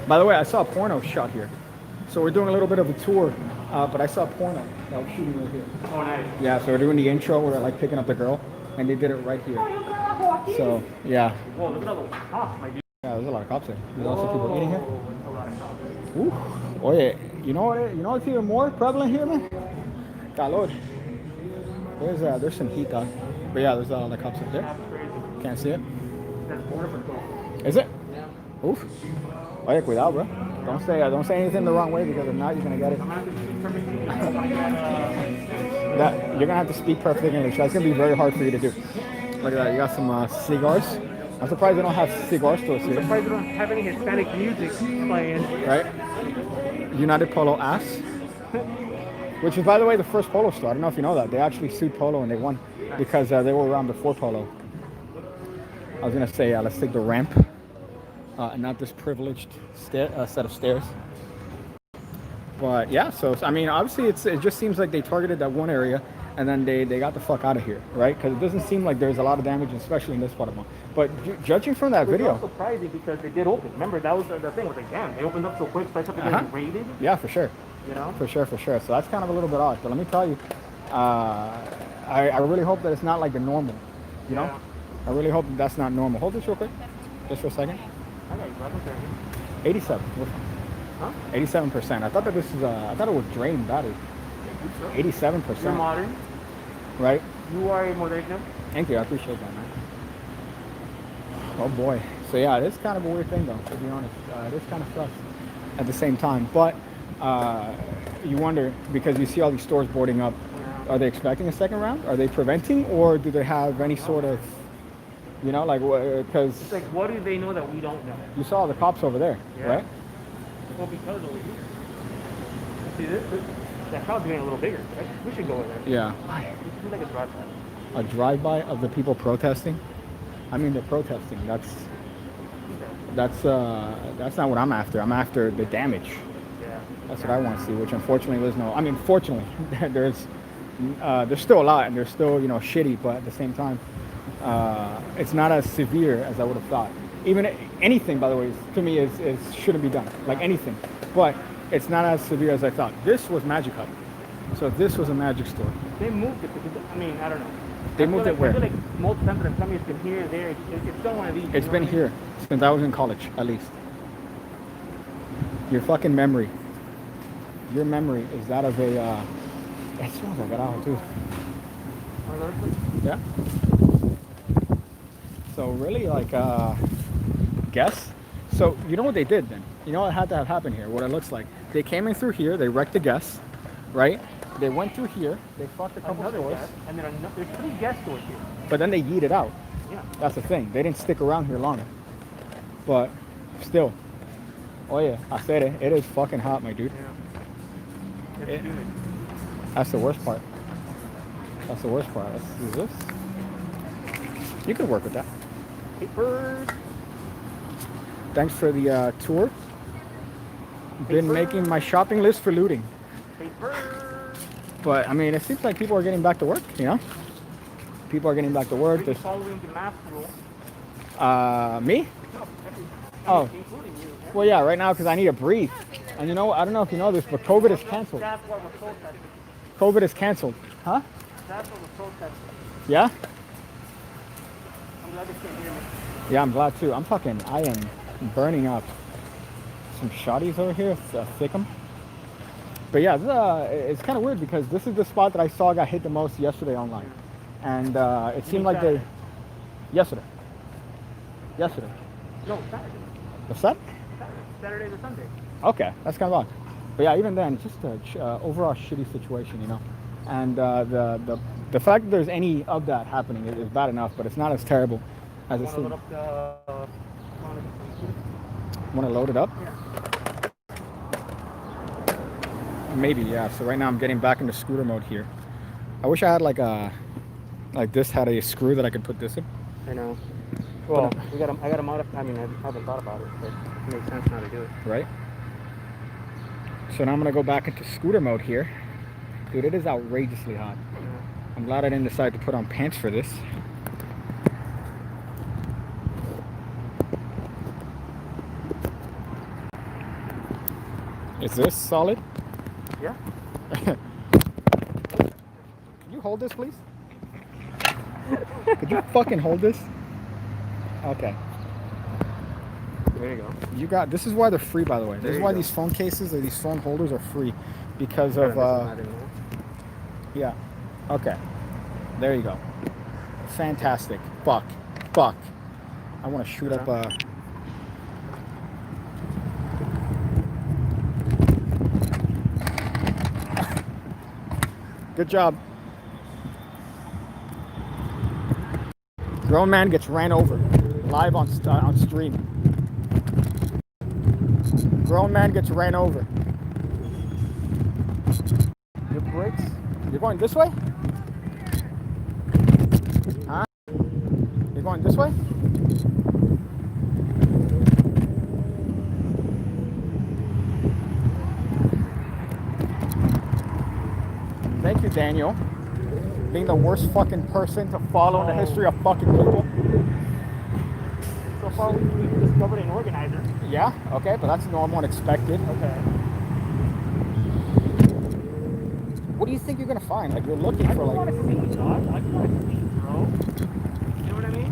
By the way, I saw a porno shot here. So we're doing a little bit of a tour, but I saw porno that was shooting right here. Oh, nice. Yeah, so we're doing the intro where they're like picking up the girl, and they did it right here. So, yeah. Whoa, look at all the cops, my dude. Yeah, there's a lot of cops here. There's also people eating here. A lot of cops. Ooh. Oh yeah, you know what's even more prevalent here, man? Calor. There's some heat dog. But yeah, there's a lot of cops up there. That's crazy. Can't see it. That's border patrol. Is it? Yeah. Oof. Oye, cuidado, bro. Don't say anything the wrong way because if not, you're gonna get it. I'm gonna have to speak perfect English. I'm gonna get, You're gonna have to speak perfect English. That's gonna be very hard for you to do. Look at that. You got some cigars. I'm surprised they don't have cigar stores here. I'm surprised they don't have any Hispanic music playing. Right? United Polo ass. Which is, by the way, the first Polo store. I don't know if you know that. They actually sued Polo and they won because they were around before Polo. I was gonna say, let's take the ramp and not this privileged set of stairs. But yeah, so I mean, obviously, it just seems like they targeted that one area and then they got the fuck out of here, right? Because it doesn't seem like there's a lot of damage, especially in this part of the mall. But judging from that video, It's also crazy because they did open. Remember, that was the thing. Was like, damn, they opened up so quick, especially after getting raided. yeah, for sure. You know? For sure. So that's kind of a little bit odd. But let me tell you, I really hope that it's not like the normal. You know? Yeah. I really hope that that's not normal. Hold this real quick, just for a second. I got you, bro. I don't care. 87. Huh? 87%. I thought that this is. I thought it was drained battery. 87%. You're modern. Right? You are a moderno. Thank you. I appreciate that, man. Oh boy. So yeah, it is kind of a weird thing, though. To be honest, it is kind of sucks at the same time. But you wonder because you see all these stores boarding up. Are they expecting a second round? Are they preventing, or do they have any sort of, you know, like because It's like, what do they know that we don't know? you saw the cops over there, Yeah. right? Well, because over here. See this? That crowd's getting a little bigger. Right? We should go over there. Yeah. We should do like a drive-by. A drive-by of the people protesting. I mean, they're protesting. That's not what I'm after. I'm after the damage. Yeah. That's what I want to see. Which unfortunately there's no. I mean, fortunately, there's still a lot, and they're still shitty. But at the same time, it's not as severe as I would have thought. Even anything, by the way, to me is shouldn't be done. Like anything, but it's not as severe as I thought. This was Magic Hut, so this was a magic store. They moved it because I mean I don't know. They moved it where? I feel like multiple times that somebody's been here, there. It's still one of these. It's been here since I was in college, at least. Your fucking memory. Your memory is that of a. It smells like it too. Yeah. So really, like, guess. So you know what they did then? You know what had to have happened here? What it looks like? They came in through here. They wrecked the guests, right? They went through here. They fucked a couple stores. And then there's 3 guest stores here. But then they yeeted out. Yeah. That's the thing. They didn't stick around here long. But still. Oh yeah, I said it. It is fucking hot, my dude. Yeah. It's humid. That's the worst part. That's the worst part. Let's do this. You can work with that. Paper. Thanks for the tour. Been Paper. making my shopping list for looting. Paper. But I mean, it seems like people are getting back to work, People are getting back to work. Are you following the mask rule? Me? No, Oh. including you. Well, yeah, right now because I need to breathe. And I don't know if you know this, but COVID is canceled. That's what we're protesting. COVID is canceled. Huh? That's what we're protesting. Yeah? I'm glad they can't hear me. Yeah, I'm glad too. I am burning up. Some shotties over here, thick 'em. But yeah, it's kind of weird because this is the spot that I saw got hit the most yesterday online. And it seemed like Saturday? Yesterday. Yesterday. No, Saturday. What's that? Saturday to Sunday. Okay, that's kind of odd. But yeah, even then, just a overall shitty situation, And the fact that there's any of that happening is bad enough, but it's not as terrible as it Want to seems. load up the... Want to load it up? Yeah. Maybe, yeah. So right now I'm getting back into scooter mode here. I wish I had like this had a screw that I could put this in. I know. Well, I got to modify. I mean, I haven't thought about it, but it makes sense now to do it. Right? So now I'm gonna go back into scooter mode here. Dude, it is outrageously hot. Yeah. I'm glad I didn't decide to put on pants for this. Is this solid? Yeah. Can you hold this, please? Could you fucking hold this? Okay. There you go. You got. This is why they're free, by the way. This There is you why go. these phone cases or these phone holders are free, because of yeah. Okay. There you go. Fantastic. Fuck. I want to shoot up. Good job. Grown man gets ran over live on stream. Grown man gets ran over. Your brakes? You're going this way? Huh? You're going this way? Thank you, Daniel. Being the worst fucking person to follow in the history of fucking people. So far, we've discovered an organizer. Yeah, okay, but that's normal and expected. Okay. What do you think you're gonna find? Like, you're looking for I want like. to see, dog. I want to see, bro. You know what I mean?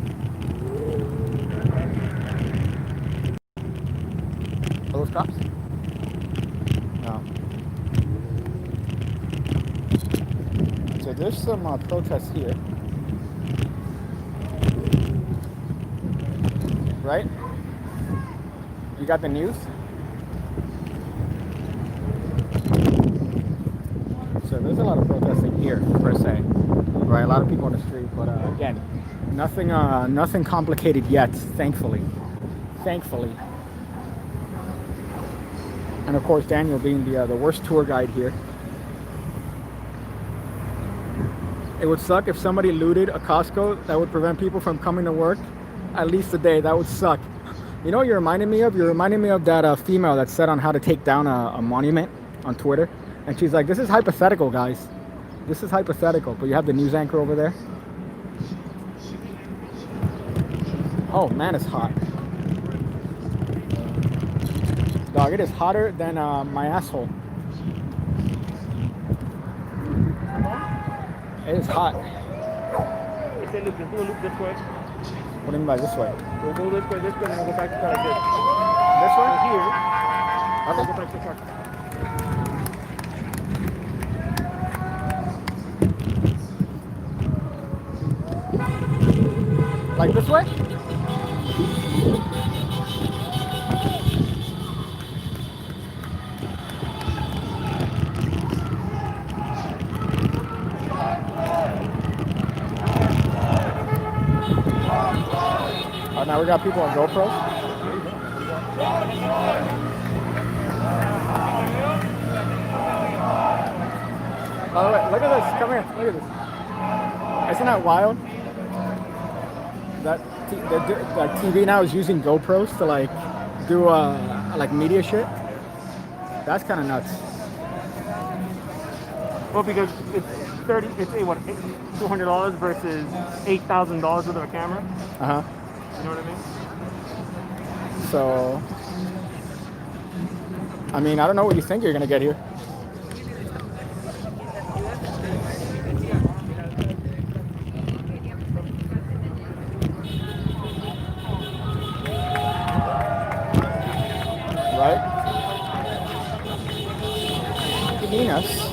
Are those cops? No. So there's some protests here. Right? You got the news? So there's a lot of protesting here, per se. Right? A lot of people on the street, but again, nothing complicated yet, thankfully. Thankfully. And of course, Daniel being the worst tour guide here. It would suck if somebody looted a Costco. That would prevent people from coming to work at least a day. That would suck. You know what you reminded me of? You reminded me of that female that said on how to take down a monument on Twitter. And she's like, this is hypothetical, guys. This is hypothetical. But you have the news anchor over there. Oh, man, it's hot. Dog, it is hotter than my asshole. It is hot. They say, look, let's do a loop this way. What do you mean by this way? We'll go this way, and we'll go back to like this. This way? Here. Okay. We'll go back to the park. Like this way? Oh, now we got people on GoPros. By the way, look at this. Come here. Look at this. Isn't that wild? That TV now is using GoPros to like do like media shit. That's kind of nuts. Well, because it's $200 versus $8,000 with a camera. Uh huh. You know what I mean? So, I mean, I don't know what you think you're gonna get here. Right? Penis.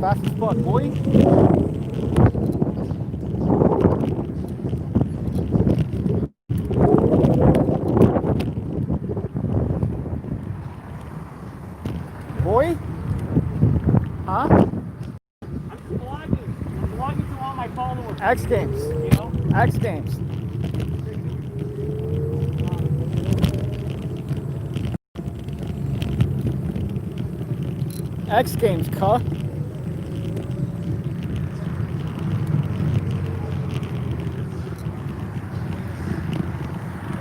Fast as fuck, boy. Boy? Huh? I'm vlogging to all my followers. X Games. You know? X Games. X Games, cuh.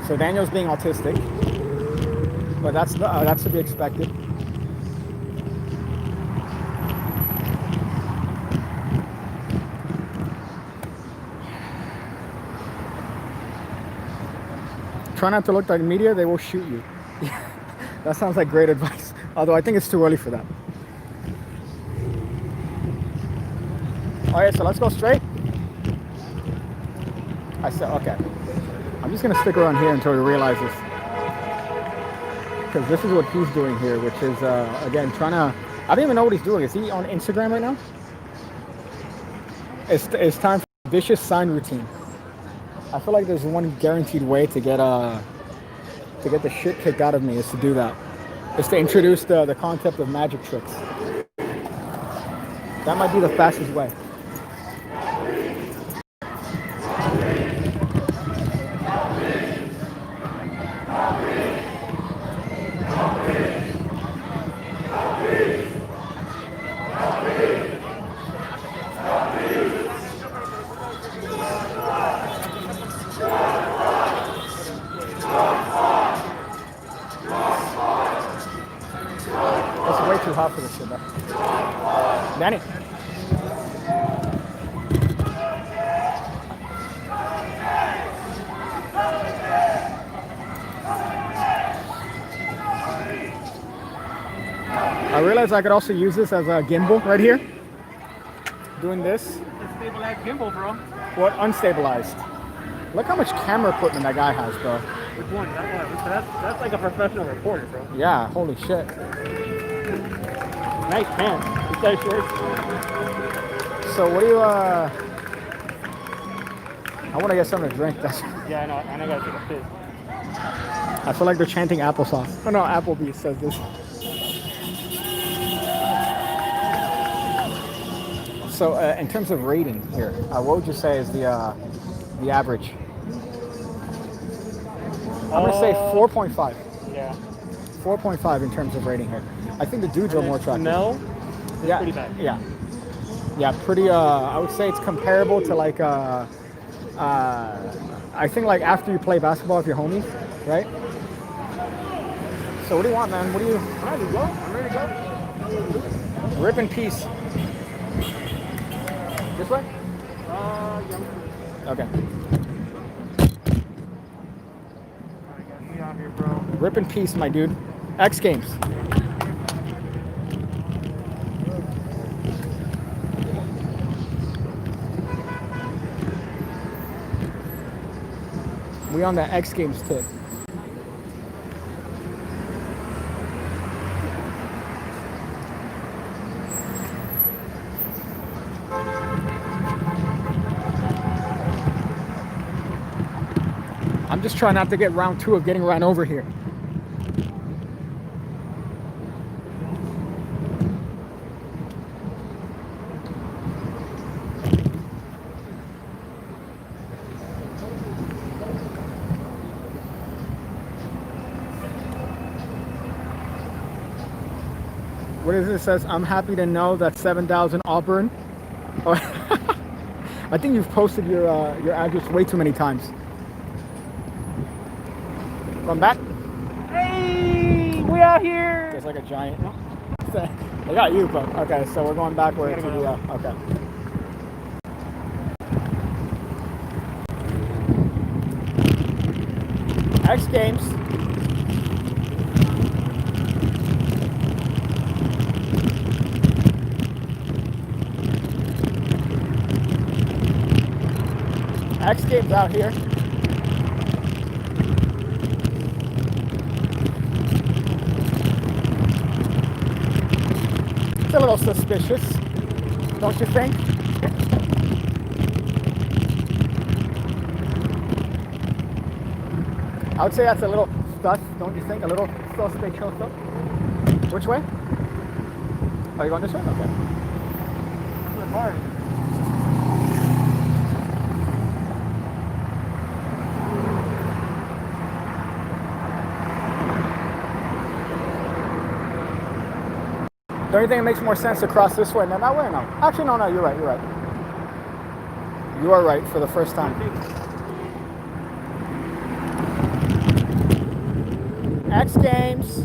So Daniel's being autistic, but that's to be expected. Try not to look like media, they will shoot you. That sounds like great advice. Although I think it's too early for that. Alright, so let's go straight. I said, okay. I'm just gonna stick around here until we realize this. Because this is what he's doing here, which is, again, trying to... I don't even know what he's doing. Is he on Instagram right now? It's time for a vicious sign routine. I feel like there's one guaranteed way to get the shit kicked out of me is to do that. Is to introduce the concept of magic tricks. That might be the fastest way. It's way too hot for this shit, man. Danny. I realized I could also use this as a gimbal right here. Doing this. It's stabilized gimbal, bro. What? Unstabilized. Look how much camera equipment that guy has, bro. Which one? That's like a professional reporter, bro. Yeah, holy shit. Nice pants. These nice shorts. So what do you, I want to get something to drink. That's. Yeah, I know. And I gotta take a piss. I feel like they're chanting applesauce. Oh no, Applebee's says this. So in terms of rating here, what would you say is the average? I'm gonna say 4.5. Yeah. 4.5 in terms of rating here. I think the dudes are more attractive. Smell? Yeah, Pretty bad. yeah, pretty. I would say it's comparable to like. I think like after you play basketball with your homies, right? So what do you want, man? What do you? I'm ready to go. I'm ready to go. Rip in peace. This way? Yeah. Okay. Alright, get me out here, bro. Rip in peace, my dude. X Games. We on the X Games tip. I'm just trying not to get round 2 of getting run over here. What is it? It says, I'm happy to know that 7,000 Auburn. Oh, I think you've posted your address way too many times. Come back. Hey, we out here. It's like a giant. They got you, but okay. So we're going backward to the. Okay. X Games. X Games out here. It's a little suspicious, don't you think? I would say that's a little sus, don't you think? A little suspicious. Which way? Are you going this way? Okay. Good hard. Don't you think it makes more sense to cross this way than that way? No. Actually, no, you're right, you're right. You are right for the first time. X Games.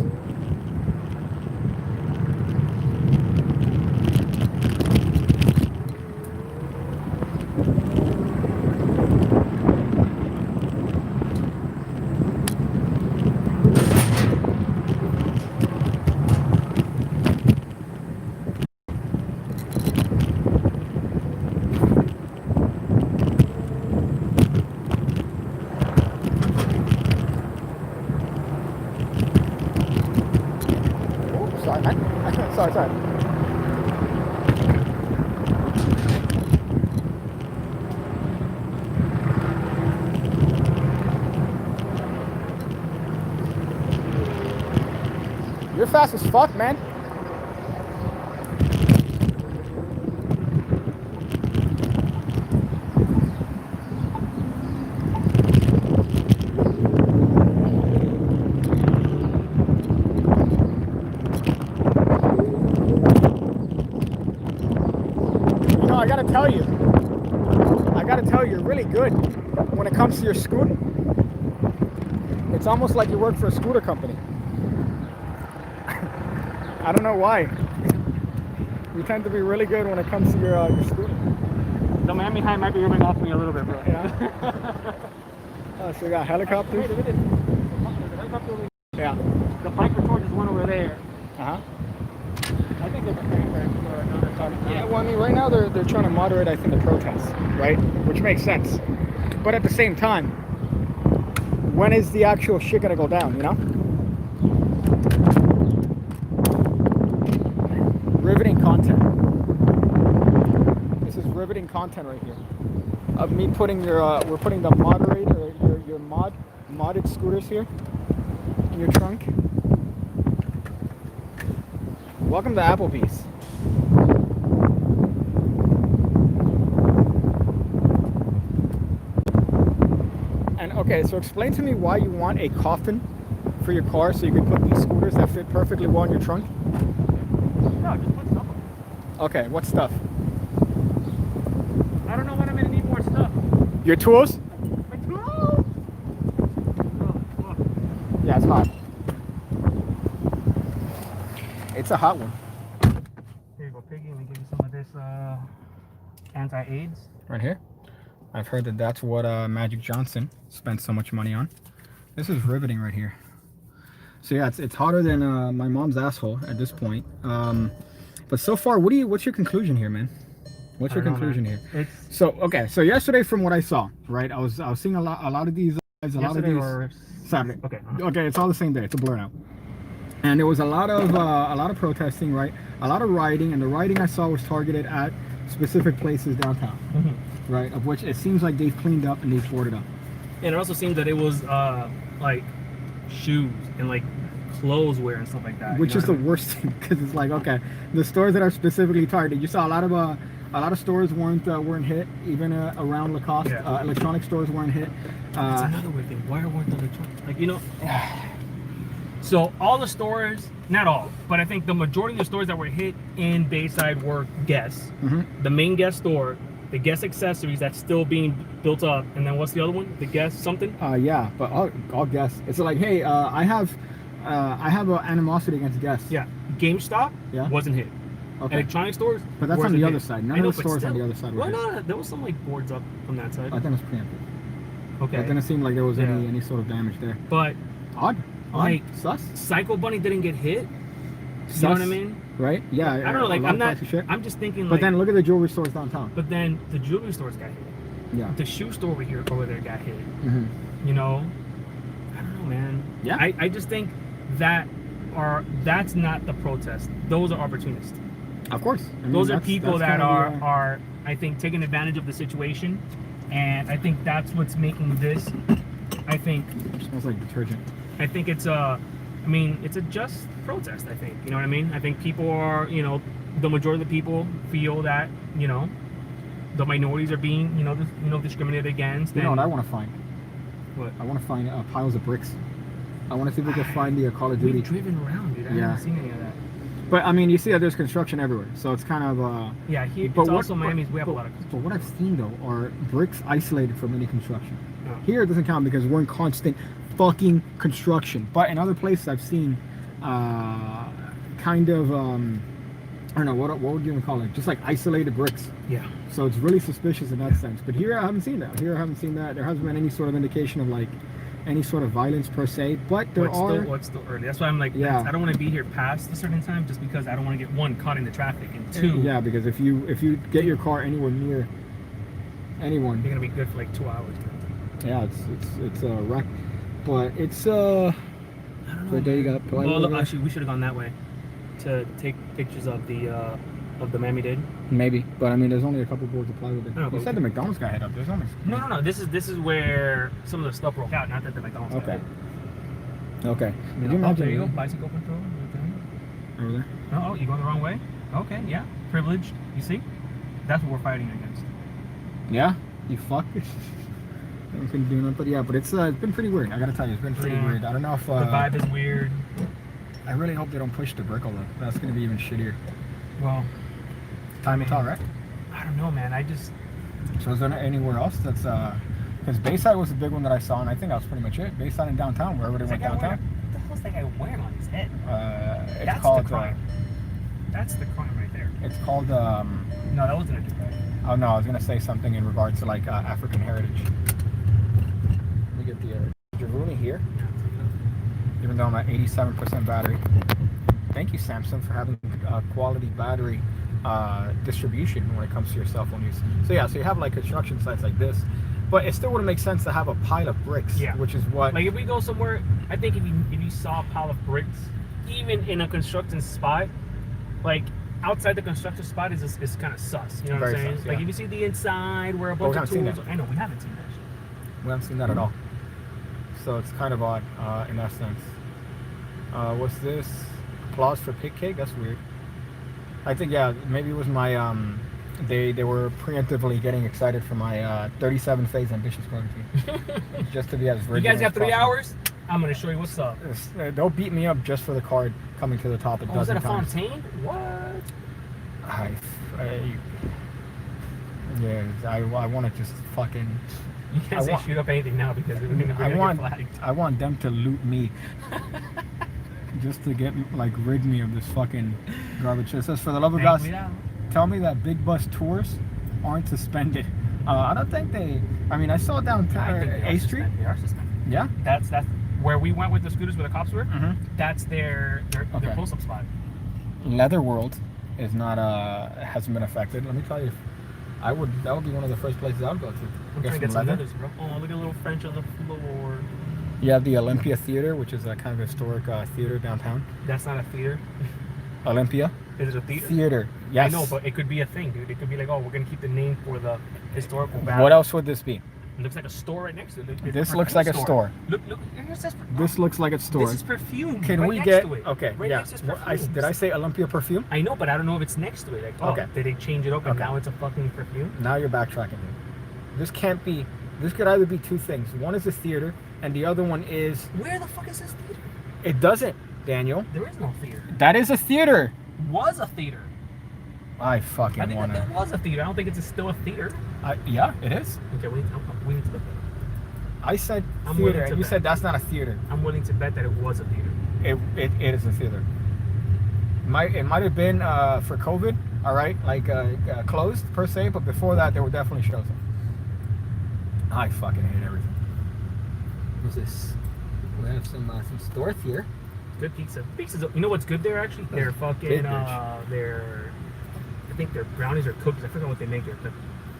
Sorry. You're fast as fuck, man. I gotta tell you, you're really good when it comes to your scooter. It's almost like you work for a scooter company. I don't know why. You tend to be really good when it comes to your scooter. The Miami High might be rubbing off me a little bit, bro. Yeah. Oh, so you got helicopters? Hey, look at this. There's a helicopter over here. Yeah. The bike torch is one over there. Uh-huh. I think they're preparing for another target. Yeah, well, I mean, right now they're trying to moderate, I think, the protests, right? Which makes sense. But at the same time, when is the actual shit gonna go down, you know? Riveting content. This is riveting content right here. Of me putting we're putting the moderator, your modded scooters here in your trunk. Welcome to Applebee's. And okay, so explain to me why you want a coffin for your car so you can put these scooters that fit perfectly well in your trunk. No, just put stuff on. Okay, what stuff? I don't know when I'm gonna need more stuff. Your tools? My tools! Oh, fuck. Yeah, it's hot. It's a hot one. Here you go, Piggy. Let me give you some of this anti-AIDS. Right here. I've heard that that's what Magic Johnson spent so much money on. This is riveting right here. So yeah, it's hotter than my mom's asshole at this point. But so far, what's your conclusion here, man? What's your conclusion here? So okay, so yesterday from what I saw, right, I was seeing a lot of these Saturday. Okay. Okay, it's all the same day. It's a blur now. And there was a lot of protesting, right? A lot of rioting, and the rioting I saw was targeted at specific places downtown, right? Of which it seems like they've cleaned up and they've boarded up. And it also seems that it was like shoes and like clothes wear and stuff like that. Which is the worst thing, because it's like, okay, the stores that are specifically targeted. You saw a lot of stores weren't hit, even around Lacoste. Yeah. Electronic stores weren't hit. That's another weird thing. Why weren't the electronic? Like, you know. So all the stores, not all, but I think the majority of the stores that were hit in Bayside were Guess. The main Guess store, the Guess accessories that's still being built up, and then what's the other one? The Guess something? Yeah, but I'll Guess. It's like, hey, I have an animosity against Guess. Yeah. GameStop wasn't hit. Okay. Electronic stores, but that's on the other hit. side. None of the stores on the other side were Why hit. not? There was some like boards up on that side. I think it was preemptive. Okay. It didn't seem like there was any sort of damage there. But Odd. like sus. Psycho Bunny didn't get hit. Sus. You know what I mean? Right? Yeah. I don't know. Like I'm just thinking. But like, then look at the jewelry stores downtown. But then the jewelry stores got hit. Yeah. The shoe store over there got hit. You know, I don't know, man. Yeah. I just think that's not the protest. Those are opportunists. Of course. I mean, those are people that kind of are I think taking advantage of the situation, and I think that's what's making this. I think it smells like detergent. I think it's it's a just protest. I think, you know what I mean. I think people are, the majority of the people feel that, the minorities are being, discriminated against. You know what I want to find? What? I want to find piles of bricks. I want to see if we can find the Call of Duty. We've driven around, dude. I haven't seen any of that. But I mean, you see that there's construction everywhere, so it's kind of yeah. Here, it's also Miami. We have a lot of. But what I've seen though are bricks isolated from any construction. Oh. Here it doesn't count because we're in constant fucking construction. But in other places I've seen, kind of I don't know what would you even call it? Just like isolated bricks. Yeah. So it's really suspicious in that sense. But here I haven't seen that. There hasn't been any sort of indication of like any sort of violence per se, but what's still early. That's why I'm like, I don't want to be here past a certain time, just because I don't want to get one caught in the traffic, and two, because if you get your car anywhere near anyone, you're gonna be good for like 2 hours. Yeah, it's a wreck, but it's I don't know. There you go. Well, look, actually, we should have gone that way to take pictures of the Miami-Dade. Maybe, but I mean, there's only a couple boards of plywood there. You said the McDonald's got hit up. There's only no. This is where some of the stuff broke out. Not that the McDonald's. Okay. Got hit. Okay. Did you imagine? There you go. Bicycle patrol. Over there. Oh, you going the wrong way? Okay. Yeah. Privileged. You see? That's what we're fighting against. Yeah. You fuck. I couldn't do nothing, but yeah, but it's been pretty weird. I gotta tell you, it's been pretty weird. I don't know if the vibe is weird. I really hope they don't push the brick though. That's gonna be even shittier. Well, time to tell, right? I don't know, man. So is there anywhere else that's because Bayside was the big one that I saw, and I think that was pretty much it. Bayside and downtown, wherever they went downtown. What the hell's that guy wearing on his head? It's called the crime. That's the crime right there. It's called No, that wasn't a crime. Oh no, I was gonna say something in regards to like African heritage. Let me get the Jaruni here. Even though I'm at 87% battery. Thank you, Samsung, for having quality battery distribution when it comes to your cell phone use. So yeah, so you have like construction sites like this, but it still wouldn't make sense to have a pile of bricks. Yeah. Which is what. Like if we go somewhere, I think if you saw a pile of bricks, even in a construction spot, like outside the construction spot is kind of sus. You know what I'm saying? Sus, yeah. Like if you see the inside where a bunch of tools. I know we haven't seen that shit. We haven't seen that at all. So it's kind of odd in that sense. What's this? Applause for Pigcake? That's weird. I think maybe it was my They were preemptively getting excited for my 37 phase ambitious choreography, just to be as You rigid guys got as 3 possible. hours? I'm gonna show you what's up. They'll beat me up just for the card coming to the top a Oh, is that dozen a times. fontaine? What? I want to just fucking. You can't say shoot up anything now because we're gonna get flagged. I want them to loot me, just to get like rid me of this fucking garbage. It says, for the love of God, tell me that big bus tours aren't suspended. I don't think they. I mean, I saw downtown A Street. They are suspended. Yeah. That's where we went with the scooters where the cops were. Mm-hmm. That's their post-up spot. Leather World is not hasn't been affected. Let me tell you, that would be one of the first places I would go to. I'm trying to get some leathers, bro. Oh, look at a little French on the floor. You have the Olympia Theater, which is a kind of historic theater downtown. That's not a theater. Olympia? Is it a theater? Theater, yes. I know, but it could be a thing, dude. It could be like, oh, we're gonna keep the name for the historical value. What else would this be? It looks like a store right next to it. This looks like a store. Look. Here's this. This looks like a store. This is perfume. Can right we next get? to it. Okay, right yeah. Next to perfumes. Did I say Olympia perfume? I know, but I don't know if it's next to it. Like, oh, Okay. did they change it up and Okay. now it's a fucking perfume? Now you're backtracking. This can't be. This could either be two things. One is a theater, and the other one is. Where the fuck is this theater? It doesn't, Daniel. There is no theater. That is a theater. Was a theater. I I fucking think wanna. that there was a theater. I don't think it's still a theater. Yeah, it is. Okay, we need to look at that. I said I'm theater, willing and to you bet. said that's not a theater. I'm willing to bet that it was a theater. It is a theater. It might have been for COVID, all right, like closed per se, but before that there were definitely shows. I fucking hate everything. What's this? We have some stores here. Good pizza. Pizza's. You know what's good there actually? They're fucking. Their. I think their brownies or cookies. I forgot what they make there. The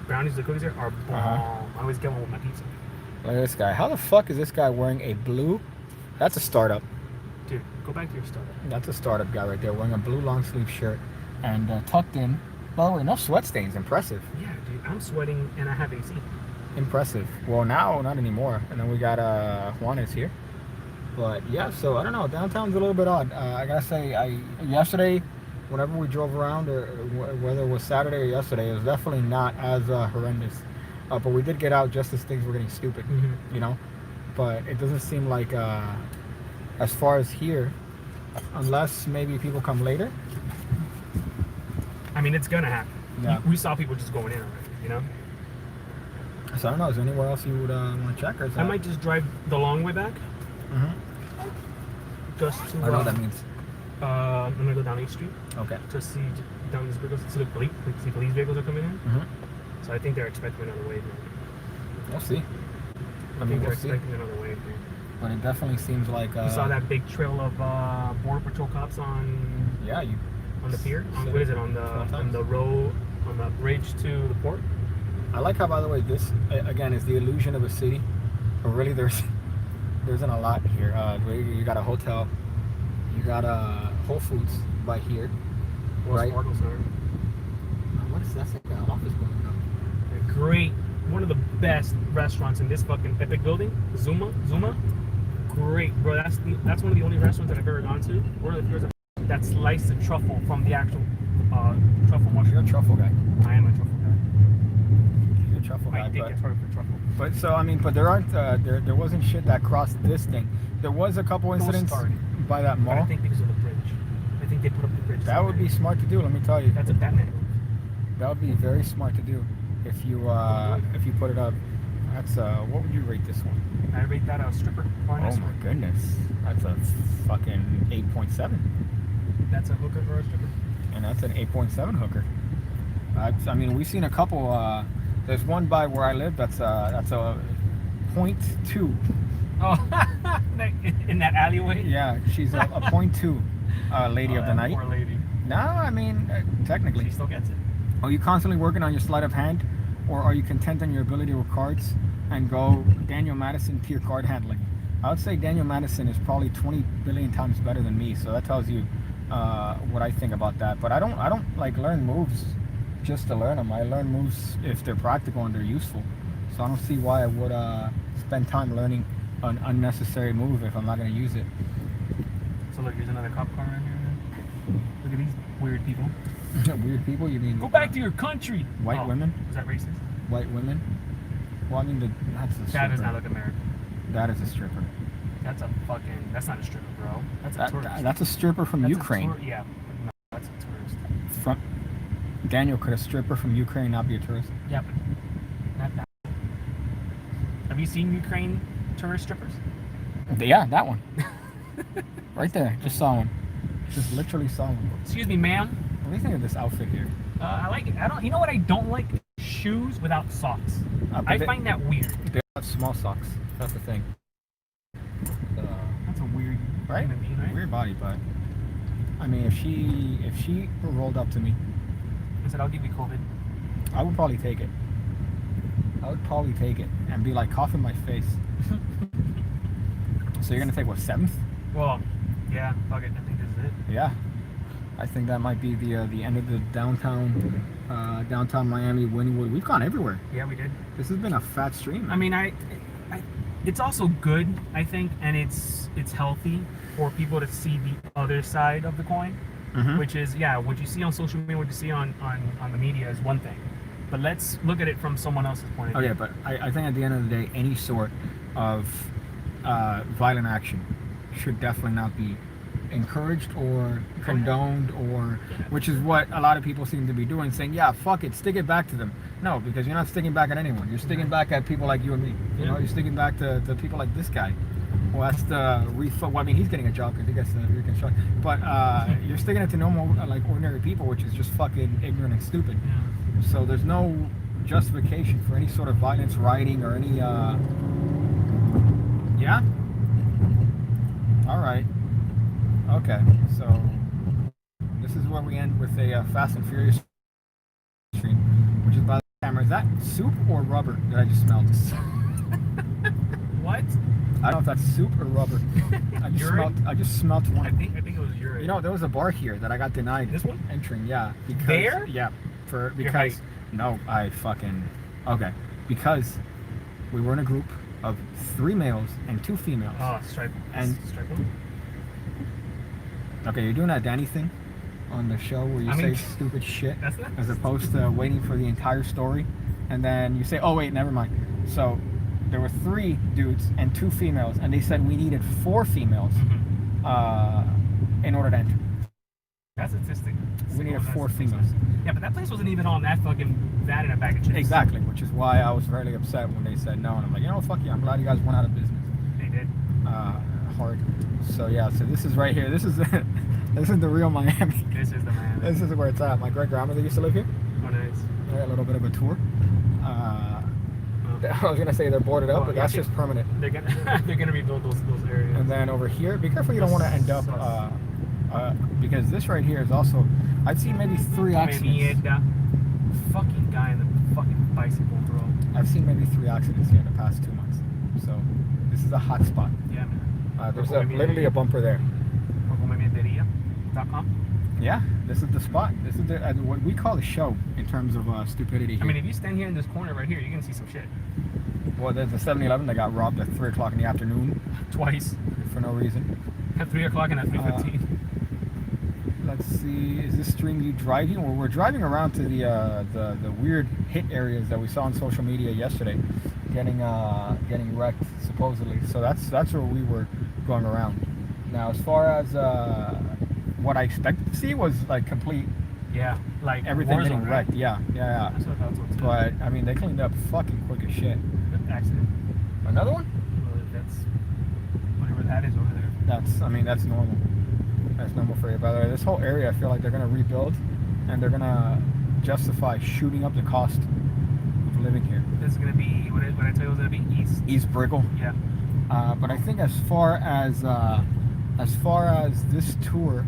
brownies or cookies there are bomb. I always get one with my pizza. Look at this guy. How the fuck is this guy wearing a blue? That's a startup. Dude, go back to your startup. That's a startup guy right there, wearing a blue long sleeve shirt and tucked in. By the way, no sweat stains. Impressive. Yeah, dude. I'm sweating and I have AC. Impressive. Well, now not anymore. And then we got Juanes here. But yeah, so I don't know. Downtown's a little bit odd. I gotta say, yesterday, whenever we drove around, or whether it was Saturday or yesterday, it was definitely not as horrendous. But we did get out just as things were getting stupid, you know. But it doesn't seem like, as far as here, unless maybe people come later. I mean, it's gonna happen. Yeah. We saw people just going in already, you know. So I don't know. Is there anywhere else you would want to check? Or is I that... might just drive the long way back. Just to. I don't know what that means. I'm gonna go down 8th Street Okay. to see down these vehicles. See the police vehicles are coming in. So I think they're expecting another wave. We'll see. I think they're expecting another wave. But it definitely seems like. You saw that big trail of border patrol cops on. Yeah, you. On the pier. What is it on the road on the bridge to the port? I like how, by the way, this again is the illusion of a city, but really there isn't a lot here. You got a hotel, you got a Whole Foods by here, right? What is that? That's like an office building. A great, one of the best restaurants in this fucking epic building. Zuma. Great, bro. That's one of the only restaurants that I've ever gone to. Where there's that sliced the truffle from the actual truffle mushroom. You're a truffle guy. I am a truffle guy. You're a truffle guy. I think it's hard for truffle. But so I mean, but there aren't there wasn't shit that crossed this thing. There was a couple incidents by that mall. But I think because of the bridge. I think they put up the bridge. That would be smart to do. Let me tell you. That's a Batman move. That would be very smart to do if you put it up. That's what would you rate this one? I rate that a stripper. Oh my goodness, that's a fucking 8.7. That's a hooker for a stripper. And that's an 8.7 hooker. I mean, we've seen a couple. There's one by where I live that's a 0.2. Oh, in that alleyway. Yeah, she's a 0.2 lady of the night. Poor lady. No, I mean technically. She still gets it. Are you constantly working on your sleight of hand, or are you content on your ability with cards and go Daniel Madison tier card handling? I would say Daniel Madison is probably 20 billion times better than me, so that tells you what I think about that. But I don't like learn moves just to learn them. I learn moves if they're practical and they're useful. So I don't see why I would spend time learning an unnecessary move if I'm not going to use it. So look, here's another cop car right here. Look at these weird people. Weird people, you mean? Go back to your country. White women? Is that racist? White women? Well, I mean, that's a stripper. That does not look American. That is a stripper. That's not a stripper, bro. That's a tourist. That's a stripper from Ukraine. Yeah. No, that's a tourist. Daniel, could a stripper from Ukraine not be a tourist? Yeah, but not that. Have you seen Ukraine tourist strippers? Yeah, that one. Right there. Just saw one. Just literally saw one. Excuse me, ma'am. What do you think of this outfit here? I like it. You know what I don't like? Shoes without socks. I find that weird. They have small socks. That's the thing. That's a weird, right? Right? Weird body, but I mean, if she rolled up to me, I said, I'll give you COVID. I would probably take it. And be like, cough in my face. So you're gonna take what, 7th? Well, yeah, fuck it. I think this is it. Yeah, I think that might be the end of the downtown Miami Wynwood. We've gone everywhere. Yeah, we did. This has been a fat stream. I mean, it's also good, I think, and it's healthy for people to see the other side of the coin, which is, yeah, what you see on social media, what you see on the media is one thing, but let's look at it from someone else's point of view. Okay, but I think at the end of the day, any sort of violent action should definitely not be encouraged or condoned, or which is what a lot of people seem to be doing, saying, yeah, fuck it, stick it back to them. No, because you're not sticking back at anyone. You're sticking back at people like you and me. You know, you're sticking back to people like this guy. Well, that's the well, I mean, he's getting a job because he gets the reconstruction. But you're sticking it to normal, like ordinary people, which is just fucking ignorant and stupid. Yeah. So there's no justification for any sort of violence, rioting, or any. Yeah. All right. Okay. So this is where we end with a Fast and Furious stream, which is by the camera. Is that soup or rubber that I just smelled? What? I don't know if that's soup or rubber. I just smelled one. I think it was urine. You know, there was a bar here that I got denied. This one? Entering, yeah. Because, there? Yeah. Because no, I fucking okay. Because we were in a group of 3 males and 2 females. Oh, stripe. And stripe. Okay, you're doing that Danny thing on the show where you say stupid shit as opposed to waiting for the entire story, and then you say, "Oh wait, never mind." So there were 3 dudes and 2 females, and they said we needed 4 females in order to enter. That's statistic. We needed 4 females. Yeah, but that place wasn't even on that fucking that in a bag of chips. Exactly, which is why I was really upset when they said no, and I'm like, you know, fuck you. I'm glad you guys went out of business. They did. Hard. So yeah, so this is right here. This is the real Miami. This is the Miami. This is where it's at. My great grandmother used to live here. Oh, nice. Yeah, a little bit of a tour. I was gonna say they're boarded up, but that's just permanent. They're gonna rebuild those areas. And then over here, be careful you don't want to end up because this right here is also, I've seen maybe 3 accidents. Fucking guy in the fucking bicycle, bro. I've seen maybe 3 accidents here in the past 2 months. So this is a hot spot. Yeah, man. There's literally a bumper there. Yeah, this is the spot. This is what we call a show in terms of stupidity here. I mean, if you stand here in this corner right here, you're gonna see some shit. Well, there's a 7-Eleven that got robbed at 3 o'clock in the afternoon. Twice. For no reason. At 3 o'clock and at 3:15. Let's see, is this stream you driving? Well, we're driving around to the weird hit areas that we saw on social media yesterday, getting wrecked supposedly. So that's where we were going around. Now, as far as what I expected to see was like complete. Yeah, like everything getting wrecked. Right? Yeah. That's what I thought so too. But I mean, they cleaned up fucking quick as shit. Accident. Another one? Well, that's whatever that is over there. That's normal. That's normal for you. By the way, this whole area, I feel like they're gonna rebuild, and they're gonna justify shooting up the cost of living here. This is gonna be what I tell you was gonna be East Brickell. Yeah. But I think as far as this tour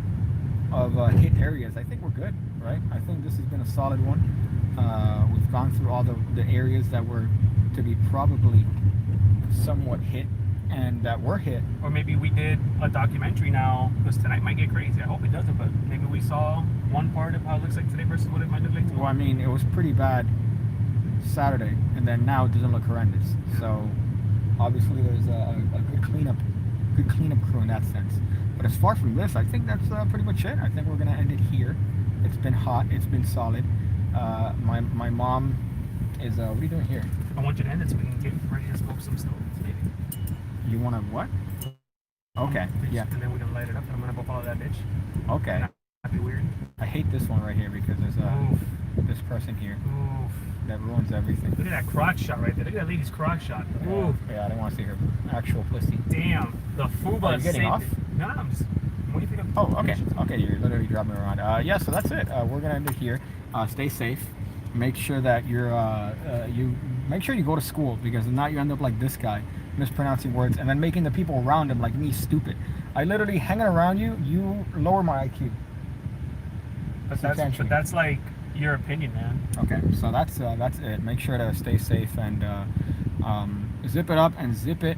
of hit areas, I think we're good, right? I think this has been a solid one. We've gone through all the areas that were to be probably somewhat hit and that were hit. Or maybe we did a documentary now, because tonight might get crazy. I hope it doesn't, but maybe we saw one part of how it looks like today versus what it might look like tomorrow. Well, I mean, it was pretty bad Saturday, and then now it doesn't look horrendous. So obviously there's a good cleanup crew in that sense. But as far from this, I think that's pretty much it. I think we're going to end it here. It's been hot. It's been solid. My mom is. What are you doing here? I want you to end it so we can get ready to smoke some stoves, maybe. You want to what? Okay. Yeah. And then we can light it up. I'm gonna go follow that bitch. Okay. That'd be weird. I hate this one right here because there's Oof. this person here Oof. that ruins everything. Look at that crotch shot right there. Look at that lady's crotch shot. Yeah, Oof. yeah, I didn't want to see her actual pussy. Damn. The fuba. Are you getting saved off? it. No, I'm just. What do you think? Oh, okay. Okay, you're literally driving around. Yeah, so that's it. We're gonna end it here. Stay safe. Make sure that you make sure you go to school, because if not, you end up like this guy, mispronouncing words and then making the people around him like me stupid. I literally hanging around you. You lower my IQ. But that's like your opinion, man. Okay, so that's it. Make sure to stay safe and zip it up and zip it